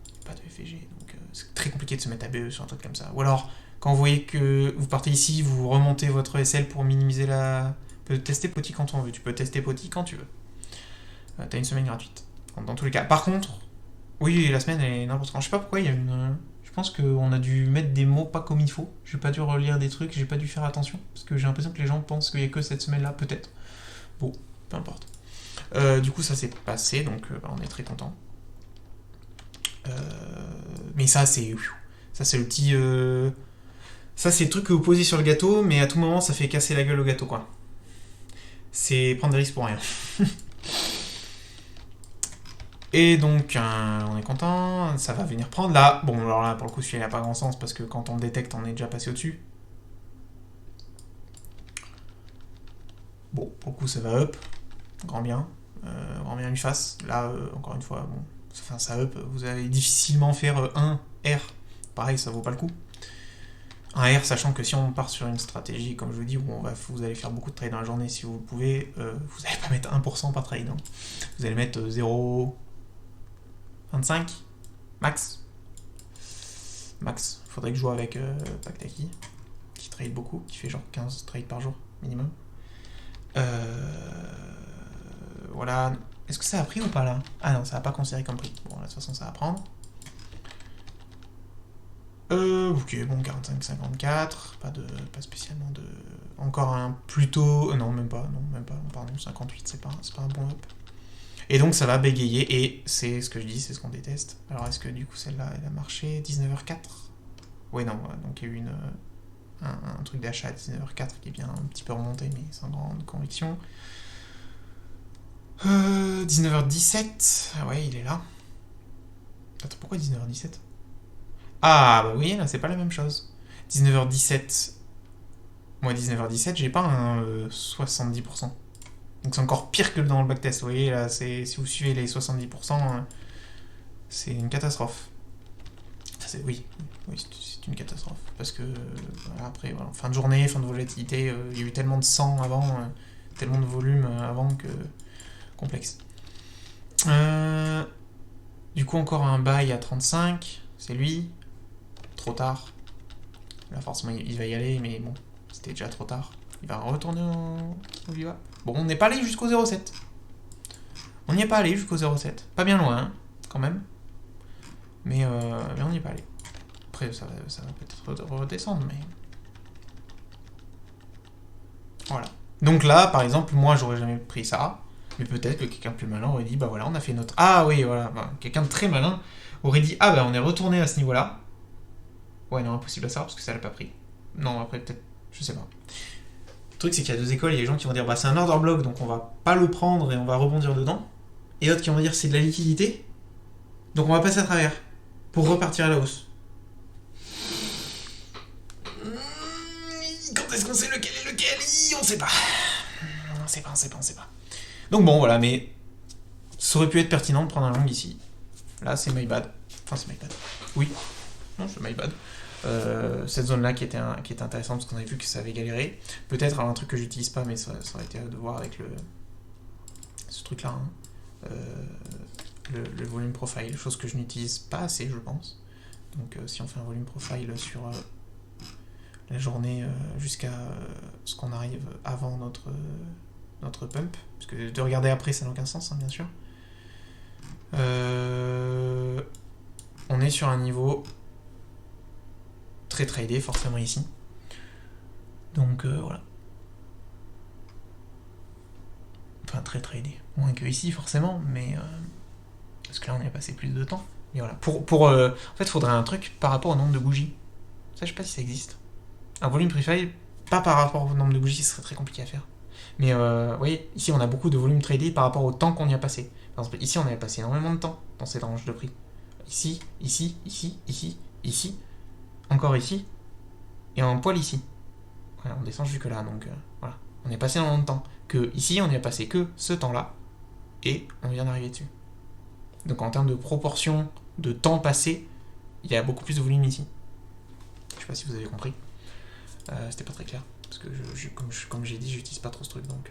A: Il n'y a pas de VG, donc c'est très compliqué de se mettre à BE sur un truc comme ça. Ou alors, quand vous voyez que vous partez ici, vous remontez votre SL pour minimiser la... Tu peux tester Poti quand on veut, tu peux tester Poti quand tu veux. T'as une semaine gratuite, dans tous les cas. Par contre, oui, la semaine est n'importe quand. Je sais pas pourquoi il y a une... Je pense qu'on a dû mettre des mots pas comme il faut. J'ai pas dû relire des trucs, j'ai pas dû faire attention. Parce que j'ai l'impression que les gens pensent qu'il y a que cette semaine-là, peut-être. Bon, peu importe. Du coup, ça s'est passé, donc on est très content. Mais ça, c'est le petit... Ça, c'est le truc que vous posez sur le gâteau, mais à tout moment, ça fait casser la gueule au gâteau, quoi. C'est prendre des risques pour rien. Et donc, on est content, ça va venir prendre. Là, bon, alors là, pour le coup, celui-là n'a pas grand sens, parce que quand on le détecte, on est déjà passé au-dessus. Bon, pour le coup, ça va up. Grand bien lui fasse. Là, encore une fois, bon, enfin, ça up, vous allez difficilement faire un R. Pareil, ça vaut pas le coup. Un R, sachant que si on part sur une stratégie, comme je vous dis, où vous allez faire beaucoup de trades dans la journée, si vous le pouvez, vous n'allez pas mettre 1% par trade. Hein. Vous allez mettre 0,25 max. Max. Faudrait que je joue avec Paktaki, qui trade beaucoup, qui fait genre 15 trades par jour, minimum. Voilà. Est-ce que ça a pris ou pas là? Ah non, ça n'a pas considéré comme prix. Bon, là, de toute façon, ça va prendre. Ok, bon, 45-54, pas spécialement de... Encore un plutôt... non, même pas, pardon, 58, c'est pas un bon up. Et donc, ça va bégayer, et c'est ce que je dis, c'est ce qu'on déteste. Alors, est-ce que, du coup, celle-là, elle a marché 19h04? Ouais, non, donc il y a eu un truc d'achat à 19h04 qui est bien un petit peu remonté, mais sans grande conviction. 19h17. Ah ouais, il est là. Attends, pourquoi 19h17? Ah, bah oui, là, c'est pas la même chose. 19h17. Moi, 19h17, j'ai pas un 70%. Donc c'est encore pire que dans le backtest. Vous voyez, là, si vous suivez les 70%, c'est une catastrophe. Oui, c'est une catastrophe. Parce que, voilà, après, voilà, fin de journée, fin de volatilité, il y a eu tellement de sang avant, tellement de volume avant que... complexe. Du coup, encore un buy à 35. C'est lui. Trop tard. Là, forcément, il va y aller, mais bon, c'était déjà trop tard. Il va retourner au Viva. Bon, on n'est pas allé jusqu'au 0,7. On n'y est pas allé jusqu'au 0,7. Pas bien loin, hein, quand même. Mais on n'y est pas allé. Après, ça va peut-être redescendre, mais... Voilà. Donc là, par exemple, moi, j'aurais jamais pris ça. Mais peut-être que quelqu'un de plus malin aurait dit, bah voilà, on a fait notre... Ah oui, voilà. Bah, quelqu'un de très malin aurait dit, ah bah on est retourné à ce niveau-là. Ouais, non, impossible à savoir parce que ça l'a pas pris. Non, après, peut-être... Je sais pas. Le truc, c'est qu'il y a deux écoles. Il y a des gens qui vont dire, bah c'est un order block, donc on va pas le prendre et on va rebondir dedans. Et d'autres qui vont dire, c'est de la liquidité. Donc on va passer à travers. Pour repartir à la hausse. Quand est-ce qu'on sait lequel est lequel? On sait pas. On sait pas. Donc bon, voilà, mais ça aurait pu être pertinent de prendre un long ici. Là, c'est my bad. Enfin, c'est my bad. Oui. Non, c'est my bad. Cette zone-là qui était intéressante parce qu'on avait vu que ça avait galéré. Peut-être un truc que j'utilise pas, mais ça aurait été à de voir avec ce truc-là. Hein. Le volume profile, chose que je n'utilise pas assez, je pense. Donc si on fait un volume profile sur la journée jusqu'à ce qu'on arrive avant notre pump, parce que de regarder après ça n'a aucun sens, hein, bien sûr. On est sur un niveau très tradé forcément ici, donc voilà, enfin très tradé, moins que ici forcément, mais parce que là on y a passé plus de temps. Mais voilà, en fait il faudrait un truc par rapport au nombre de bougies. Ça, je sais pas si ça existe. Un volume profile, pas par rapport au nombre de bougies, ce serait très compliqué à faire. Mais vous voyez, ici on a beaucoup de volume tradé par rapport au temps qu'on y a passé. Par exemple, ici on avait passé énormément de temps dans cette range de prix. Ici, encore ici, et un poil ici. Voilà, on descend jusque là, donc voilà. On est passé énormément de temps. Que ici on n'y a passé que ce temps-là, et on vient d'arriver dessus. Donc en termes de proportion de temps passé, il y a beaucoup plus de volume ici. Je sais pas si vous avez compris. C'était pas très clair. Parce que comme j'ai dit, j'utilise pas trop ce truc, donc...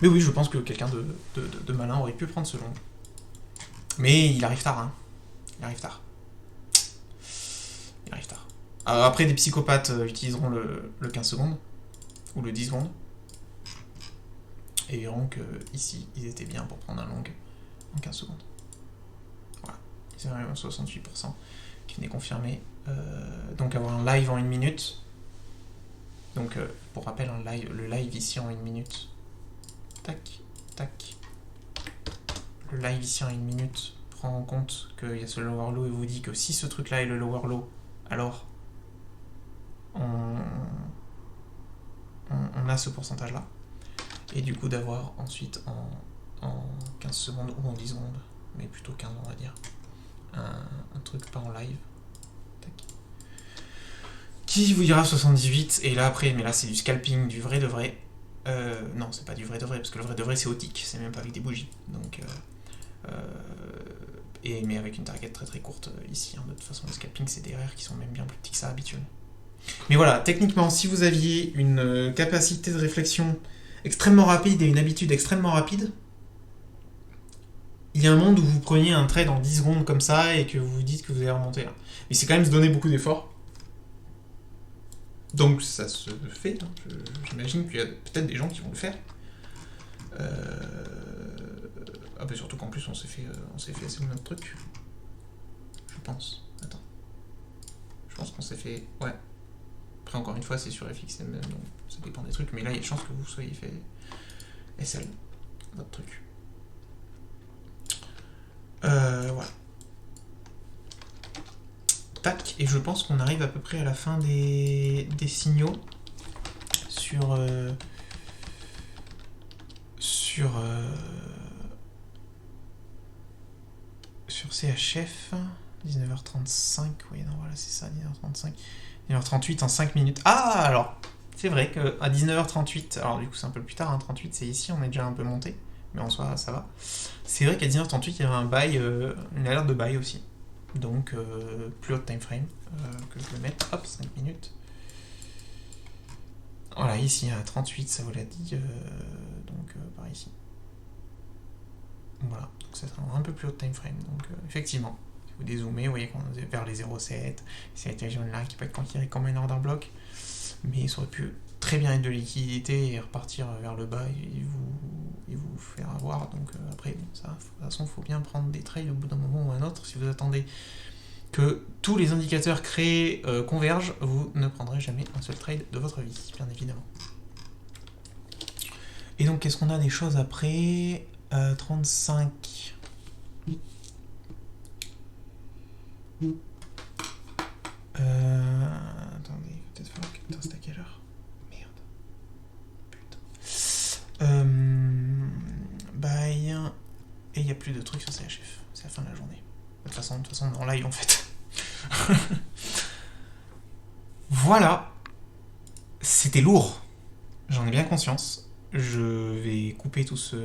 A: Mais oui, je pense que quelqu'un de malin aurait pu prendre ce long. Mais il arrive tard, hein. Il arrive tard. Alors après, des psychopathes utiliseront le 15 secondes, ou le 10 secondes, et verront que ici, ils étaient bien pour prendre un long en 15 secondes. Voilà. C'est vraiment 68% qui venait confirmer. Donc avoir un live en 1 minute. Donc pour rappel, le live ici en 1 minute. Tac, tac. Le live ici en 1 minute prend en compte qu'il y a ce lower low et vous dit que si ce truc là est le lower low, alors on a ce pourcentage là. Et du coup d'avoir ensuite en 15 secondes ou en 10 secondes, mais plutôt 15 on va dire, un truc pas en live. Tac. Qui vous dira 78, et là après, mais là c'est du scalping, du vrai de vrai. Non, c'est pas du vrai de vrai, parce que le vrai de vrai c'est au tick, c'est même pas avec des bougies. Donc, mais avec une target très très courte ici. Hein. De toute façon, le scalping c'est des RR qui sont même bien plus petits que ça habituellement. Mais voilà, techniquement, si vous aviez une capacité de réflexion extrêmement rapide et une habitude extrêmement rapide, il y a un monde où vous preniez un trade en 10 secondes comme ça et que vous vous dites que vous allez remonter là. Mais c'est quand même se donner beaucoup d'efforts. Donc ça se fait, hein. J'imagine qu'il y a peut-être des gens qui vont le faire. Ah bah surtout qu'en plus on s'est fait assez notre truc. Je pense. Attends. Je pense qu'on s'est fait... Ouais. Après encore une fois c'est sur FXM, donc ça dépend des trucs, mais là il y a de chances que vous soyez fait SL, votre truc. Voilà. Tac, et je pense qu'on arrive à peu près à la fin des signaux sur sur CHF, 19h35, oui, non, voilà, c'est ça, 19h35, 19h38 en 5 minutes. Ah, alors, c'est vrai qu'à 19h38, alors du coup c'est un peu plus tard, hein, 38 c'est ici, on est déjà un peu monté, mais en soi ça va. C'est vrai qu'à 19h38 il y avait un bail, une alerte de bail aussi, donc plus haut de time frame, que je le mette, hop, 5 minutes. Voilà, ici à 38, ça vous l'a dit, donc par ici. Voilà, donc ça sera un peu plus haut de time frame, donc effectivement. Si vous dézoomez, vous voyez qu'on est vers les 0,7, c'est cette région-là qui peut être considérée comme une order block, mais ça aurait pu très bien être de liquidité et repartir vers le bas et vous faire avoir. Donc après, bon, ça, de toute façon, il faut bien prendre des trades au bout d'un moment ou un autre. Si vous attendez que tous les indicateurs créés convergent, vous ne prendrez jamais un seul trade de votre vie, bien évidemment. Et donc, qu'est-ce qu'on a des choses après 35. Attendez, peut-être falloir que... Attends, c'est à quelle heure? Merde. Putain. Bye. Et il n'y a plus de trucs sur CHF. C'est la fin de la journée. De toute façon, on est en live en fait. Voilà. C'était lourd. J'en ai bien conscience. Je vais couper tout ce...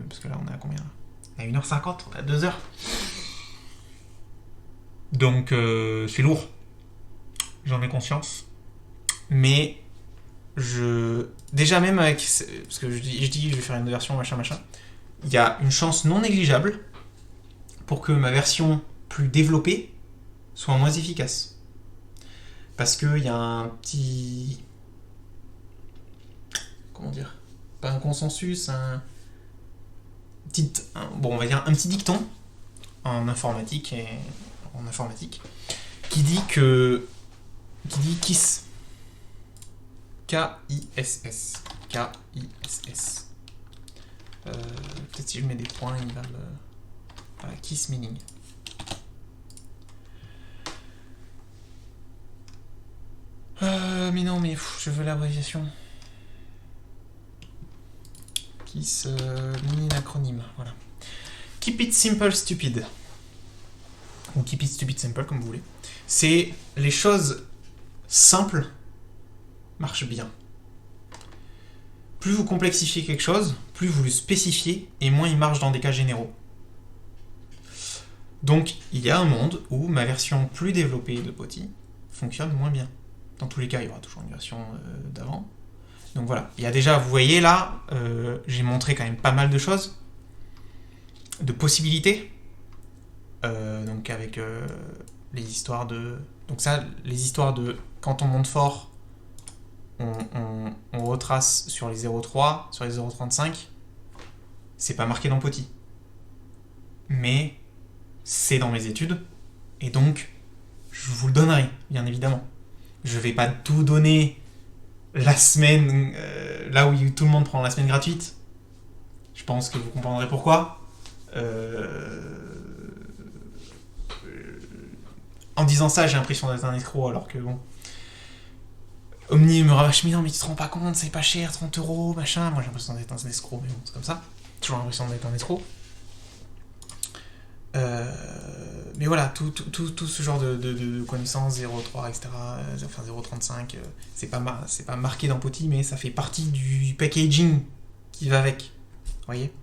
A: Parce que là, on est à combien là? À 1h50, on est à 2h. Donc, c'est lourd. J'en ai conscience. Mais, déjà même avec... Parce que je dis je vais faire une version machin. Il y a une chance non négligeable pour que ma version plus développée soit moins efficace. Parce qu'il y a un petit... Comment dire? Pas un consensus, on va dire un petit dicton en informatique qui dit KISS. K-I-S-S. K-I-S-S. Peut-être si je mets des points, il va me... Voilà, KISS meaning. Mais non, mais je veux l'abréviation. KISS mini acronyme, voilà. Keep it simple stupid. Ou keep it stupid simple, comme vous voulez. C'est les choses simples marchent bien. Plus vous complexifiez quelque chose, plus vous le spécifiez, et moins il marche dans des cas généraux. Donc, il y a un monde où ma version plus développée de POTI fonctionne moins bien. Dans tous les cas, il y aura toujours une version d'avant. Donc voilà, il y a déjà, vous voyez là, j'ai montré quand même pas mal de choses, de possibilités. Donc avec les histoires de... Donc ça, les histoires de quand on monte fort, on retrace sur les 0,3, sur les 0,35, c'est pas marqué dans POTI. Mais c'est dans mes études, et donc je vous le donnerai, bien évidemment. Je vais pas tout donner la semaine, là où tout le monde prend la semaine gratuite. Je pense que vous comprendrez pourquoi. En disant ça, j'ai l'impression d'être un escroc, alors que bon... Omni me rabâche, mais non, mais tu te rends pas compte, c'est pas cher, 30 €, machin. Moi j'ai l'impression d'être un escroc, mais bon, c'est comme ça. Toujours l'impression d'être un escroc. Mais voilà, tout ce genre de connaissances, 0,3, etc., enfin 0,35, c'est pas marqué dans POTI, mais ça fait partie du packaging qui va avec. Vous voyez?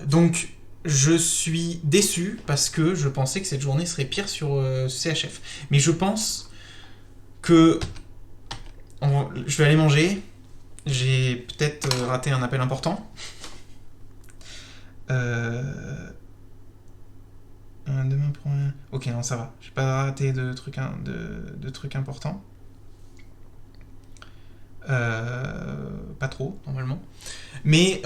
A: Donc, je suis déçu parce que je pensais que cette journée serait pire sur CHF. Mais je pense que je vais aller manger. J'ai peut-être raté un appel important. Demain pour un... Ok, non, ça va. J'ai pas raté de trucs importants. Pas trop, normalement. Mais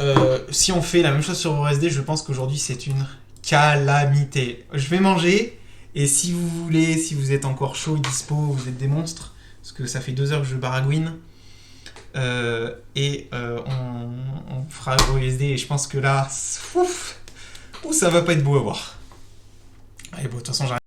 A: si on fait la même chose sur OSD, je pense qu'aujourd'hui, c'est une calamité. Je vais manger, et si vous voulez, si vous êtes encore chaud et dispo, vous êtes des monstres, parce que ça fait 2 heures que je baragouine, on fera OSD, et je pense que là, ça va pas être beau à voir. Allez, bon, de toute façon, j'arrête.